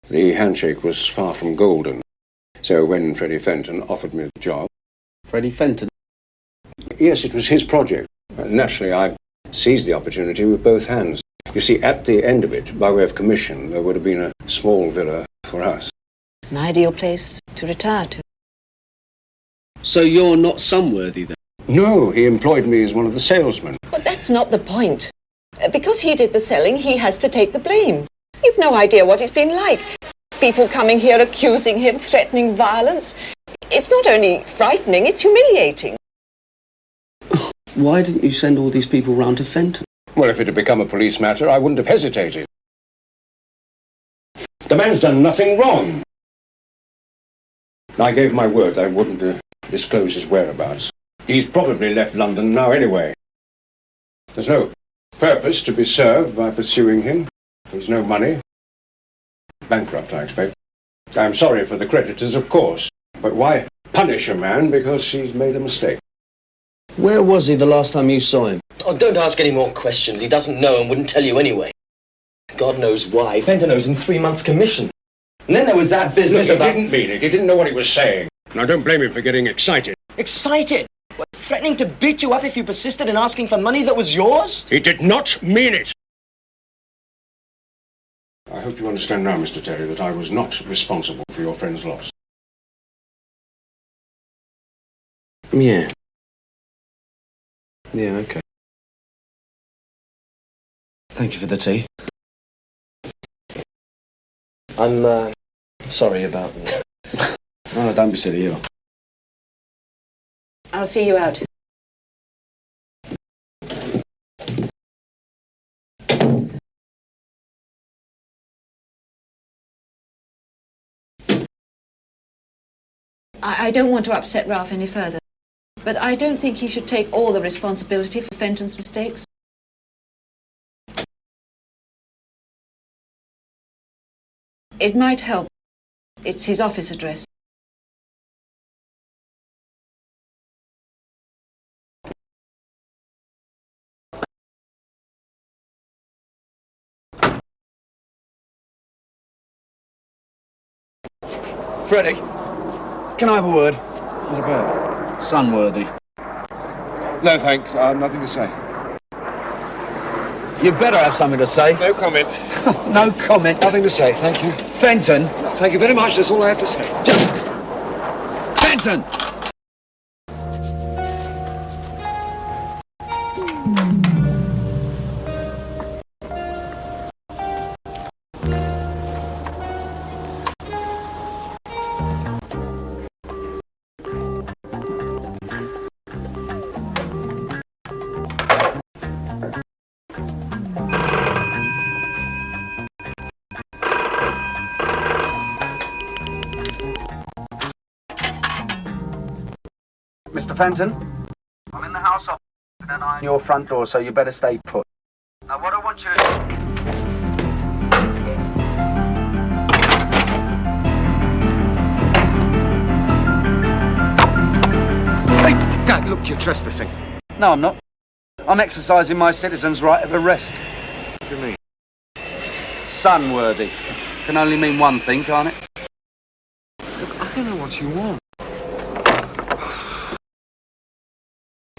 The handshake was far from golden, so when Freddie Fenton offered me the job... Freddie Fenton? Yes, it was his project. Naturally, I seized the opportunity with both hands. You see, at the end of it, by way of commission, there would have been a small villa for us. An ideal place to retire to. So you're not Sunworthy, then? No, he employed me as one of the salesmen. But that's not the point. Because he did the selling, he has to take the blame. You've no idea what it's been like. People coming here accusing him, threatening violence. It's not only frightening, it's humiliating. Why didn't you send all these people round to Fenton? Well, if it had become a police matter, I wouldn't have hesitated. The man's done nothing wrong. I gave my word I wouldn't disclose his whereabouts. He's probably left London now anyway. There's no purpose to be served by pursuing him. There's no money. Bankrupt, I expect. I'm sorry for the creditors, of course. But why punish a man because he's made a mistake? Where was he the last time you saw him? Oh, don't ask any more questions. He doesn't know and wouldn't tell you anyway. God knows why. Fenton owes him 3 months' commission. And then there was that business Look, about... he didn't mean it. He didn't know what he was saying. Now, don't blame him for getting excited. Excited? What, threatening to beat you up if you persisted in asking for money that was yours? He did not mean it. I hope you understand now, Mr. Terry, that I was not responsible for your friend's loss. Yeah. Yeah, okay. Thank you for the tea. I'm, sorry about... Oh, don't be silly, you. I'll see you out. I don't want to upset Ralph any further, but I don't think he should take all the responsibility for Fenton's mistakes. It might help. It's his office address. Freddie, can I have a word? What about? Sunworthy. No, thanks. I have nothing to say. You better have something to say. No comment. No comment. Nothing to say, thank you. Fenton. Thank you very much. That's all I have to say. Fenton! Mr. Fenton? I'm in the house office and I'm your front door, so you better stay put. Now, what I want you to do... Hey, Dad, look, you're trespassing. No, I'm not. I'm exercising my citizen's right of arrest. What do you mean? Sunworthy. Can only mean one thing, can't it? Look, I don't know what you want.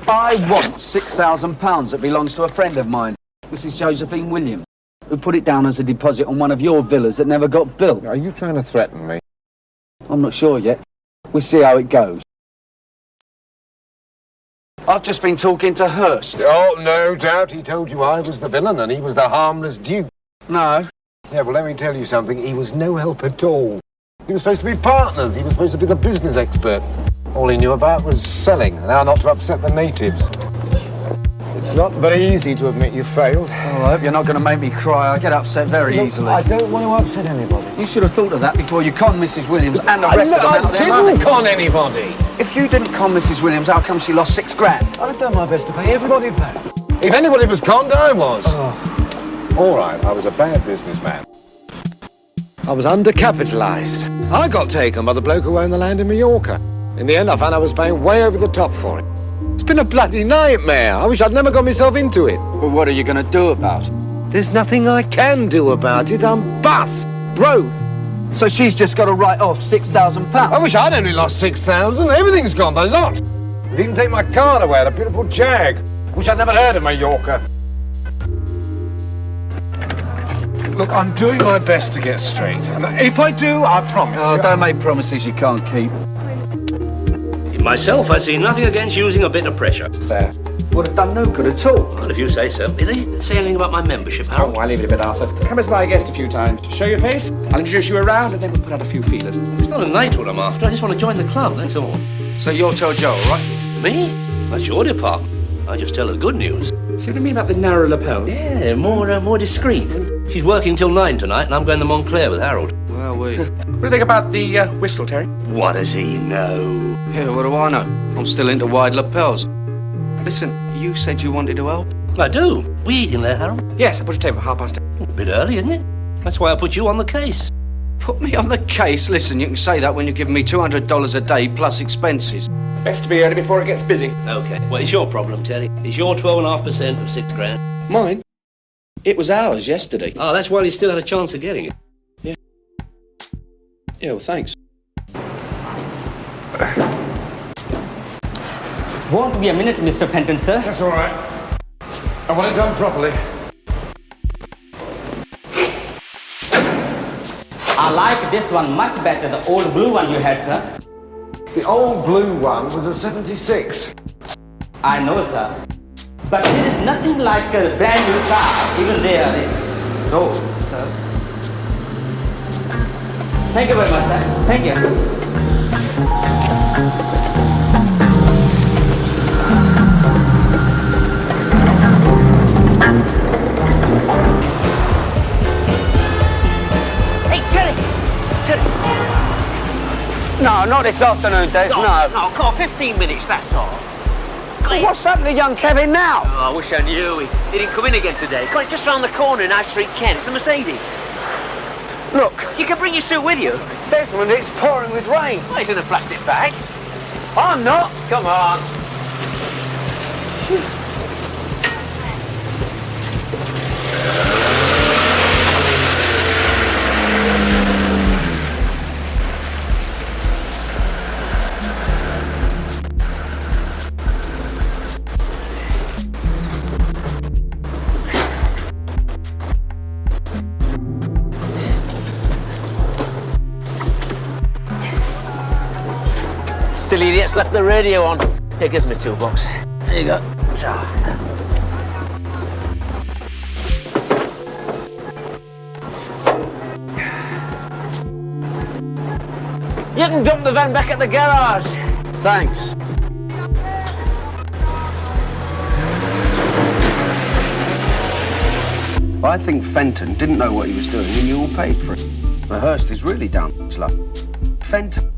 I want £6,000 that belongs to a friend of mine, Mrs. Josephine Williams, who put it down as a deposit on one of your villas that never got built. Are you trying to threaten me? I'm not sure yet. We'll see how it goes. I've just been talking to Hurst. Oh, no doubt he told you I was the villain and he was the harmless duke. No. Yeah, well, let me tell you something. He was no help at all. He was supposed to be partners. He was supposed to be the business expert. All he knew about was selling, and how not to upset the natives. It's not very easy to admit you failed. Oh, I hope you're not going to make me cry. I get upset very easily. I don't want to upset anybody. You should have thought of that before you conned Mrs. Williams and the rest of them out of their money. I didn't con anybody. If you didn't con Mrs. Williams, how come she lost £6 grand? I've done my best to pay everybody back. If anybody was conned, I was. Oh. All right, I was a bad businessman. I was undercapitalised. I got taken by the bloke who owned the land in Mallorca. In the end, I found I was paying way over the top for it. It's been a bloody nightmare. I wish I'd never got myself into it. Well, what are you going to do about it? There's nothing I can do about it. I'm bust, broke. So she's just got to write off £6,000? I wish I'd only lost 6,000. Everything's gone, the lot. They didn't take my car away, the beautiful Jag. Wish I'd never heard of Mallorca. Look, I'm doing my best to get straight. And if I do, I promise Oh, you... don't make promises you can't keep. In myself, I see nothing against using a bit of pressure. There. Would have done no good at all. Well, if you say so. Did they say anything about my membership, Harold? Oh, I'll leave it a bit, Arthur. Come as my guest a few times. Show your face, I'll introduce you around, and then we'll put out a few feelers. It's not a knighthood I'm after. I just want to join the club, that's all. So you'll tell Joe, all right? Me? That's your department. I just tell her the good news. See what I mean about the narrow lapels? Yeah, more discreet. She's working till 9 tonight, and I'm going to Montclair with Harold. Well, What do you think about the whistle, Terry? What does he know? Yeah, what do I know? I'm still into wide lapels. Listen, you said you wanted to help. I do. We eat in there, Harold. Yes, I put your table for 10:30. A bit early, isn't it? That's why I put you on the case. Put me on the case? Listen, you can say that when you're giving me $200 a day plus expenses. Best to be early before it gets busy. Okay, well, it's your problem, Terry. It's your 12.5% of £6 grand. Mine? It was ours yesterday. Oh, that's why you still had a chance of getting it. Yeah. Yeah, well, thanks. Won't be a minute, Mr. Fenton, sir. That's all right. I want it done properly. I like this one much better, the old blue one you had, sir. The old blue one was a 76. I know, sir. But there is nothing like a brand new car. Even there is roads, sir. Thank you very much, sir. Thank you. No, not this afternoon, Des, no. No, come on, 15 minutes, that's all. Well, what's happened to young Kevin now? Oh, I wish I knew. He didn't come in again today. Come on, it's just round the corner in High Street, Kent. It's a Mercedes. Look. You can bring your suit with you. Desmond, it's pouring with rain. Well, it's in a plastic bag. I'm not. Come on. silly idiot's left the radio on. Here, gives me a toolbox. There you go. So. You can dump the van back at the garage. Thanks. I think Fenton didn't know what he was doing and you all paid for it. The Hurst is really down his luck. Fenton,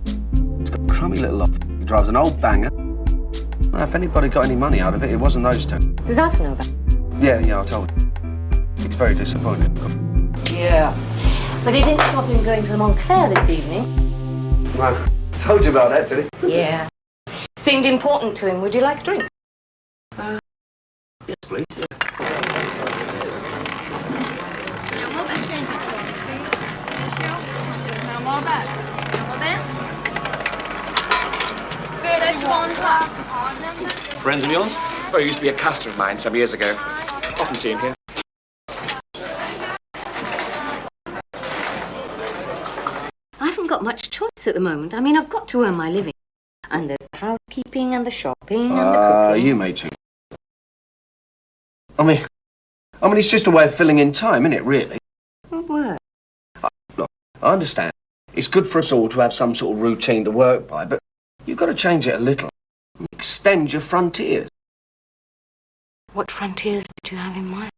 he's got a crummy little office. He drives an old banger. Now, if anybody got any money out of it, it wasn't those two. Does Arthur know about it? Yeah, I told him. He's very disappointed. Yeah. But he didn't stop him going to the Montclair this evening. No, told you about that, did he? Yeah. Seemed important to him. Would you like a drink? Yes, please. Yeah. Friends of yours? Well, he used to be a customer of mine some years ago. Often see him here. I haven't got much choice at the moment. I mean, I've got to earn my living. And there's the housekeeping and the shopping and the cooking. You made too. I mean, it's just a way of filling in time, isn't it, really? What work? Look, I understand. It's good for us all to have some sort of routine to work by, but you've got to change it a little. Extend your frontiers. What frontiers did you have in mind?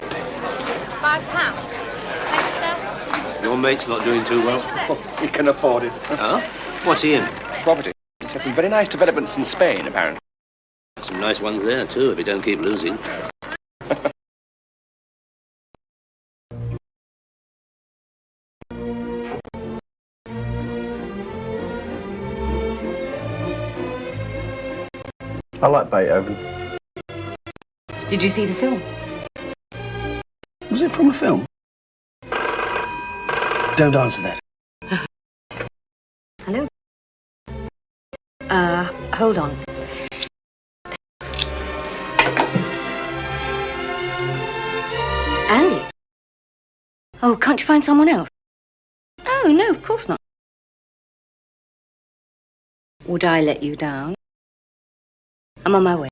£5. Your mate's not doing too well. He can afford it. Huh? What's he in? Property. He's had some very nice developments in Spain, apparently. Some nice ones there, too, if he don't keep losing. I like Beethoven. Did you see the film? Was it from a film? Don't answer that. Hello? Hold on. Andy? Oh, can't you find someone else? Oh, no, of course not. Would I let you down? I'm on my way.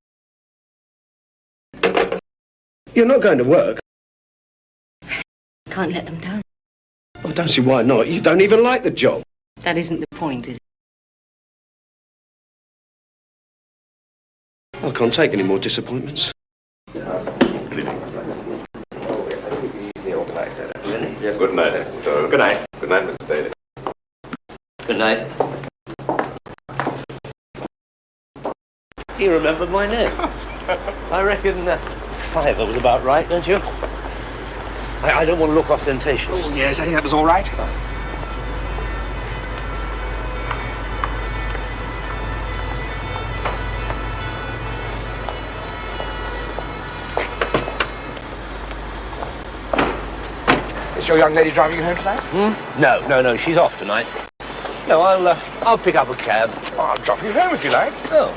You're not going to work. Can't let them down. I don't see why not. You don't even like the job. That isn't the point, is it? I can't take any more disappointments. Yes, good night, Mr. Stowe. Good night. Good night, Mr. Daly. Good night. You remembered my name. I reckon Fiver was about right, don't you? I don't want to look ostentatious. Oh, yes, I think that was all right. Is your young lady driving you home tonight? No, she's off tonight. No, I'll pick up a cab. Oh, I'll drop you home if you like. Oh.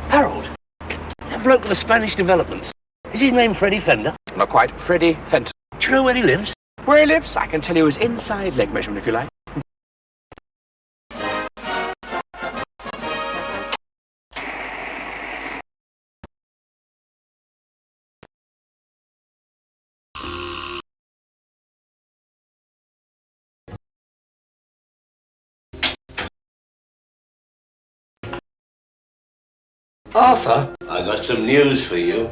Harold, that bloke with the Spanish developments. Is his name Freddie Fender? Not quite. Freddie Fenton. Do you know where he lives? Where he lives, I can tell you his inside leg measurement if you like. Arthur, I got some news for you.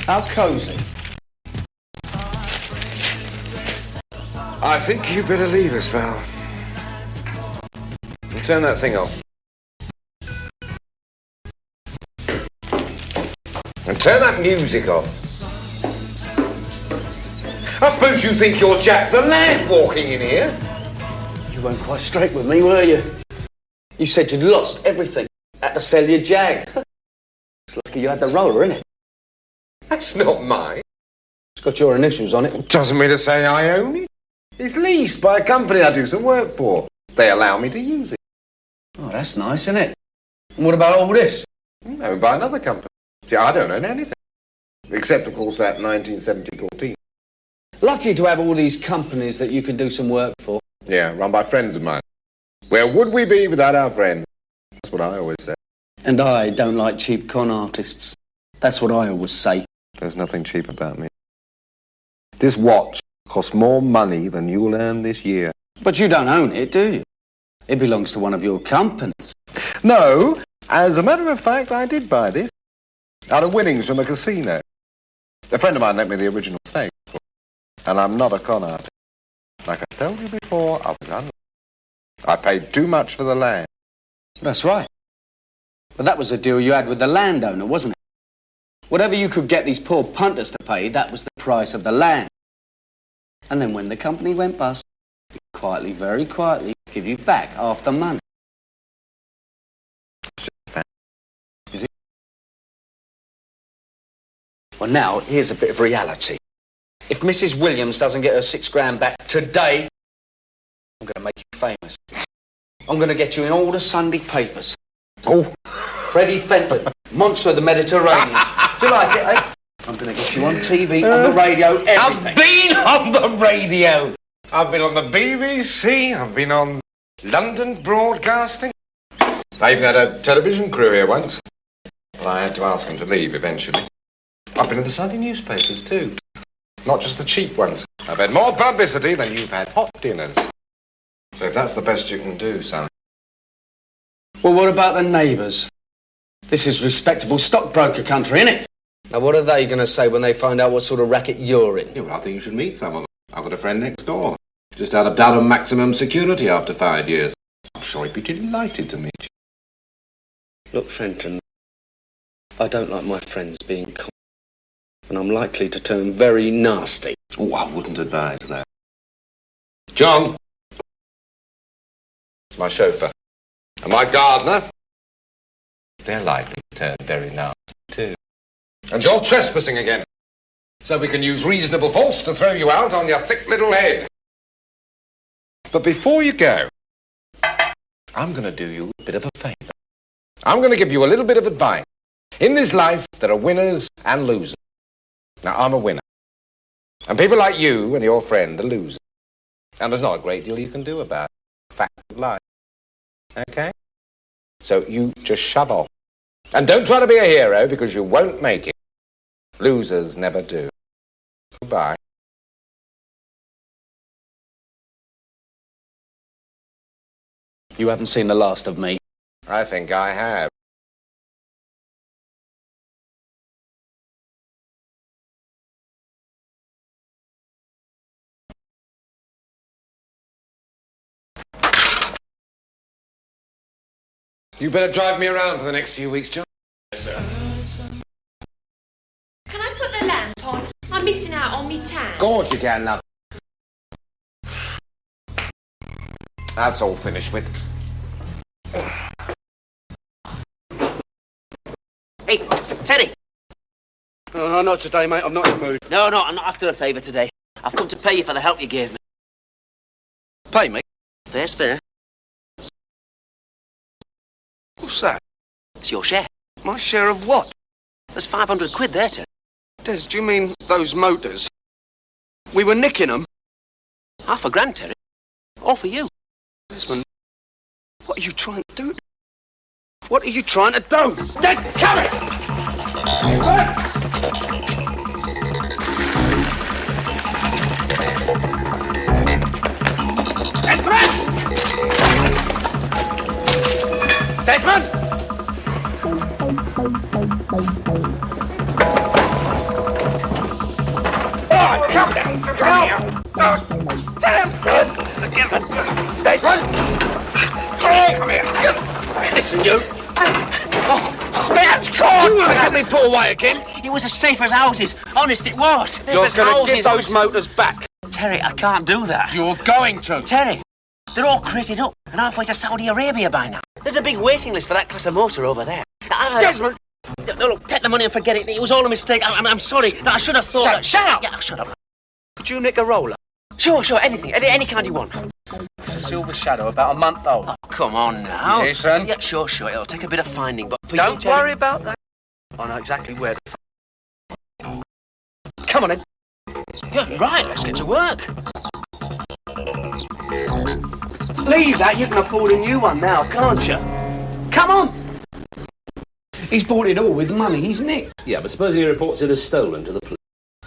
How cosy. I think you better leave us, Val. And turn that thing off. And turn that music off. I suppose you think you're Jack the Lad walking in here? You weren't quite straight with me, were you? You said you'd lost everything. Had to sell your Jag. It's lucky you had the roller, innit? That's not mine. It's got your initials on it. Doesn't mean to say I own it. It's leased by a company I do some work for. They allow me to use it. Oh, that's nice, isn't it? And what about all this? Owned by another company. See, I don't own anything. Except, of course, that 1974 team. Lucky to have all these companies that you can do some work for. Yeah, run by friends of mine. Where would we be without our friends? That's what I always say. And I don't like cheap con artists. That's what I always say. There's nothing cheap about me. This watch costs more money than you'll earn this year. But you don't own it, do you? It belongs to one of your companies. No, as a matter of fact, I did buy this. Out of winnings from a casino. A friend of mine lent me the original stake. And I'm not a con artist. Like I told you before, I was unlucky. I paid too much for the land. That's right. But that was a deal you had with the landowner, wasn't it? Whatever you could get these poor punters to pay, that was the price of the land. And then when the company went bust, he quietly, very quietly, give you back half the money. Is it? Well, now, here's a bit of reality. If Mrs. Williams doesn't get her £6 back today, I'm going to make you famous. I'm going to get you in all the Sunday papers. Oh. Freddie Fenton, monster of the Mediterranean. Do you like it, eh? I'm going to get you on TV, on the radio, everything. I've been on the radio. I've been on the BBC. I've been on London Broadcasting. I even had a television crew here once. But I had to ask him to leave eventually. I've been in the Sunday newspapers too. Not just the cheap ones. I've had more publicity than you've had hot dinners. So if that's the best you can do, son. Well, what about the neighbours? This is respectable stockbroker country, innit? Now, what are they going to say when they find out what sort of racket you're in? Yeah, well, I think you should meet some of them. I've got a friend next door. Just out of Durham maximum security after 5 years. I'm sure he'd be delighted to meet you. Look, Fenton, I don't like my friends being caught. And I'm likely to turn very nasty. Oh, I wouldn't advise that. John. My chauffeur. And my gardener. They're likely to turn very nasty too. And you're trespassing again. So we can use reasonable force to throw you out on your thick little head. But before you go, I'm going to do you a bit of a favour. I'm going to give you a little bit of advice. In this life, there are winners and losers. Now, I'm a winner. And people like you and your friend are losers. And there's not a great deal you can do about it. Fact of life. Okay? So you just shove off. And don't try to be a hero because you won't make it. Losers never do. Goodbye. You haven't seen the last of me. I think I have. You better drive me around for the next few weeks, John. Yes, sir. Can I put the lamp on? I'm missing out on me tan. Of course you can, love. That's all finished with. Hey, Teddy! Oh, not today, mate. I'm not in the mood. No, I'm not after a favour today. I've come to pay you for the help you gave me. Pay me? Fair's fair. What's that? It's your share. My share of what? There's 500 quid there, Ted. Des, do you mean those motors? We were nicking them. £500, Terry. All for you. Desmond, what are you trying to do? What are you trying to do? Just come it! Desmond! Desmond! Come here! Samson! Come here! Listen, you! That's caught! You want to get me put away again? It was as safe as houses. Honest, it was. You're going to give those motors back. Terry, I can't do that. You're going to. Terry, they're all crated up and halfway to Saudi Arabia by now. There's a big waiting list for that class of motor over there. Desmond! No, look, take the money and forget it. It was all a mistake. I'm sorry. No, I should have thought... Shut up! Yeah, shut up. Could you nick a roller? Sure, anything. Any kind you want. It's a Silver Shadow, about a month old. Oh, come on now. Yes, son. Yeah, sure. It'll take a bit of finding, but for Don't you, worry about that. I know exactly where to find. Come on, then. Yeah, right, let's get to work. Leave that. You can afford a new one now, can't you? Come on. He's bought it all with the money he's nicked. Yeah, but supposing he reports it as stolen to the police.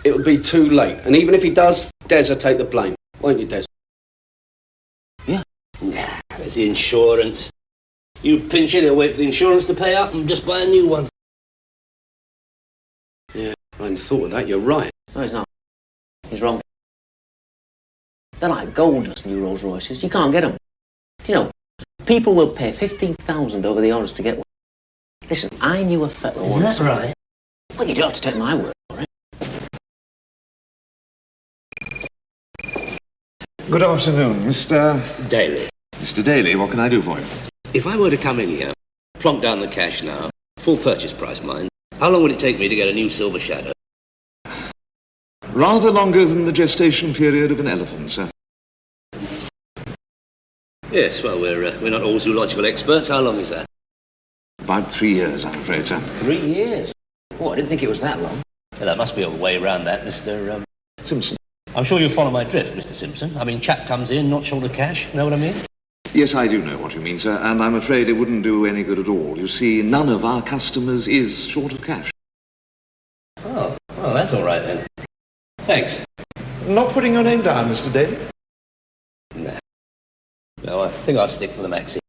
It'll be too late. And even if he does, Des will take the blame. Won't you, Des? Yeah. Nah, there's the insurance. You pinch it, he'll wait for the insurance to pay up and just buy a new one. Yeah, I hadn't thought of that. You're right. No, he's not. He's wrong. They're like gold dust, new Rolls Royces. You can't get them. You know, people will pay 15,000 over the odds to get one. Listen, I knew a fellow once. Is that right? Well, you don't have to take my word for it. Good afternoon, Mr. Daly. Mr. Daly, what can I do for you? If I were to come in here, plonk down the cash now, full purchase price, mind, how long would it take me to get a new Silver Shadow? Rather longer than the gestation period of an elephant, sir. Yes, well, we're not all zoological experts. How long is that? About 3 years, I'm afraid, sir. 3 years? Oh, I didn't think it was that long. Well, there must be a way around that, Mr. Simpson. I'm sure you follow my drift, Mr. Simpson. I mean, chap comes in, not short of cash. Know what I mean? Yes, I do know what you mean, sir, and I'm afraid it wouldn't do any good at all. You see, none of our customers is short of cash. Oh, well, that's all right then. Thanks. Not putting your name down, Mr. Daly? Nah. No, I think I'll stick to the Maxi.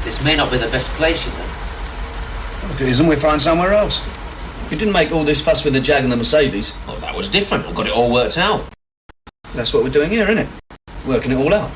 This may not be the best place, you know. If it isn't, we find somewhere else. You didn't make all this fuss with the Jag and the Mercedes. Well, that was different. We got it all worked out. That's what we're doing here, isn't it? Working it all out.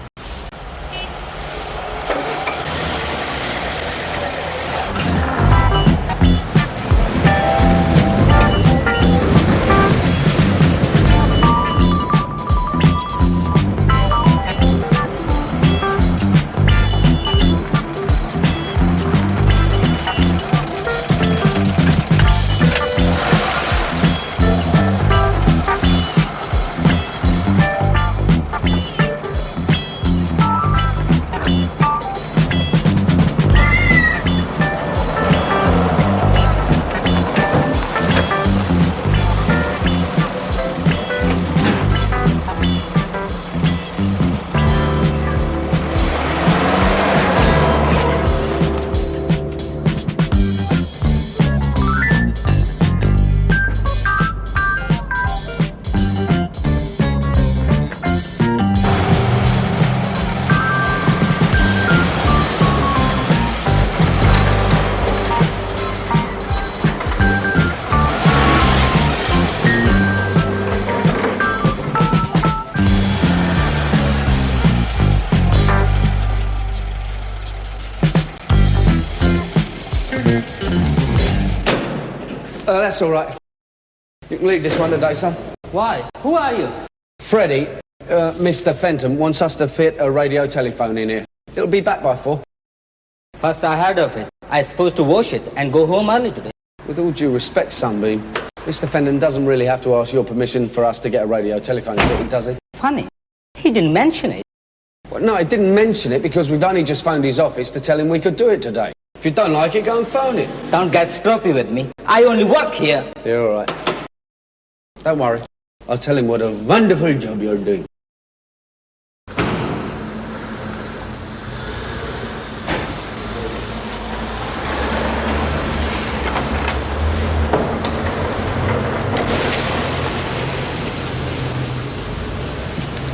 That's all right. You can leave this one today, son. Why? Who are you? Freddie, Mr. Fenton wants us to fit a radio telephone in here. It'll be back by 4. First I heard of it. I supposed to wash it and go home early today. With all due respect, Sunbeam, Mr. Fenton doesn't really have to ask your permission for us to get a radio telephone fitted, does he? Funny. He didn't mention it. Well, no, I didn't mention it because we've only just phoned his office to tell him we could do it today. If you don't like it, go and phone it. Don't get stroppy with me. I only work here. You're all right. Don't worry. I'll tell him what a wonderful job you're doing.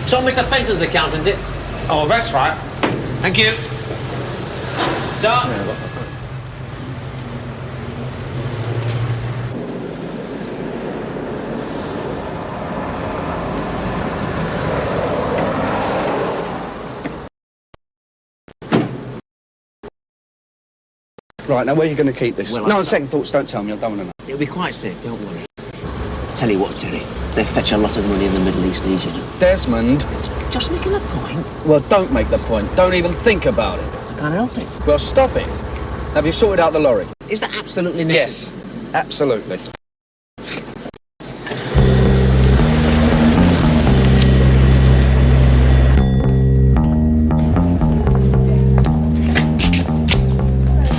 It's on Mr. Fenton's account, isn't it? Oh, that's right. Thank you. Sir? Right, now where are you going to keep this? Well, No, on second thoughts, don't tell me. I don't want to know. It'll be quite safe, don't worry. Tell you what, Terry, they fetch a lot of money in the Middle East, these, you know. Desmond. Just making a point. Well, don't make the point. Don't even think about it. I can't help it. Well, stop it. Have you sorted out the lorry? Is that absolutely necessary? Yes, absolutely.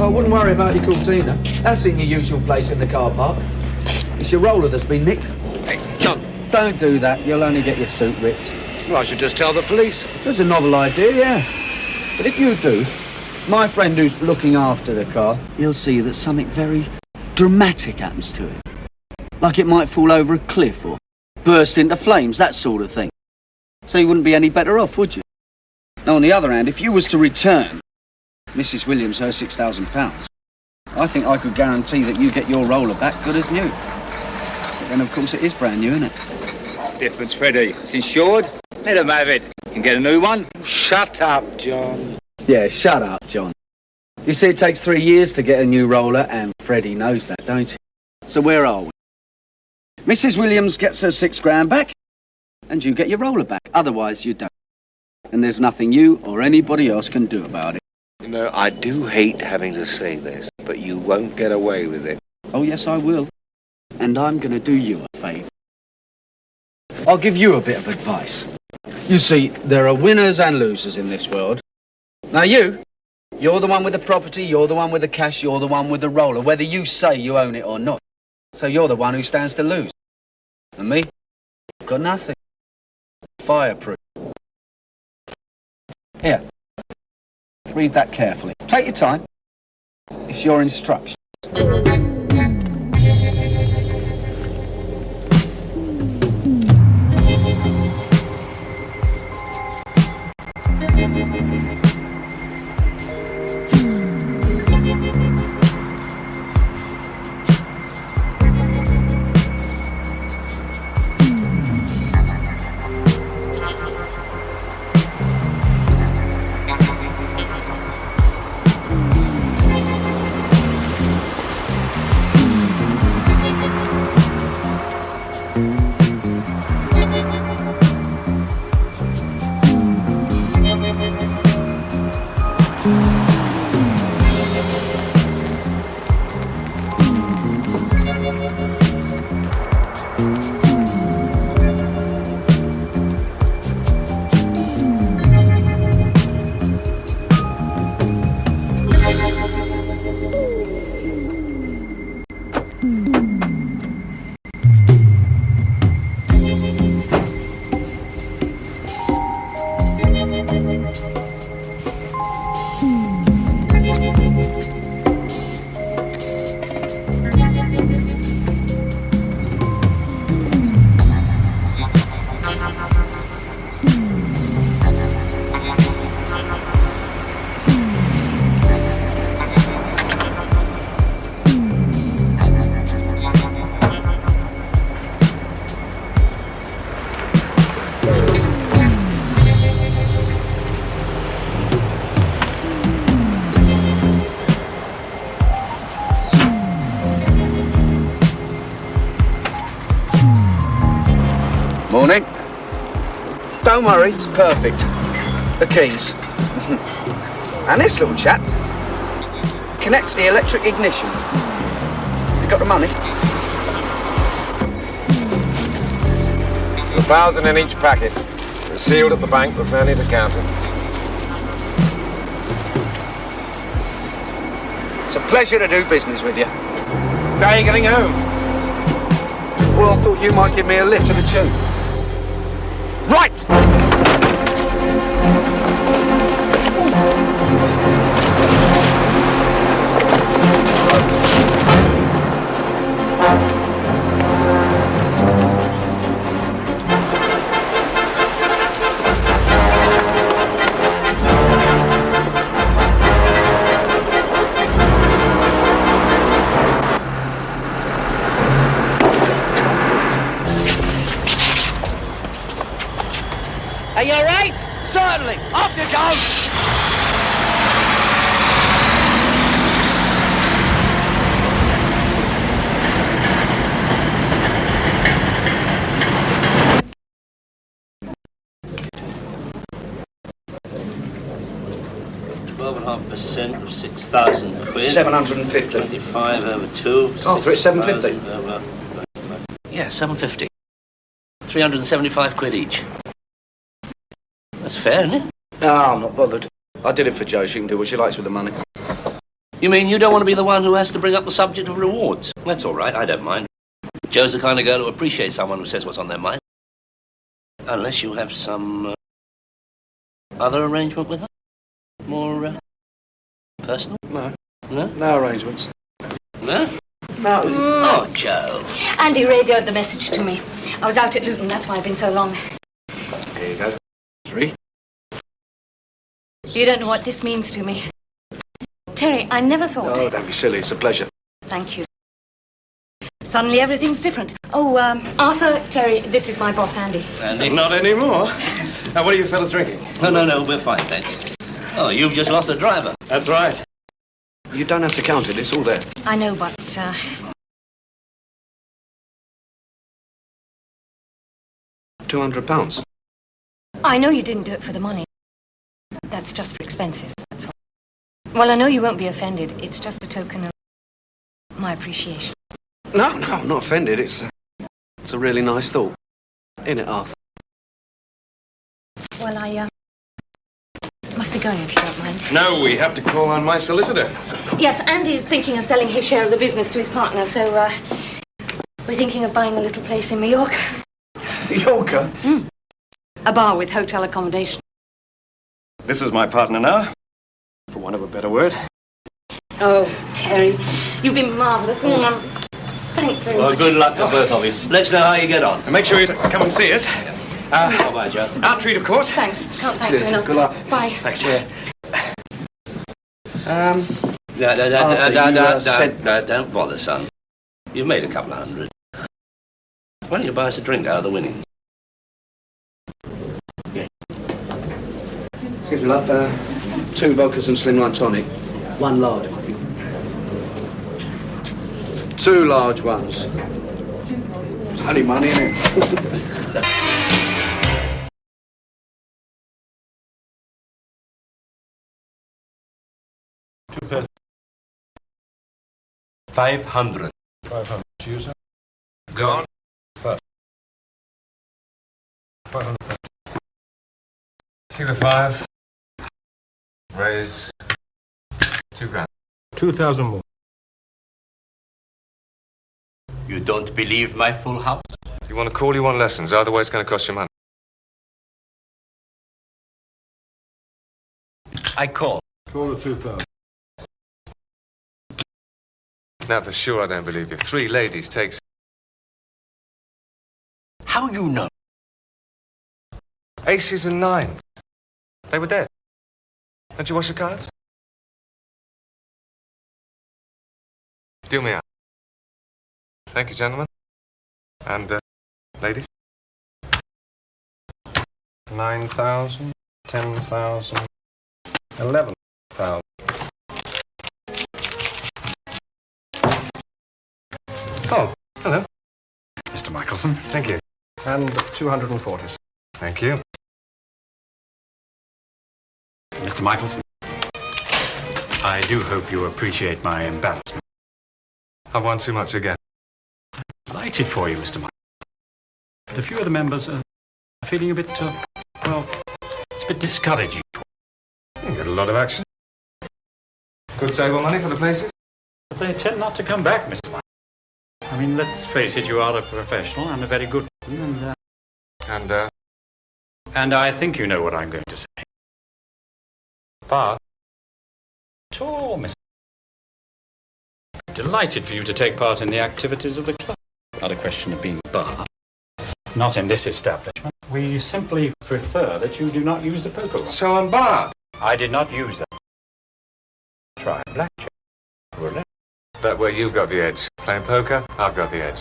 I wouldn't worry about your Cortina. That's in your usual place in the car park. It's your roller that's been nicked. Hey, John. Don't do that. You'll only get your suit ripped. Well, I should just tell the police. That's a novel idea, yeah. But if you do, my friend who's looking after the car, he'll see that something very dramatic happens to it. Like it might fall over a cliff or burst into flames, that sort of thing. So you wouldn't be any better off, would you? Now, on the other hand, if you was to return Mrs. Williams her £6,000, I think I could guarantee that you get your roller back good as new. But then, of course, it is brand new, isn't it? What's the difference, Freddie? It's insured. Let him have it. You can get a new one. Shut up, John. Yeah, shut up, John. You see, it takes 3 years to get a new roller, and Freddie knows that, don't you? So where are we? Mrs. Williams gets her £6,000 back, and you get your roller back. Otherwise, you don't. And there's nothing you or anybody else can do about it. You know, I do hate having to say this, but you won't get away with it. Oh, yes, I will. And I'm going to do you a favour. I'll give you a bit of advice. You see, there are winners and losers in this world. Now you're the one with the property, you're the one with the cash, you're the one with the roller, whether you say you own it or not. So you're the one who stands to lose. And me? Got nothing. Fireproof. Here. Read that carefully. Take your time. It's your instructions. Morning. Don't worry, it's perfect. The keys. And this little chap connects the electric ignition. You got the money? There's 1,000 in each packet. They're sealed at the bank, there's no need to count it. It's a pleasure to do business with you. How are you getting home? Well, I thought you might give me a lift to the tube. Right! Are you all right? Certainly. Off you go! %12.5% of 6,000 quid. 750. 25 over 2. Oh, it's 750. Over... Yeah, 750. 375 quid each. That's fair, isn't it? No, I'm not bothered. I did it for Jo. She can do what she likes with the money. You mean you don't want to be the one who has to bring up the subject of rewards? That's all right, I don't mind. Jo's the kind of girl who appreciates someone who says what's on their mind. Unless you have some other arrangement with her? More personal? No. No? No arrangements. No? No. Oh, Jo. Andy radioed the message to me. I was out at Luton, that's why I've been so long. Here you go. 3. You don't know what this means to me. Terry, I never thought... Oh, don't be silly. It's a pleasure. Thank you. Suddenly everything's different. Oh, Arthur, Terry, this is my boss, Andy. Andy? Not anymore. Now, what are you fellas drinking? No, we're fine, thanks. Oh, you've just lost a driver. That's right. You don't have to count it. It's all there. I know, but, £200. I know you didn't do it for the money. That's just for expenses, that's all. Well, I know you won't be offended. It's just a token of my appreciation. No, I'm not offended. It's a really nice thought. Isn't it, Arthur? Well, I must be going if you don't mind. No, we have to call on my solicitor. Yes, Andy is thinking of selling his share of the business to his partner, so, we're thinking of buying a little place in Mallorca. Mallorca? A bar with hotel accommodation. This is my partner now, for want of a better word. Oh, Terry, you've been marvellous. Thanks very Well, much. good luck to both of you. Let's know how you get on. And make sure you come and see us. Bye-bye, Jo. Our treat, of course. Thanks. Can't thank Cheers. you enough. Good luck. Bye. Thanks. Don't bother, son. You've made a couple of hundred. Why don't you buy us a drink out of the winnings? Excuse me, love. 2 vodkas and slimline tonic. 1 large one. 2 large ones. It's only money, isn't it? 500. 500 to you, sir. Gone. 500. See the 5. Raise 2 grand. 2,000 more. You don't believe my full house? You want to call, you want lessons. Either way, it's going to cost you money. I call. Call the 2,000. Now, for sure, I don't believe you. 3 ladies takes... How you know? Aces and 9s. They were dead. Don't you wash your cards? Deal me out. Thank you, gentlemen. And, ladies? 9,000, 10,000, 11,000. Oh, hello. Mr. Michelson. Thank you. And 240. Thank you. Mr. Michelson, I do hope you appreciate my embarrassment. I've won too much again. Delighted for you, Mr. Michelson. But a few of the members are feeling a bit, well, it's a bit discouraging. You get a lot of action. Good table money for the places? But they tend not to come back, Mr. White. I mean, let's face it, you are a professional and a very good one, and I think you know what I'm going to say. Bard? At all, Mr. Delighted for you to take part in the activities of the club. Not a question of being barred. Not in this establishment. We simply prefer that you do not use the poker room. So I'm barred? I did not use that. Try blackjack. Roulette. That way you've got the edge. Playing poker, I've got the edge.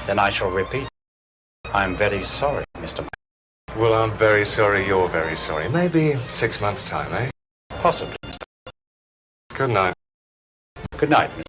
Then I shall repeat. I'm very sorry, Mr. White. Well, I'm very sorry you're very sorry. Maybe 6 months' time, eh? Possibly, Mr. Good night. Good night, Mr.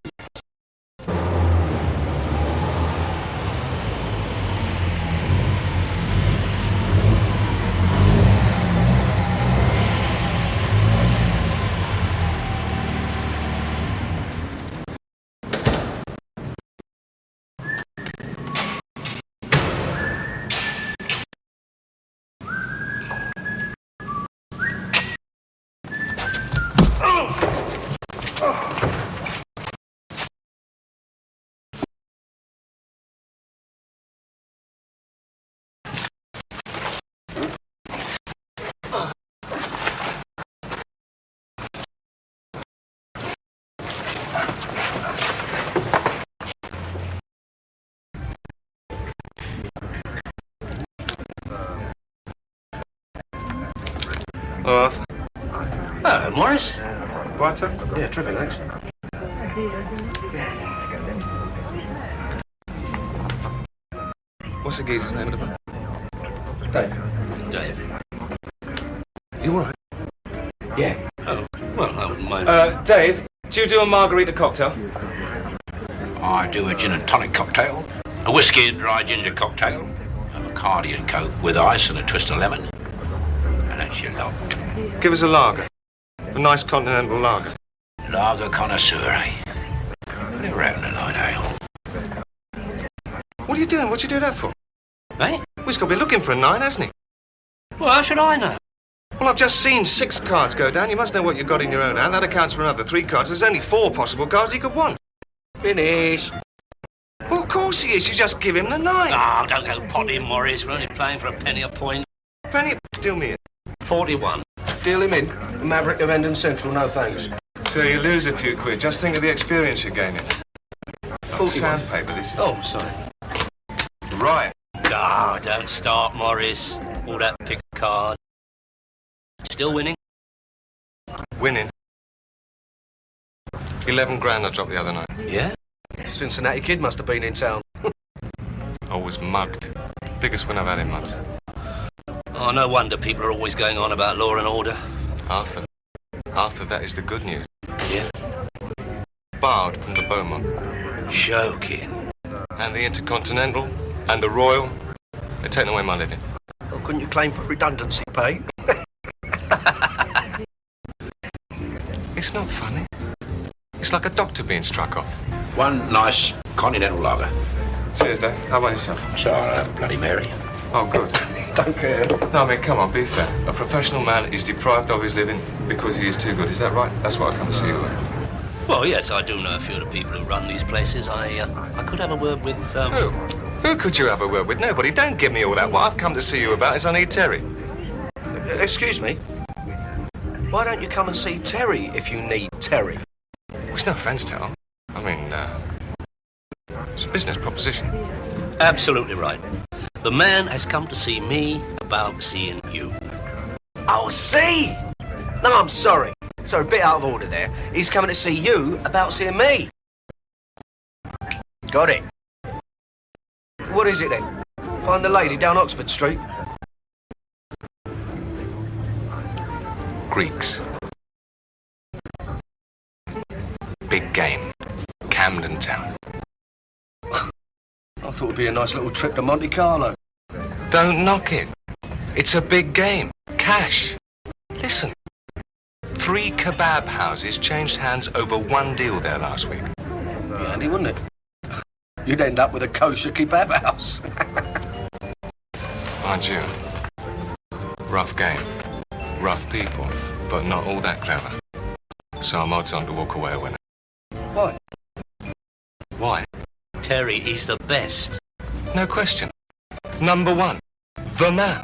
Arthur. Hello, Morris. Waltham? Yeah, terrific, thanks. What's the geezer's name of the book? Dave. You all right? Yeah. Oh, well, I wouldn't mind. Dave, do you do a margarita cocktail? I do a gin and tonic cocktail, a whiskey and dry ginger cocktail, a Bacardi and Coke with ice and a twist of lemon. And that's your lot. Give us a lager. A nice continental lager. Lager connoisseur, eh? Never having a light ale. What are you doing? What'd you do that for? Eh? Well, he's got to be looking for a 9, hasn't he? Well, how should I know? Well, I've just seen 6 cards go down. You must know what you've got in your own hand. That accounts for another 3 cards. There's only 4 possible cards he could want. Finish. Well, of course he is. You just give him the 9. Oh, don't go potting, Morris. We're only playing for a penny a point. Penny, deal me in. 41. Deal him in. Maverick of Hendon Central, no thanks. So you lose a few quid. Just think of the experience you're gaining. 41. Sandpaper, this is... Oh, sorry. Right. Ah, don't start, Morris. All that pick card. Still winning? Winning. 11 grand I dropped the other night. Yeah? Cincinnati kid must have been in town. I was mugged. Biggest win I've had in months. Oh, no wonder people are always going on about law and order. Arthur. Arthur, that is the good news. Yeah? Barred from the Beaumont. Joking. And the Intercontinental. And the Royal. They're taking away my living. Well, couldn't you claim for redundancy pay? It's not funny. It's like a doctor being struck off. One nice continental lager. Cheers, Dave. How about yourself? So, Bloody Mary. Oh, good. Don't care. No, I mean, come on, be fair. A professional man is deprived of his living because he is too good. Is that right? That's what I come to see you with. Well, yes, I do know a few of the people who run these places. I could have a word with, Who? Who could you have a word with? Nobody. Don't give me all that. What I've come to see you about is I need Terry. Excuse me? Why don't you come and see Terry if you need Terry? Well, it's no offence, Tal. I mean, it's a business proposition. Absolutely right. The man has come to see me about seeing you. Oh, see? No, I'm sorry. Sorry, a bit out of order there. He's coming to see you about seeing me. Got it. What is it then? Find the lady down Oxford Street? Greeks. Big game. Camden Town. I thought it'd be a nice little trip to Monte Carlo. Don't knock it. It's a big game. Cash. Listen. 3 kebab houses changed hands over 1 deal there last week. Be handy, wouldn't it? You'd end up with a kosher kebab house. Mind you, rough game, rough people, but not all that clever. So I'm odds on to walk away a winner. Why? Why? Terry, he's the best. No question. Number one. The man.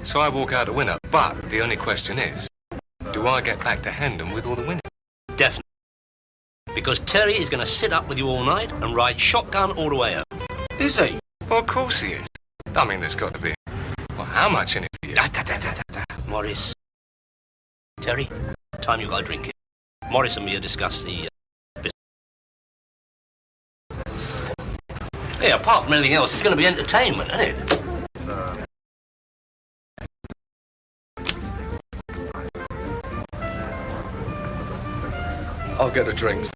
So I walk out a winner, but the only question is, do I get back to Hendon with all the winning? Definitely. Because Terry is going to sit up with you all night and ride shotgun all the way home. Is he? Well, of course he is. I mean, there's got to be... Well, how much in it for you? Morris. Terry, time you got to drink it. Morris and me will discuss the business. Yeah, apart from anything else, it's going to be entertainment, isn't it? I'll get the drinks.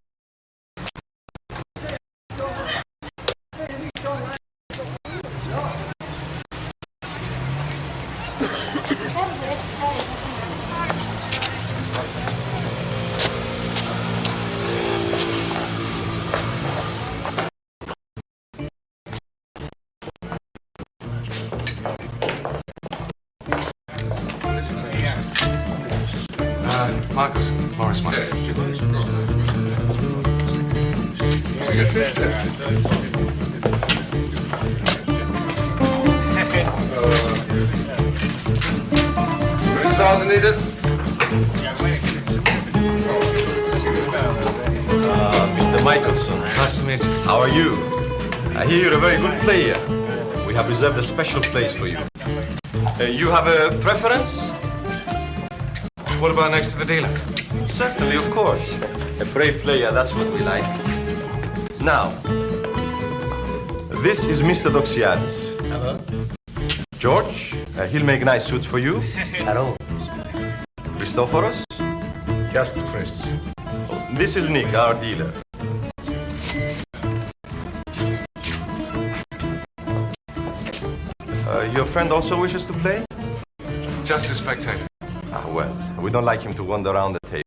Morris Myers. Mrs. Ardenidis? Mr. Michelson. Nice to meet you. How are you? I hear you're a very good player. We have reserved a special place for you. You have a preference? What about next to the dealer? Certainly, of course. A brave player, that's what we like. Now, this is Mr. Doxiadis. Hello. George, he'll make nice suits for you. Hello. Christophoros? Just Chris. This is Nick, our dealer. Your friend also wishes to play? Just a spectator. Ah, well, we don't like him to wander around the table.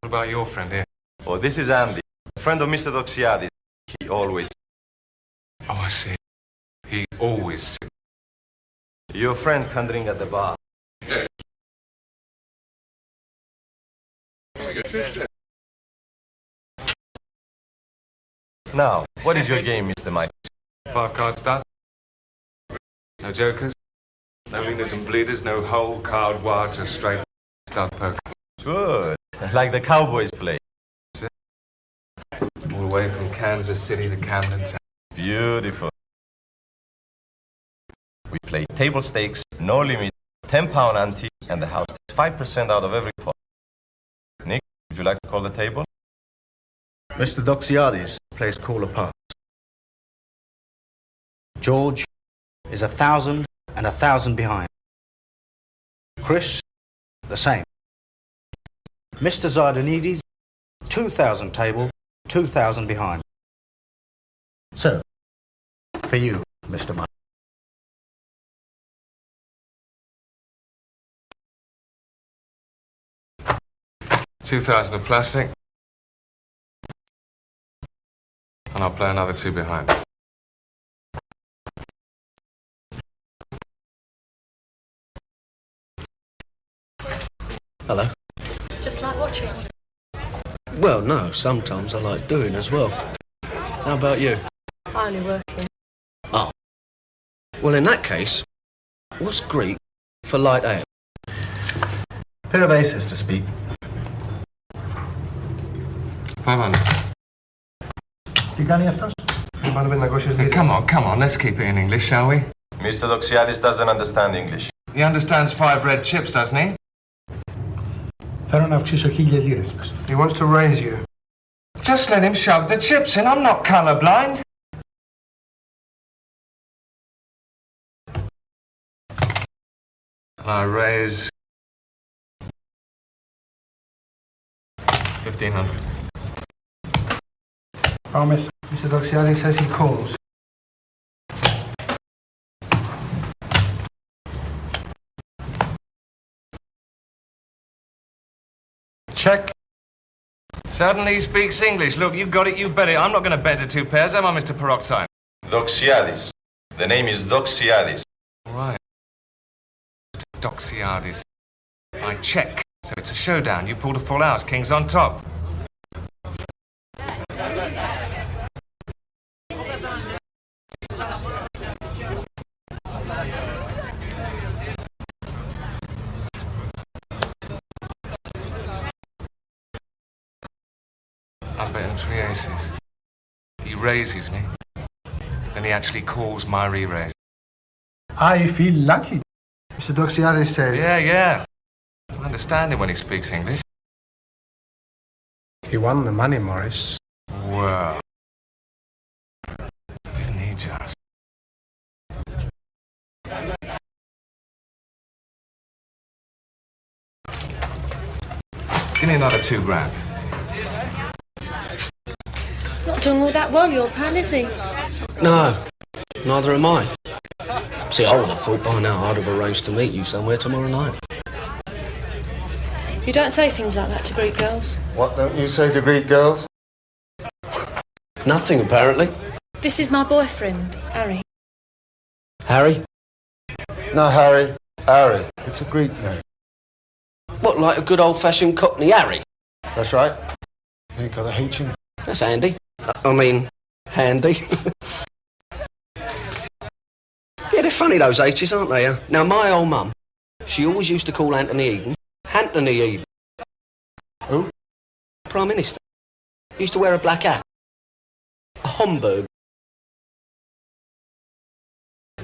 What about your friend here? Oh, this is Andy, a friend of Mr. Doxiadis. He always... Oh, I see. He always... Your friend can drink at the bar. Now, what is your game, Mr. Mike? 5-card start. No jokers. No winners and bleeders, no whole card wire, just straight stud poker. Good. Like the Cowboys play. All the way from Kansas City to Camden Town. Beautiful. We play table stakes, no limit, £10 ante, and the house takes 5% out of every pot. Nick, would you like to call the table? Mr. Doxiadis plays caller pass. George is 1,000 and 1,000 behind. Chris, the same. Mr. Zardanides, 2,000 table, 2,000 behind. So, for you, Mr. Mike. $2,000 of plastic. And I'll play another 2 behind. Hello. Just like watching. Well, no, sometimes I like doing as well. How about you? Only working. Oh. Well, in that case, what's Greek for light ale? Pair of aces to speak. 500. Τι κάνει αυτός? Come on, let's keep it in English, shall we? Mr. Doxiadis doesn't understand English. He understands 5 red chips, doesn't he? Θέλω να αυξήσω 1,000 λίρες. He wants to raise you. Just let him shove the chips in. I'm not colourblind. And I raise 1,500. Promise. Mr. Doxiadis says he calls. Check. Suddenly he speaks English. Look, you got it, you bet it. I'm not going to bet to 2 pairs, am I, Mr. Peroxide? Doxiadis. The name is Doxiadis. Right. Doxiadis. I check. So it's a showdown. You pulled a full house. King's on top. 3 aces. He raises me. Then he actually calls my re-raise. I feel lucky. Mr. Doxiadis says... Yeah. I understand him when he speaks English. He won the money, Morris. Well... Didn't he just? Give me another £2 grand. Not doing all that well, your pal, is he? No, neither am I. See, I would have thought by now I'd have arranged to meet you somewhere tomorrow night. You don't say things like that to Greek girls. What don't you say to Greek girls? Nothing, apparently. This is my boyfriend, Harry. Harry? No, Harry. Harry. It's a Greek name. What, like a good old-fashioned Cockney Harry? That's right. You ain't got a H in it. That's handy. I mean, handy. Yeah, they're funny, those H's, aren't they? Now, my old mum, she always used to call Anthony Eden Anthony Eden. Who? Prime Minister. He used to wear a black hat. A Homburg.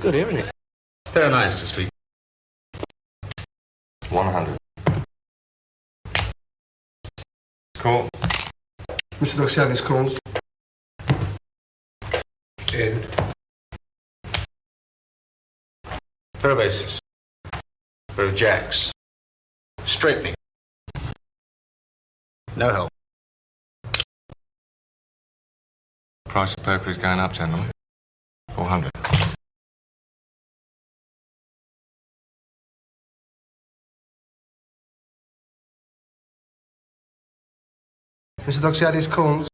Good, isn't it? Very nice to speak. 100. Cool. Mr. Doxiadis calls. In. Pair of aces. Pair of jacks. Straightening. No help. Price of poker is going up, gentlemen. 400. Mr. Doxiadis calls.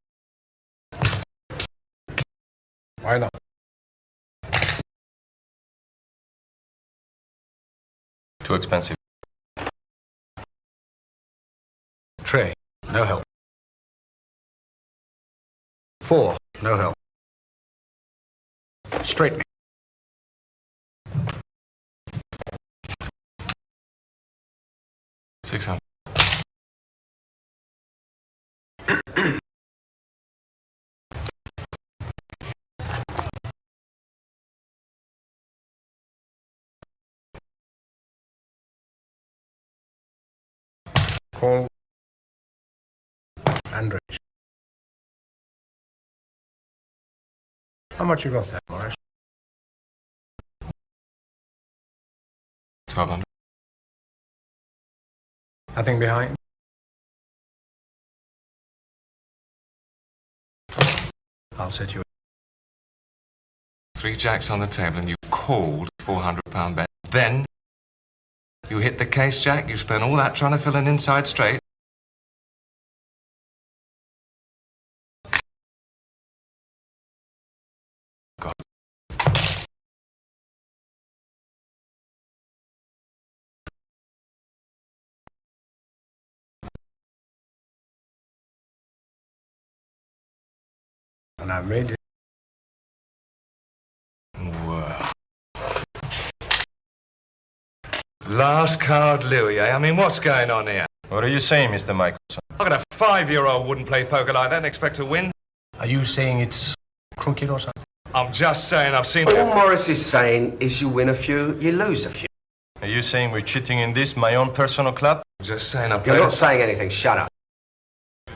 Why not? Too expensive. Tray, no help. 4, no help. Straightening. $600. Call. And rich. How much you got there, Morris? 1200. Nothing behind? I'll set you. 3 jacks on the table and you called a £400 bet. Then you hit the case jack, you spent all that trying to fill an inside straight. God. And I made it. Wow. Last card, Louis, eh? I mean, what's going on here? What are you saying, Mr. Michelson? Look at a 5-year-old wouldn't play poker like that and expect to win. Are you saying it's crooked or something? I'm just saying I've seen... All Morris is saying is you win a few, you lose a few. Are you saying we're cheating in this, my own personal club? I'm just saying I You're not saying anything, shut up.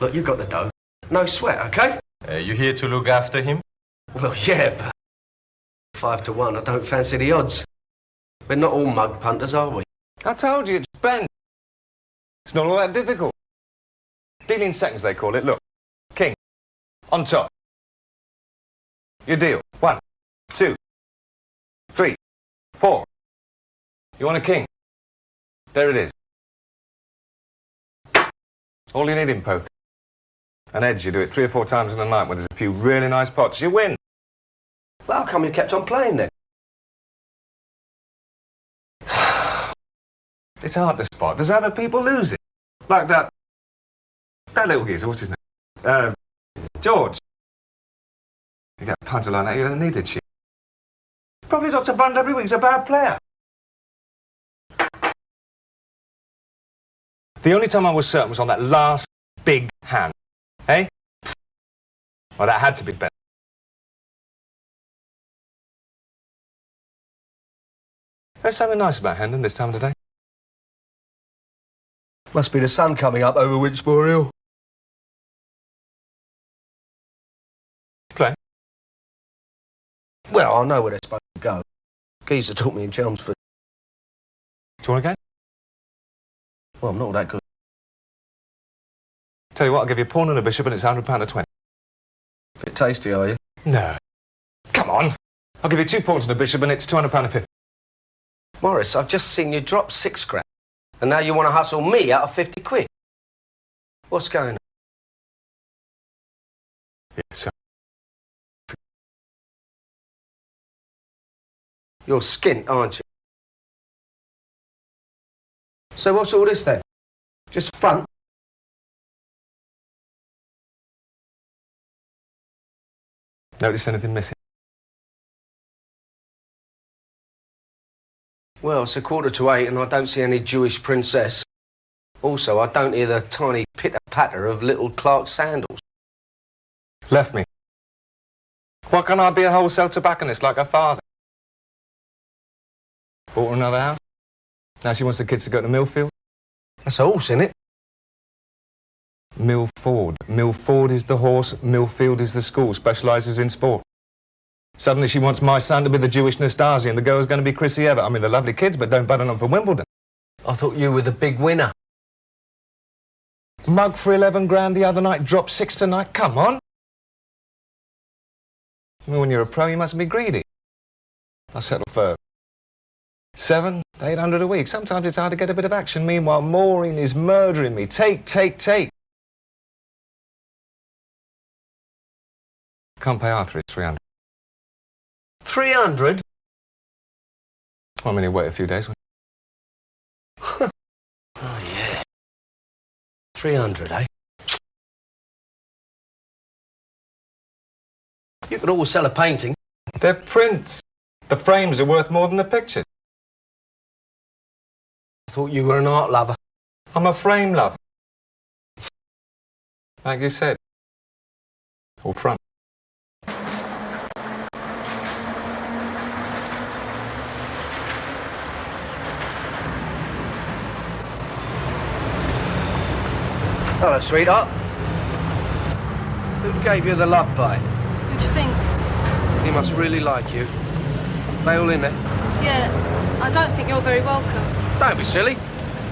Look, you've got the dough. No sweat, okay? You here to look after him? Well, yeah, but 5 to 1, I don't fancy the odds. We're not all mug punters, are we? I told you, it's Ben. It's not all that difficult. Dealing seconds, they call it. Look. King. On top. Your deal. 1, 2, 3, 4. You want a king? There it is. All you need in poker. An edge, you do it 3 or 4 times in a night when there's a few really nice pots. You win. Well, how come you kept on playing then? It's hard to spot. There's other people losing. Like that little geezer, what's his name? George. You get a punter like that, you don't need a chip. Probably drops a bund every week. He's a bad player. The only time I was certain was on that last big hand. Eh? Well, that had to be better. There's something nice about Hendon this time of the day. Must be the sun coming up over Winchmore Hill. Play? Well, I know where they're supposed to go. Geezer taught me in Chelmsford. Do you want a game? Well, I'm not all that good. Tell you what, I'll give you a pawn and a bishop and it's £100 a 20. Bit tasty, are you? No. Come on. I'll give you 2 pawns and a bishop and it's £200 a 50. Morris, I've just seen you drop 6 grand. And now you want to hustle me out of 50 quid. What's going on? Yeah, so. You're skint, aren't you? So what's all this then? Just front? Notice anything missing? Well, it's 7:45 and I don't see any Jewish princess. Also, I don't hear the tiny pitter-patter of little Clark's sandals. Left me. Why can't I be a wholesale tobacconist like her father? Bought her another house. Now she wants the kids to go to Millfield. That's a horse, innit? Millford. Millford is the horse, Millfield is the school, specialises in sport. Suddenly she wants my son to be the Jewish Nastasi and the girl's going to be Chrissy Everett. I mean, they're lovely kids, but don't button them for Wimbledon. I thought you were the big winner. Mug for 11 grand the other night, dropped 6 tonight. Come on. I mean, when you're a pro, you mustn't be greedy. I'll settle further. 700, 800 a week. Sometimes it's hard to get a bit of action. Meanwhile, Maureen is murdering me. Take. Can't pay Arthur, it's 300. 300? I mean, he'll wait a few days. Oh, yeah. 300, eh? You could always sell a painting. They're prints. The frames are worth more than the pictures. I thought you were an art lover. I'm a frame lover. Like you said. Or front. Hello, sweetheart. Who gave you the love bite? Who'd you think? He must really like you. They all in there? Yeah, I don't think you're very welcome. Don't be silly.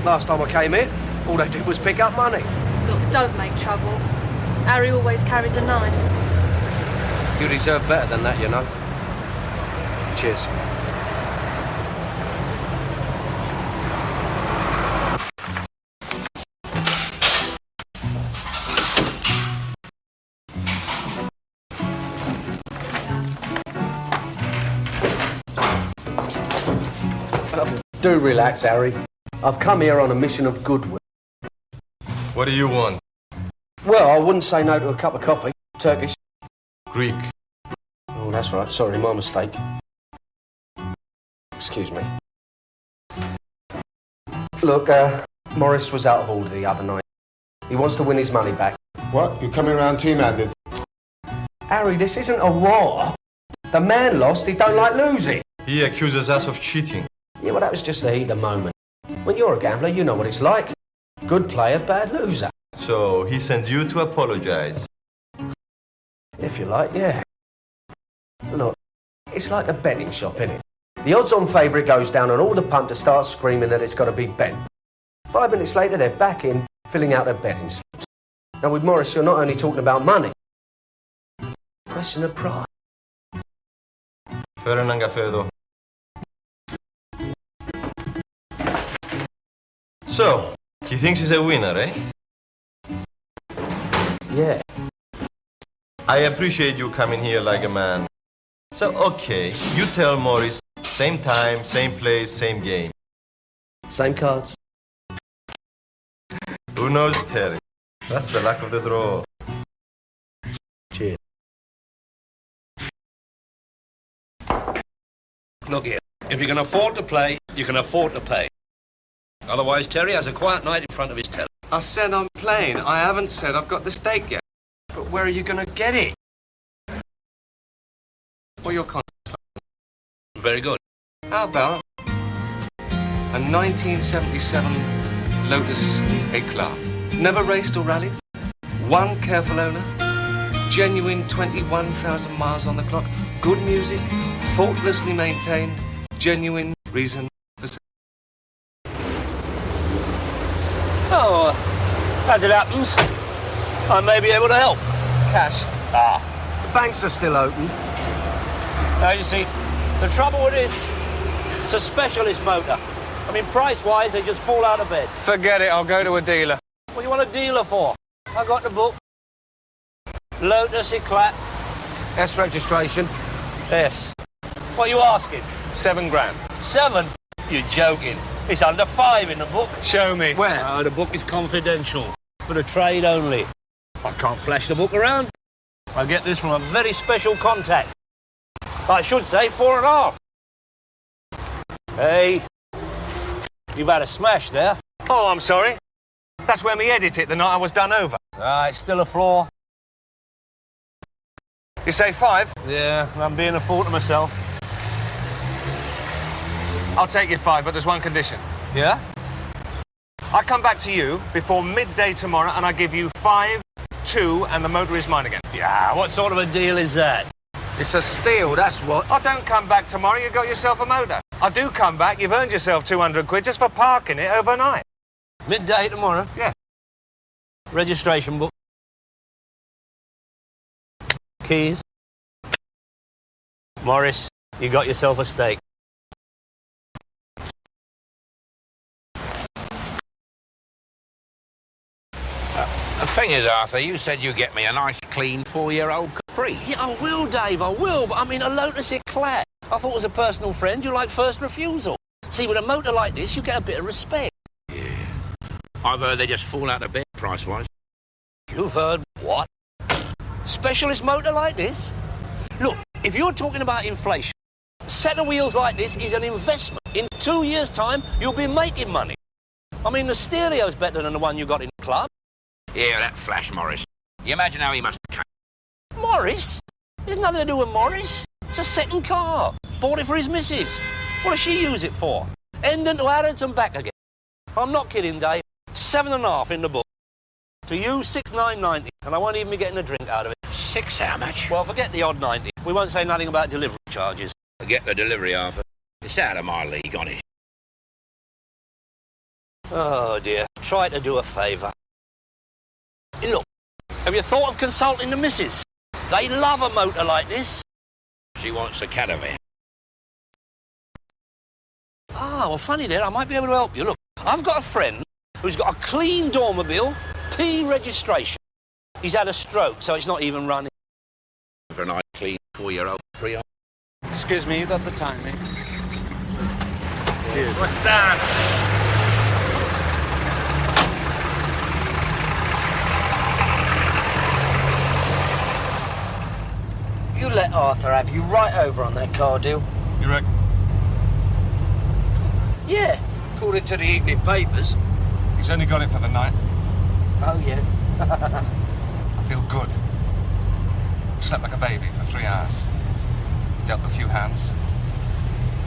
Last time I came here, all they did was pick up money. Look, don't make trouble. Harry always carries a 9. You deserve better than that, you know. Cheers. Do relax, Harry. I've come here on a mission of goodwill. What do you want? Well, I wouldn't say no to a cup of coffee. Turkish. Greek. Oh, that's right. Sorry, my mistake. Excuse me. Look, Morris was out of order the other night. He wants to win his money back. What? You coming around team-handed? Harry, this isn't a war. The man lost, he don't like losing. He accuses us of cheating. Yeah, well, that was just the heat of the moment. When you're a gambler, you know what it's like. Good player, bad loser. So he sends you to apologize. If you like, yeah. Look, it's like a betting shop, innit? The odds-on favourite goes down and all the punters start screaming that it's got to be bet. 5 minutes later, they're back in, filling out their betting slips. Now, with Morris, you're not only talking about money. Question of pride. Φέρε έναν καφέ εδώ. So, he thinks he's a winner, eh? Yeah. I appreciate you coming here like a man. So, okay, you tell Morris, same time, same place, same game. Same cards. Who knows, Terry? That's the luck of the draw. Cheers. Look here, if you can afford to play, you can afford to pay. Otherwise, Terry has a quiet night in front of his telly. I said I'm playing. I haven't said I've got the stake yet. But where are you going to get it? What are your contacts? Very good. How about a 1977 Lotus Eclat? Never raced or rallied? One careful owner? Genuine 21,000 miles on the clock? Good music? Faultlessly maintained? Genuine reason for... Oh, as it happens, I may be able to help. Cash? Ah. The banks are still open. Now, you see, the trouble with this, it's a specialist motor. I mean, price-wise, they just fall out of bed. Forget it, I'll go to a dealer. What do you want a dealer for? I got the book. Lotus Eclat. S registration. Yes. What are you asking? £7 grand. 7? You're joking. It's under 5 in the book. Show me. Where? The book is confidential. For the trade only. I can't flash the book around. I get this from a very special contact. I should say 4.5. Hey, you've had a smash there. Oh, I'm sorry. That's where me edit it the night I was done over. Ah, it's still a flaw. You say 5? Yeah, I'm being a fool to myself. I'll take your 5, but there's one condition. Yeah? I come back to you before midday tomorrow and I give you 5, 2, and the motor is mine again. Yeah, what sort of a deal is that? It's a steal, that's what. I don't come back tomorrow, you got yourself a motor. I do come back, you've earned yourself 200 quid just for parking it overnight. Midday tomorrow? Yeah. Registration book. Keys. Morris, you got yourself a steak. The thing is, Arthur, you said you'd get me a nice, clean 4-year-old Capri. Yeah, I will, Dave, I will, but I mean a Lotus Eclat. I thought as a personal friend you like first refusal. See, with a motor like this, you get a bit of respect. Yeah. I've heard they just fall out of bed price-wise. You've heard what? Specialist motor like this? Look, if you're talking about inflation, a set of wheels like this is an investment. In 2 years' time, you'll be making money. I mean, the stereo's better than the one you got in the club. Yeah, that Flash Morris. You imagine how he must have came. Morris? There's nothing to do with Morris. It's a second car. Bought it for his missus. What does she use it for? Hendon to Harrods and back again. I'm not kidding, Dave. 7.5 in the book. To you, 6,990, and I won't even be getting a drink out of it. 6 how much? Well, forget the odd 90. We won't say nothing about delivery charges. Forget the delivery, Arthur. It's out of my league, honest. Oh, dear. Try to do a favour. Hey, look, have you thought of consulting the missus? They love a motor like this. She wants a caravan. Ah, well, funny there, I might be able to help you. Look, I've got a friend who's got a clean Dormobile, P registration. He's had a stroke, so it's not even running. For a nice, clean 4-year-old Capri. Excuse me, you got the timing? What's that? You let Arthur have you right over on that car deal. You reckon? Yeah, according to the evening papers. He's only got it for the night. Oh, yeah. I feel good. Slept like a baby for 3 hours. Dealt a few hands.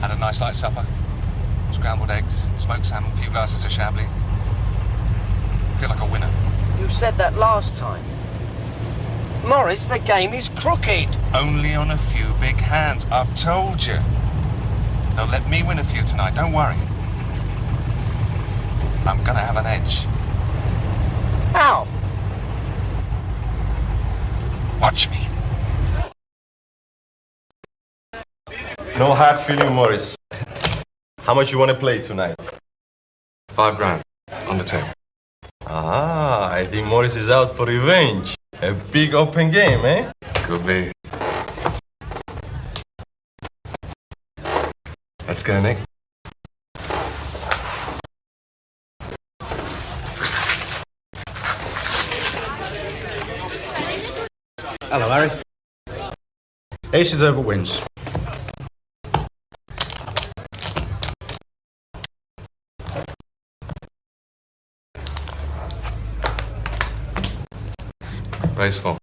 Had a nice light supper. Scrambled eggs, smoked salmon, a few glasses of Chablis. Feel like a winner. You said that last time. Morris, the game is crooked. Only on a few big hands. I've told you. They'll let me win a few tonight, don't worry. I'm gonna have an edge. How? Watch me. No hard feeling, Morris. How much you want to play tonight? 5 grand. On the table. Ah, I think Morris is out for revenge. A big open game, eh? Could be. Let's go, Nick. Hello, Harry. Aces over wins. Raise 4.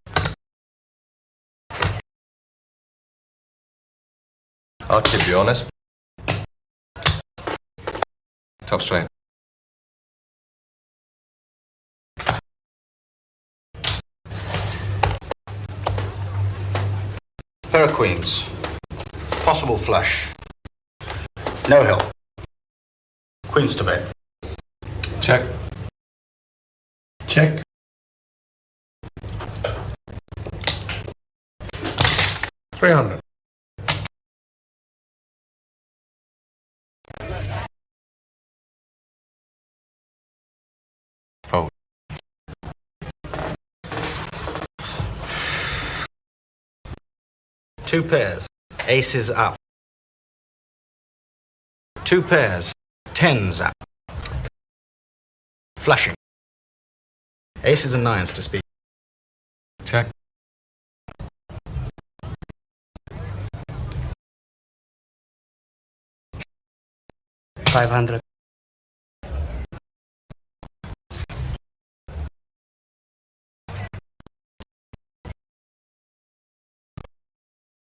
I'll keep you honest. Top straight. Pair of queens. Possible flush. No help. Queens to bet. Check. Check. $300. Fold. Two pairs. Aces up. Two pairs. Tens up. Flushing. Aces and nines to speak. Check. $500.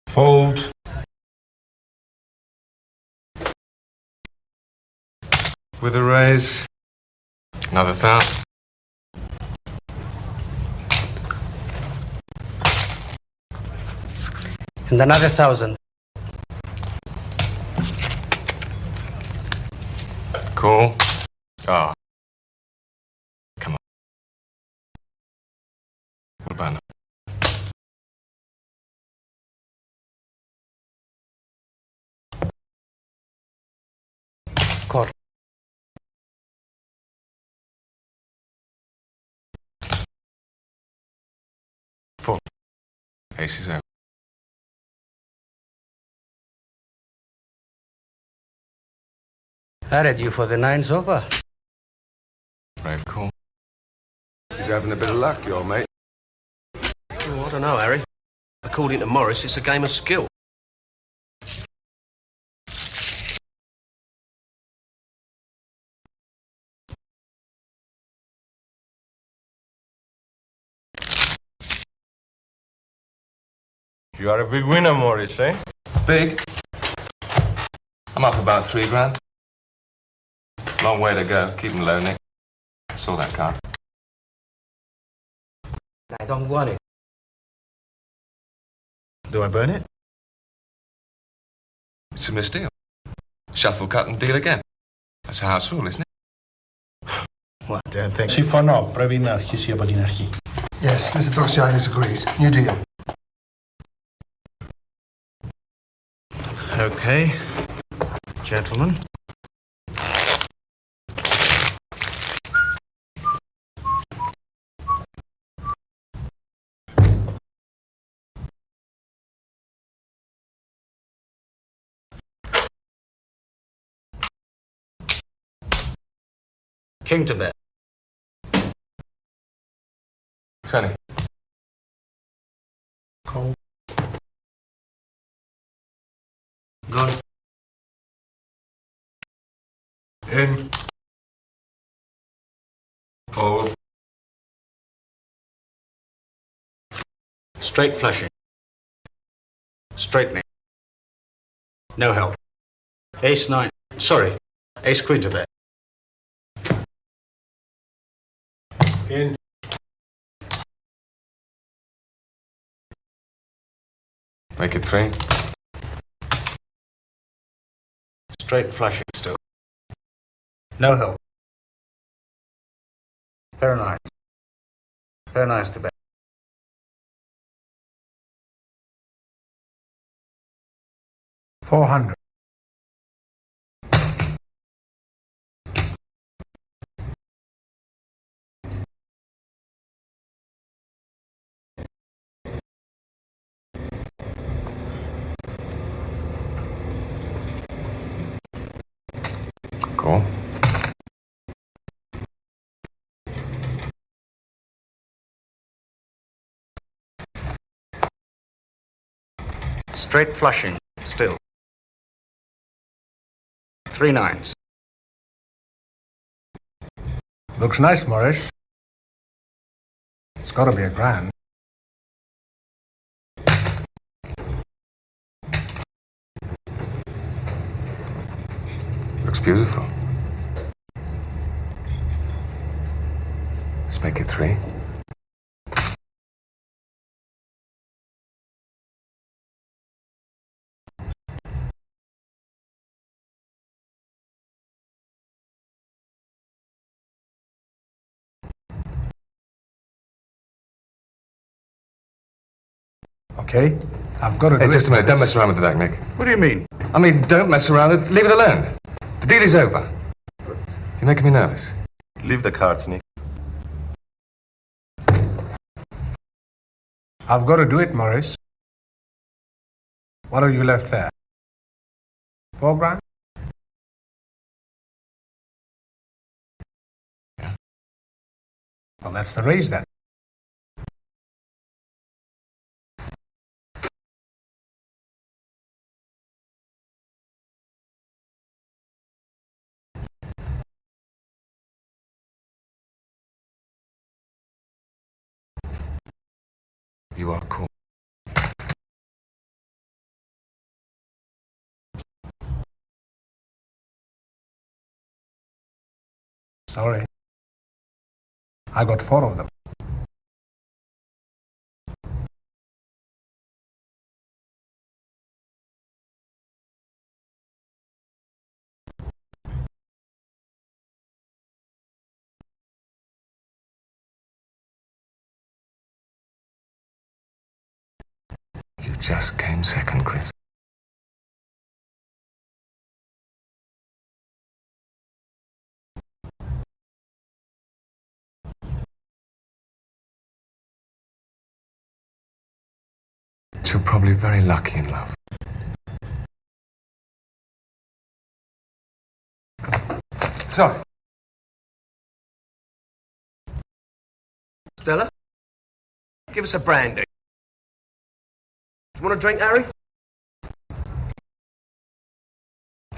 Fold. With a raise. Another 1,000. And another 1,000. Cool. Ah. Come on. What about now? Quarter. Full. Aces out. I read you for the nines over. Brave call. He's having a bit of luck, your mate. Oh, I don't know, Harry. According to Morris, it's a game of skill. You are a big winner, Morris, eh? Big? I'm up about $3 grand. Long way to go. Keep 'em low, Nick. Saw that card. I don't want it. Do I burn it? It's a misdeal. Shuffle, cut and deal again. That's a house rule, isn't it? Well, I don't think... Συμφωνώ. Πρέπει να αρχίσει από την αρχή. Yes, Mr. Doxiadis agrees. New deal. Okay. Gentlemen. King to bet. 20. Call. Gone. In. Fold. Straight flushing. Straightening. No help. Ace nine. Sorry. Ace queen to bet. In. Make it 3. Straight flushing still. No help. Very nice. Very nice to bet. $400. Cool. Straight flushing still. 3 nines. Looks nice, Morris. It's got to be a grand. beautiful. Let's make it 3. Okay, I've got to do it. Just a minute, don't mess around with the deck, Nick. What do you mean? I mean, don't mess around with it. Leave it alone. The deal is over. You're making me nervous. Leave the cards, Nick. I've got to do it, Morris. What have you left there? 4 grand? Yeah. Well, that's the raise then. You are cool. Sorry. I got 4 of them. You just came second, Chris. You're probably very lucky in love. So, Stella, give us a brandy. Do you want a drink, Harry?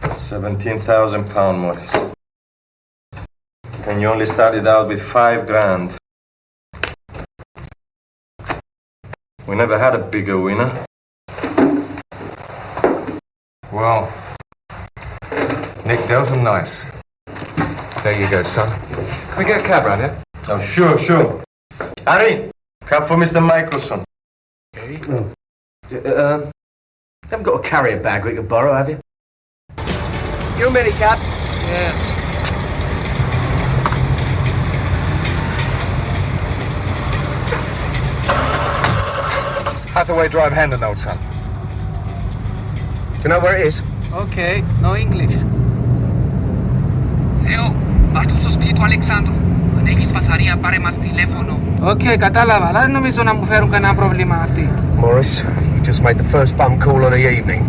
£17,000, Morris. And you only started out with 5 grand. We never had a bigger winner. well, Nick, those are nice. There you go, son. Can we get a cab round here? Oh, sure. Harry, cab for Mr. Michelson. Okay. Haven't got a carrier bag we could borrow, have you? You a minicab? Yes. Hathaway Drive, Hendon, old son. Do you know where it is? Okay, no English. Θεό, πάρ' του στο σπίτι του Αλεξάνδρου. Αν έχεις φασαρία, πάρε μας τηλέφωνο. Okay, κατάλαβα, αλλά δεν νομίζω να μου φέρουν κανένα πρόβλημα αυτοί. Morris, you just made the first bum call of the evening.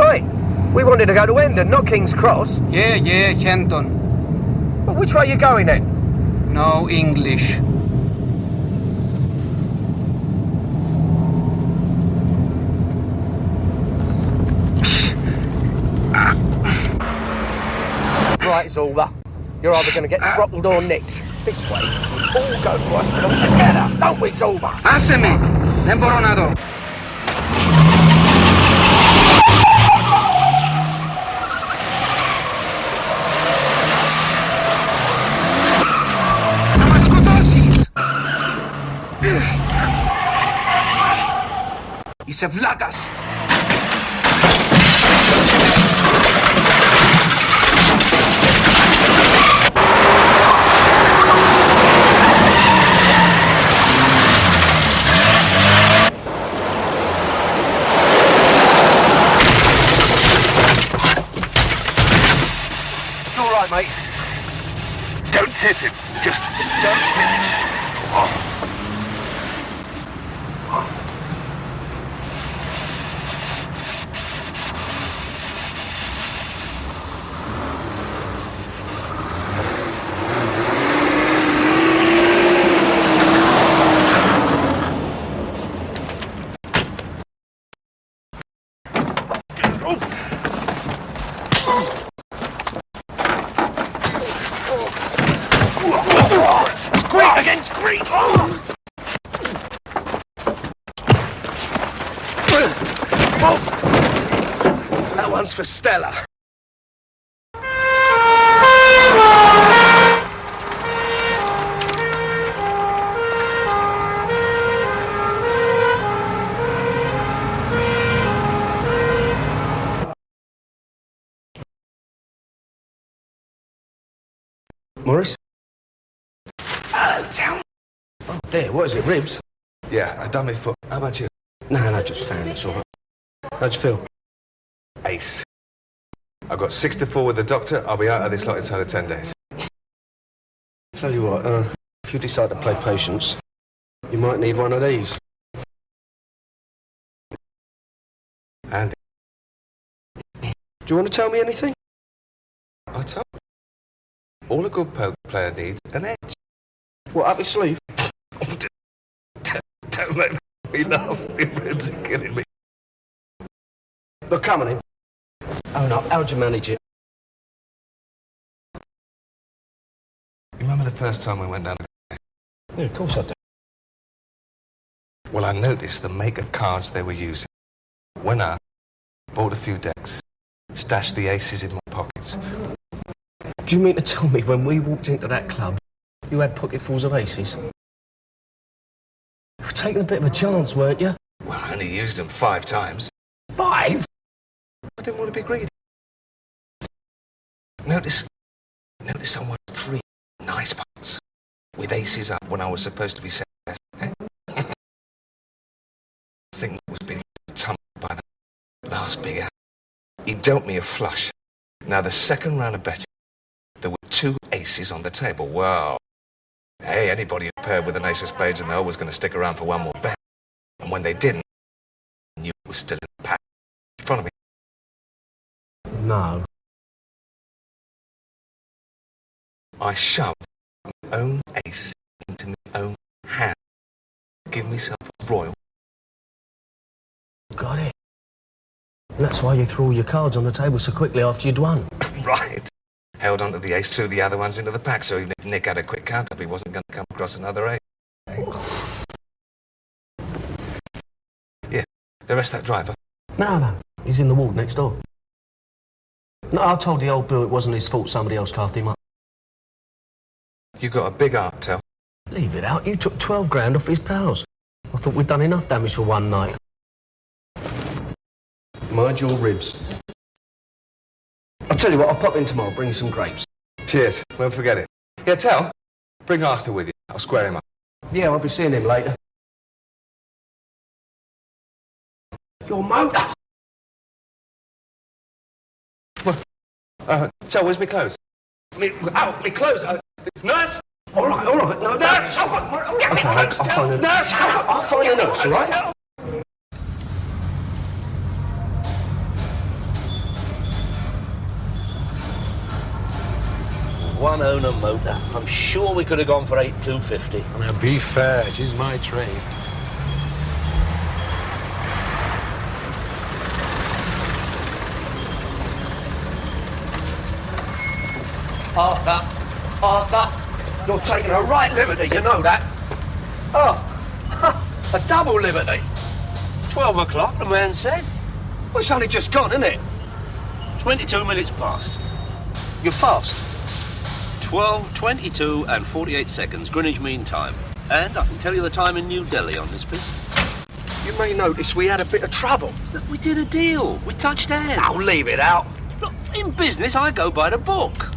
Oi! We wanted to go to Hendon, not King's Cross. Yeah, Hendon. But which way are you going then? No English. Right, Zorba. You're either going to get throttled or nicked. This way, we all go to hospital together, don't we, Zorba? Άσε με! Δεν μπορώ να δω. Να μας σκοτώσεις! Είσαι βλάκας! Mate. Don't tip him. Just don't tip him. Oh! That one's for Stella. Morris? Hello, Tom. Oh, there, what is it, ribs? Yeah, I done my foot. How about you? No, just stand, it's all right. How'd you feel? Ace. I've got 6 to 4 with the doctor. I'll be out of this lot inside of 10 days. Tell you what, if you decide to play patience, you might need one of these. Andy. Do you want to tell me anything? I told you. All a good poker player needs an edge. What, up your sleeve? Don't make me laugh. My ribs are killing me. Look, come on in. Oh, no, how'd you manage it? You remember the first time we went down? Yeah, of course I do. Well, I noticed the make of cards they were using. Went out, bought a few decks, stashed the aces in my pockets. Do you mean to tell me when we walked into that club, you had pocketfuls of aces? You were taking a bit of a chance, weren't you? Well, I only used them 5 times. 5? I didn't want to be greedy. Notice I won 3 nice pots with aces up when I was supposed to be set. I think it was being tumbled by the last big hand. He dealt me a flush. Now, the second round of betting, there were 2 aces on the table. Well, hey, anybody who paired with an ace of spades in the hole was going to stick around for one more bet. And when they didn't, I knew it was still in the pack. In front of me. No. I shoved my own ace into my own hand. Give myself a royal. Got it. And that's why you threw all your cards on the table so quickly after you'd won. Right. Held onto the ace, threw the other ones into the pack, so even if Nick had a quick count-up, he wasn't going to come across another ace. Yeah. The rest of that driver? No. He's in the ward next door. No, I told the old Bill it wasn't his fault somebody else carved him up. You got a big heart, Tel. Leave it out. You took 12 grand off his pals. I thought we'd done enough damage for one night. Mind your ribs. I'll tell you what, I'll pop in tomorrow, bring you some grapes. Cheers. Won't forget it. Yeah, Tel, bring Arthur with you. I'll square him up. Yeah, I'll be seeing him later. Your motor! Well, Tel, where's my clothes? Me clothes! Nurse! All right. No, nurse! Get me clothes, Tel! Nurse! I'll find a nurse, all right? One owner motor. I'm sure we could have gone for 8,250. Now, be fair, it is my trade. Arthur, you're taking a right liberty, you know that. Oh, a double liberty. 12 o'clock, the man said. Well, it's only just gone, isn't it? 22 minutes past. You're fast. 12:22 and 48 seconds, Greenwich Mean Time. And I can tell you the time in New Delhi on this piece. You may notice we had a bit of trouble. Look, we did a deal. We touched hands. I'll leave it out. Look, in business, I go by the book.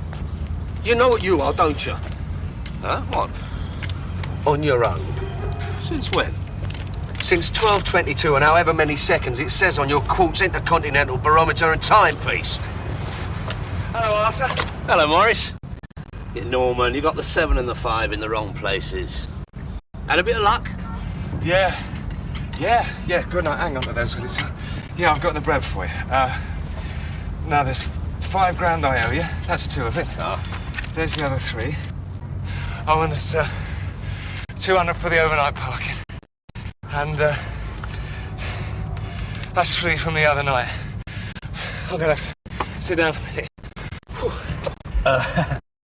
You know what you are, don't you? Huh? What? On your own. Since when? Since 12:22 and however many seconds it says on your quartz intercontinental barometer and timepiece. Hello, Arthur. Hello, Morris. Yeah, Norman, you got the 7 and the 5 in the wrong places. Had a bit of luck? Yeah. Good night. Hang on to those, will you? Yeah, I've got the bread for you. Now, there's 5 grand I owe you. That's 2 of it. Oh. There's the other 3. Oh, and there's 200 for the overnight parking. And that's 3 from the other night. I'm gonna have to sit down a minute.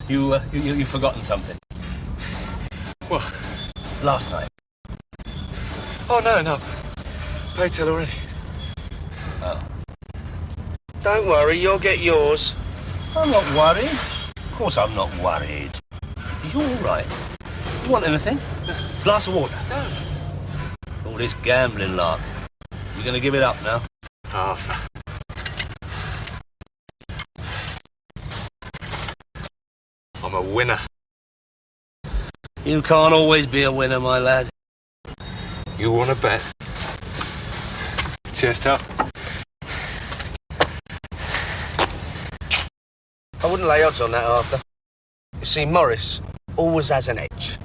You've forgotten something. What? Last night. Oh, no. Paid till already. Don't worry, you'll get yours. I'm not worried. Of course I'm not worried. Are you all right? You want anything? Glass of water? No. All this gambling lark. You're going to give it up now? Arthur. I'm a winner. You can't always be a winner, my lad. You want to bet? Cheers, Tal. I wouldn't lay odds on that, Arthur. You see, Morris always has an edge.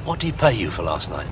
What did he pay you for last night?